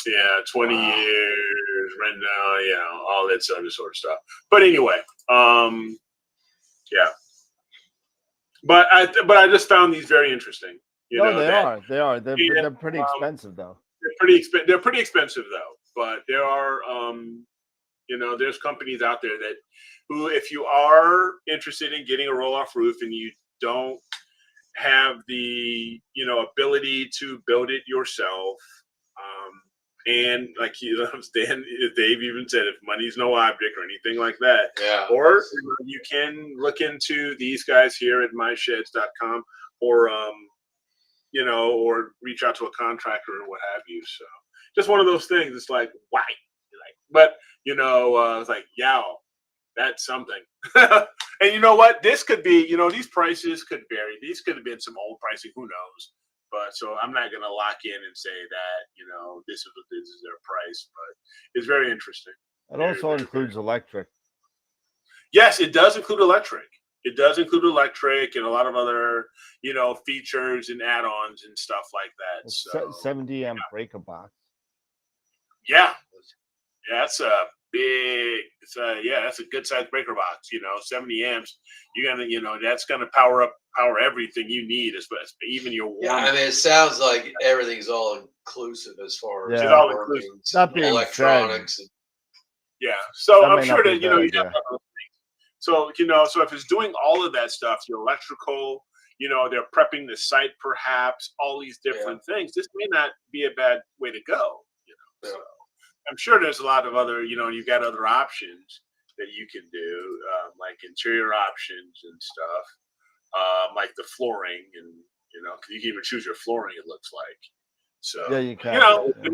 Yeah, 20 years, rent down, all that other sort of stuff. But anyway, yeah. But I just found these very interesting. They are. They're pretty expensive though. They're pretty expensive though. But there are, there's companies out there who, if you are interested in getting a roll-off roof and you don't have the, ability to build it yourself, and like Dave even said, if money's no object or anything like that, or you can look into these guys here at mysheds.com, or or reach out to a contractor or what have you. So just one of those things. It's like, why? But it's like, that's something. And you know what? This could be, these prices could vary. These could have been some old pricing. Who knows? But so I'm not going to lock in and say that, this is their price, but it's very interesting. It also includes electric. Yes, it does include electric. It does include electric and a lot of other, features and add-ons and stuff like that. It's so 70 amp breaker box. Yeah. Yeah, big. It's that's a good size breaker box. 70 amps. You're gonna, that's gonna power everything you need, even your warm. Yeah, I mean, it sounds like everything's all inclusive as far as Yeah. It's all workings, That being electronics. And, Yeah. So That I'm may sure not be that a bad you idea. have other things. So so if it's doing all of that stuff, your electrical, they're prepping the site, perhaps all these different things. This may not be a bad way to go. Yeah. So I'm sure there's a lot of other, you've got other options that you can do, like interior options and stuff, like the flooring, and 'cause you can even choose your flooring. It looks like. So Yeah, you can. it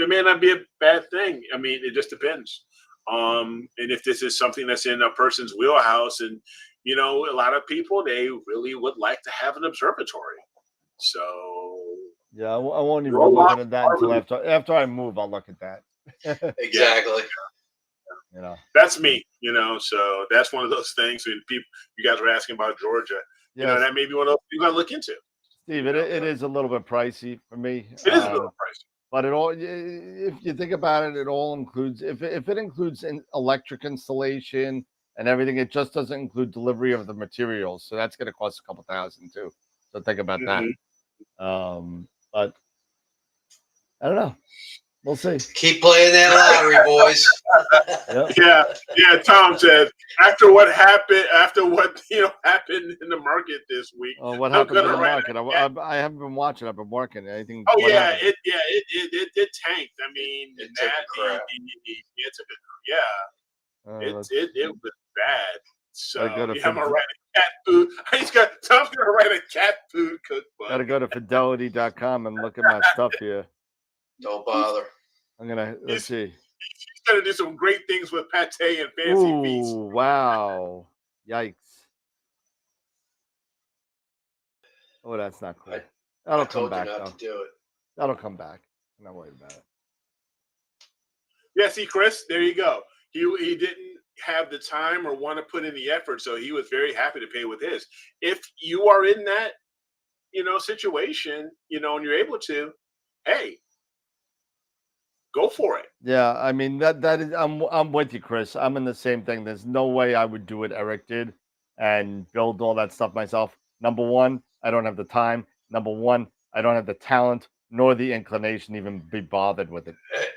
may not be a bad thing. I mean, it just depends. And if this is something that's in a person's wheelhouse, and a lot of people, they really would like to have an observatory. So Yeah, I won't even Roll look off at that until after I move. I'll look at that. exactly. That's me. So that's one of those things. And you guys were asking about Georgia. Yes. That may be one of those things I look into. Steve, it is a little bit pricey for me. It is a little pricey. But if you think about it, it all includes, if it includes electric installation and everything, it just doesn't include delivery of the materials. So that's going to cost a couple $1,000 too. So think about that. But I don't know. We'll see. Keep playing that lottery, boys. Yeah. Tom said after what happened in the market this week. Oh, what happened in the market? I haven't been watching. I've been working. Anything? Oh yeah, happened? it tanked. I mean, it took a crap. It was bad. So I'm gonna write a cat food. Tom's gonna write a cat food cookbook. Gotta go to fidelity.com and look at my stuff here. Don't bother. Let's see. He's gonna do some great things with pate and fancy feasts. Wow. Yikes. Oh, that's not cool. That'll come back, though. To do it. That'll come back. I'm not worried about it. Yeah, see, Chris, there you go. He didn't have the time or want to put in the effort, so he was very happy to pay with his. If you are in that, situation, and you're able to, hey, go for it. Yeah, I mean that is I'm with you, Chris. I'm in the same thing. There's no way I would do what Eric did and build all that stuff myself. Number one, I don't have the time. Number one, I don't have the talent nor the inclination to even be bothered with it.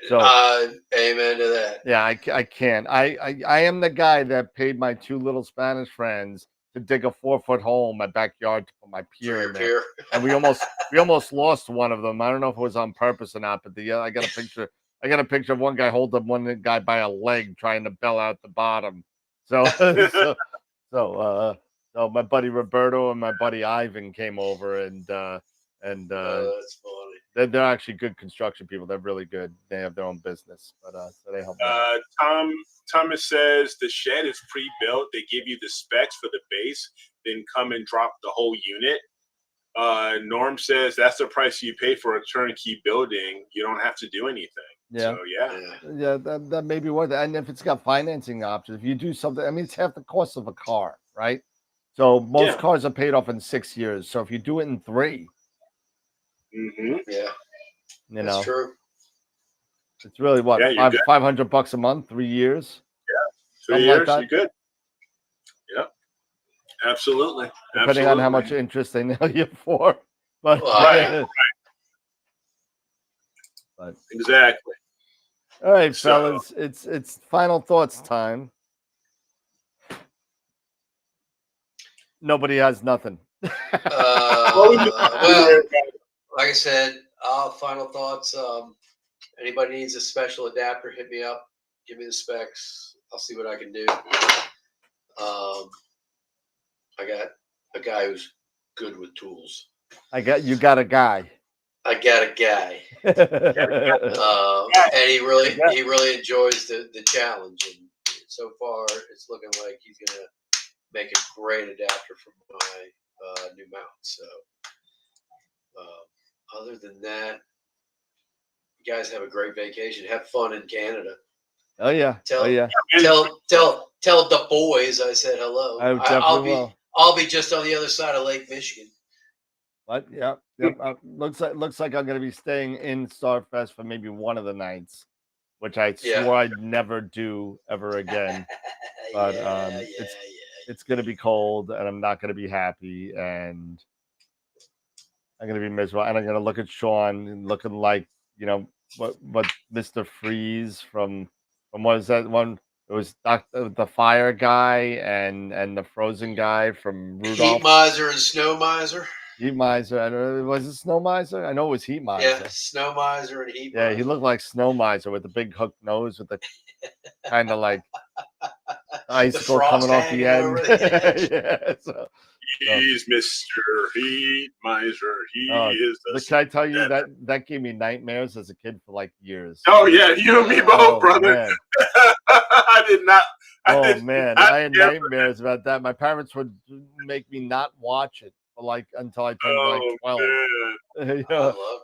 So amen to that. Yeah, I can't. I am the guy that paid my two little Spanish friends to dig a 4-foot hole in my backyard to put my pier in there. And we almost lost one of them. I don't know if it was on purpose or not, but I got a picture. I got a picture of one guy holding one guy by a leg trying to bail out the bottom. So my buddy Roberto and my buddy Ivan came over and that's funny. They're actually good construction people. They're really good. They have their own business, but so they help. Thomas says the shed is pre-built. They give you the specs for the base, then come and drop the whole unit. Norm says that's the price you pay for a turnkey building. You don't have to do anything. Yeah. So, that may be worth it. And if it's got financing options, if you do something, I mean, it's half the cost of a car, right? So most cars are paid off in 6 years. So if you do it in 3, that's true. It's really what, $500 a month, 3 years. Yeah, 3 years. You're good. Yep, absolutely. Depending on how much interest they nail you for, but right. But exactly. All right, fellas, it's final thoughts time. Nobody has nothing. Well, like I said, final thoughts. Anybody needs a special adapter, hit me up. Give me the specs. I'll see what I can do. I got a guy who's good with tools. You got a guy. I got a guy. And he really enjoys the challenge. And so far, it's looking like he's gonna make a great adapter for my new mount. So, other than that, you guys have a great vacation. Have fun in Canada. Oh yeah. Tell the boys I said hello. I'll be just on the other side of Lake Michigan. What? Yeah. Looks like I'm going to be staying in Starfest for maybe one of the nights. which I swore I'd never do ever again. But it's going to be cold, and I'm not going to be happy, and I'm going to be miserable, and I'm going to look at Sean looking like, you know, what Mr. Freeze from what is that one? It was the fire guy and the frozen guy from Rudolph. Heat Miser and Snow Miser. Heat Miser. I don't know. Was it Snow Miser? I know it was Heat Miser. Yeah, Snow Miser and Heat Miser. Yeah, he looked like Snow Miser with the big hooked nose with the kind of like icicle coming off the end. Yeah, so. He's Mr. Heat Miser. He is the. Can I tell you that gave me nightmares as a kid for like years. Oh yeah, you and me both, brother. I did not. I had nightmares about that. My parents would make me not watch it for until I turned like 12. You know? I love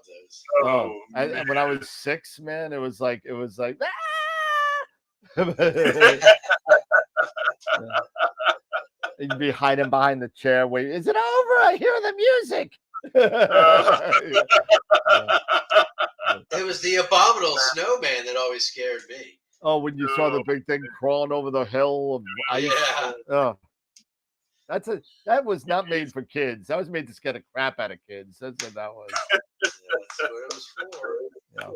those. When I was 6, man, it was like You'd be hiding behind the chair. Wait, is it over? I hear the music. It was the abominable snowman that always scared me. Oh, when you saw the big thing crawling over the hill of ice. Yeah. Oh. That was not made for kids. That was made to scare the crap out of kids. That's what that was. That's what it was for. Yeah.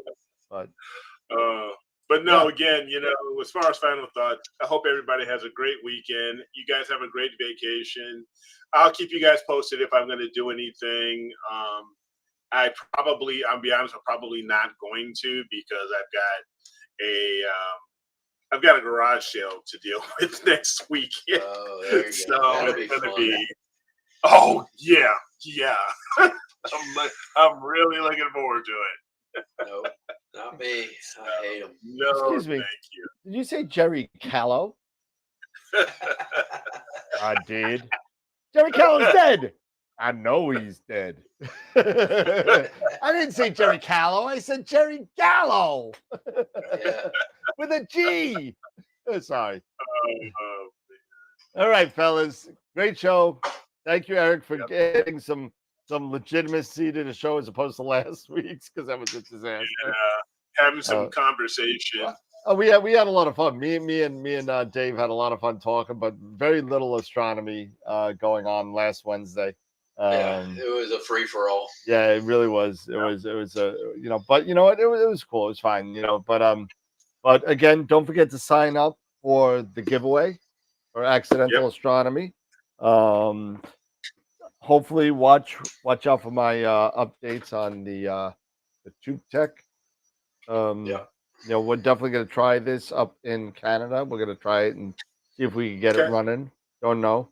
But no, again, you know, as far as final thoughts, I hope everybody has a great weekend. You guys have a great vacation. I'll keep you guys posted if I'm going to do anything. I'll be honest, I'm probably not going to, because I've got a garage sale to deal with next week. Oh, there you so go. That'll it's be going to fun. be. Oh yeah. I'm really looking forward to it. Nope, not me. I hate them. No, excuse me. Thank you. Did you say Jerry Callow? I did. Jerry Callow's dead. I know he's dead. I didn't say Jerry Callow. I said Jerry Gallo. Yeah. With a G. Sorry. All right, fellas. Great show. Thank you, Eric, for getting some legitimacy to the show as opposed to last week's, because that was a disaster. Yeah, having some conversation. We had a lot of fun. Me and Dave had a lot of fun talking, but very little astronomy going on last Wednesday. It was a free for all. Yeah, it really was. It was a but you know what? It was cool. It was fine. But again, don't forget to sign up for the giveaway for accidental astronomy. Hopefully, watch out for my updates on the tube tech. We're definitely going to try this up in Canada. We're going to try it and see if we can get it running. Don't know.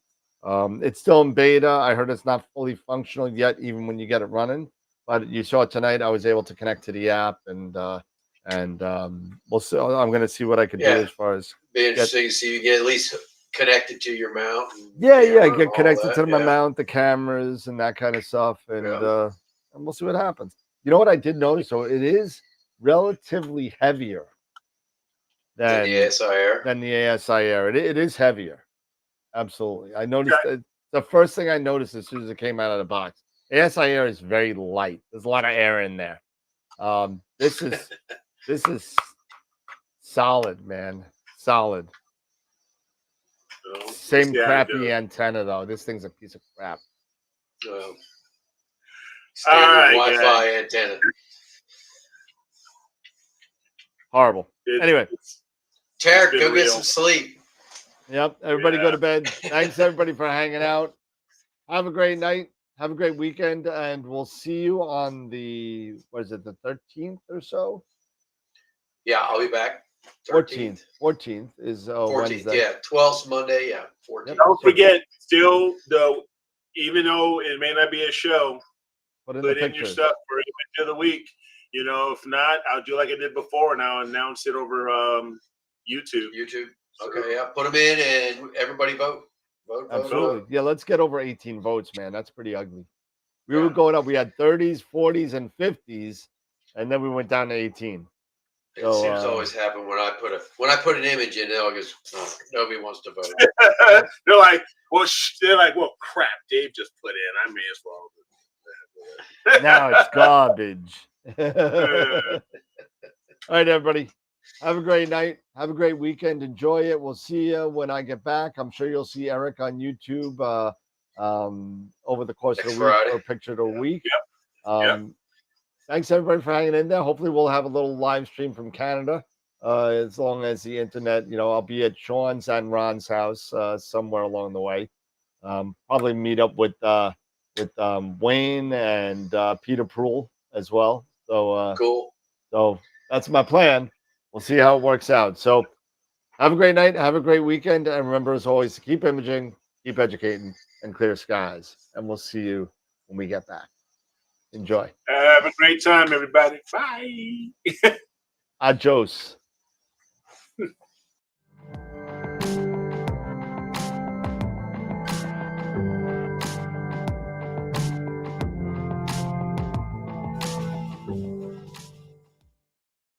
It's still in beta. I heard it's not fully functional yet, even when you get it running. But you saw it tonight. I was able to connect to the app, and we'll see. I'm going to see what I can do as far as. Be interesting to see you get at least connected to your mount. Get connected to my mount, the cameras, and that kind of stuff, and we'll see what happens. You know what I did notice? So it is relatively heavier than the ASI Air. It is heavier. Absolutely. I noticed the first thing I noticed as soon as it came out of the box. ASI Air is very light. There's a lot of air in there. This is solid, man. Solid. Same crappy antenna though. This thing's a piece of crap. Standard Wi-Fi antenna. Horrible. Anyway, Tarek, go get some sleep. Yep. Everybody go to bed. Thanks everybody for hanging out. Have a great night. Have a great weekend, and we'll see you on the 13th or so? Yeah, I'll be back. 14th. 14th is 14th, Wednesday. Yeah, 12th Monday. Yeah, 14th. Yep. Don't forget, still though, even though it may not be a show, put in your stuff for the end of the week. You know, if not, I'll do like I did before, and I'll announce it over YouTube. Okay, yeah. Put them in, and everybody vote. Absolutely. Yeah, let's get over 18 votes, man. That's pretty ugly. We were going up. We had 30s, 40s, and 50s, and then we went down to 18. It seems to always happen when I put an image in. Nobody wants to vote. They're like, well, crap. Dave just put in. I may as well. Now it's garbage. All right, everybody. Have a great night. Have a great weekend. Enjoy it. We'll see you when I get back. I'm sure you'll see Eric on YouTube over the course Next of the week Friday. or picture of the week. Yep. Thanks everybody for hanging in there. Hopefully we'll have a little live stream from Canada. As long as the internet, I'll be at Sean's and Ron's house somewhere along the way. Probably meet up with Wayne and Peter Proul as well. So Cool. so that's my plan. We'll see how it works out. So have a great night. Have a great weekend. And remember, as always, to keep imaging, keep educating, and clear skies. And we'll see you when we get back. Enjoy. Have a great time, everybody. Bye. Adios.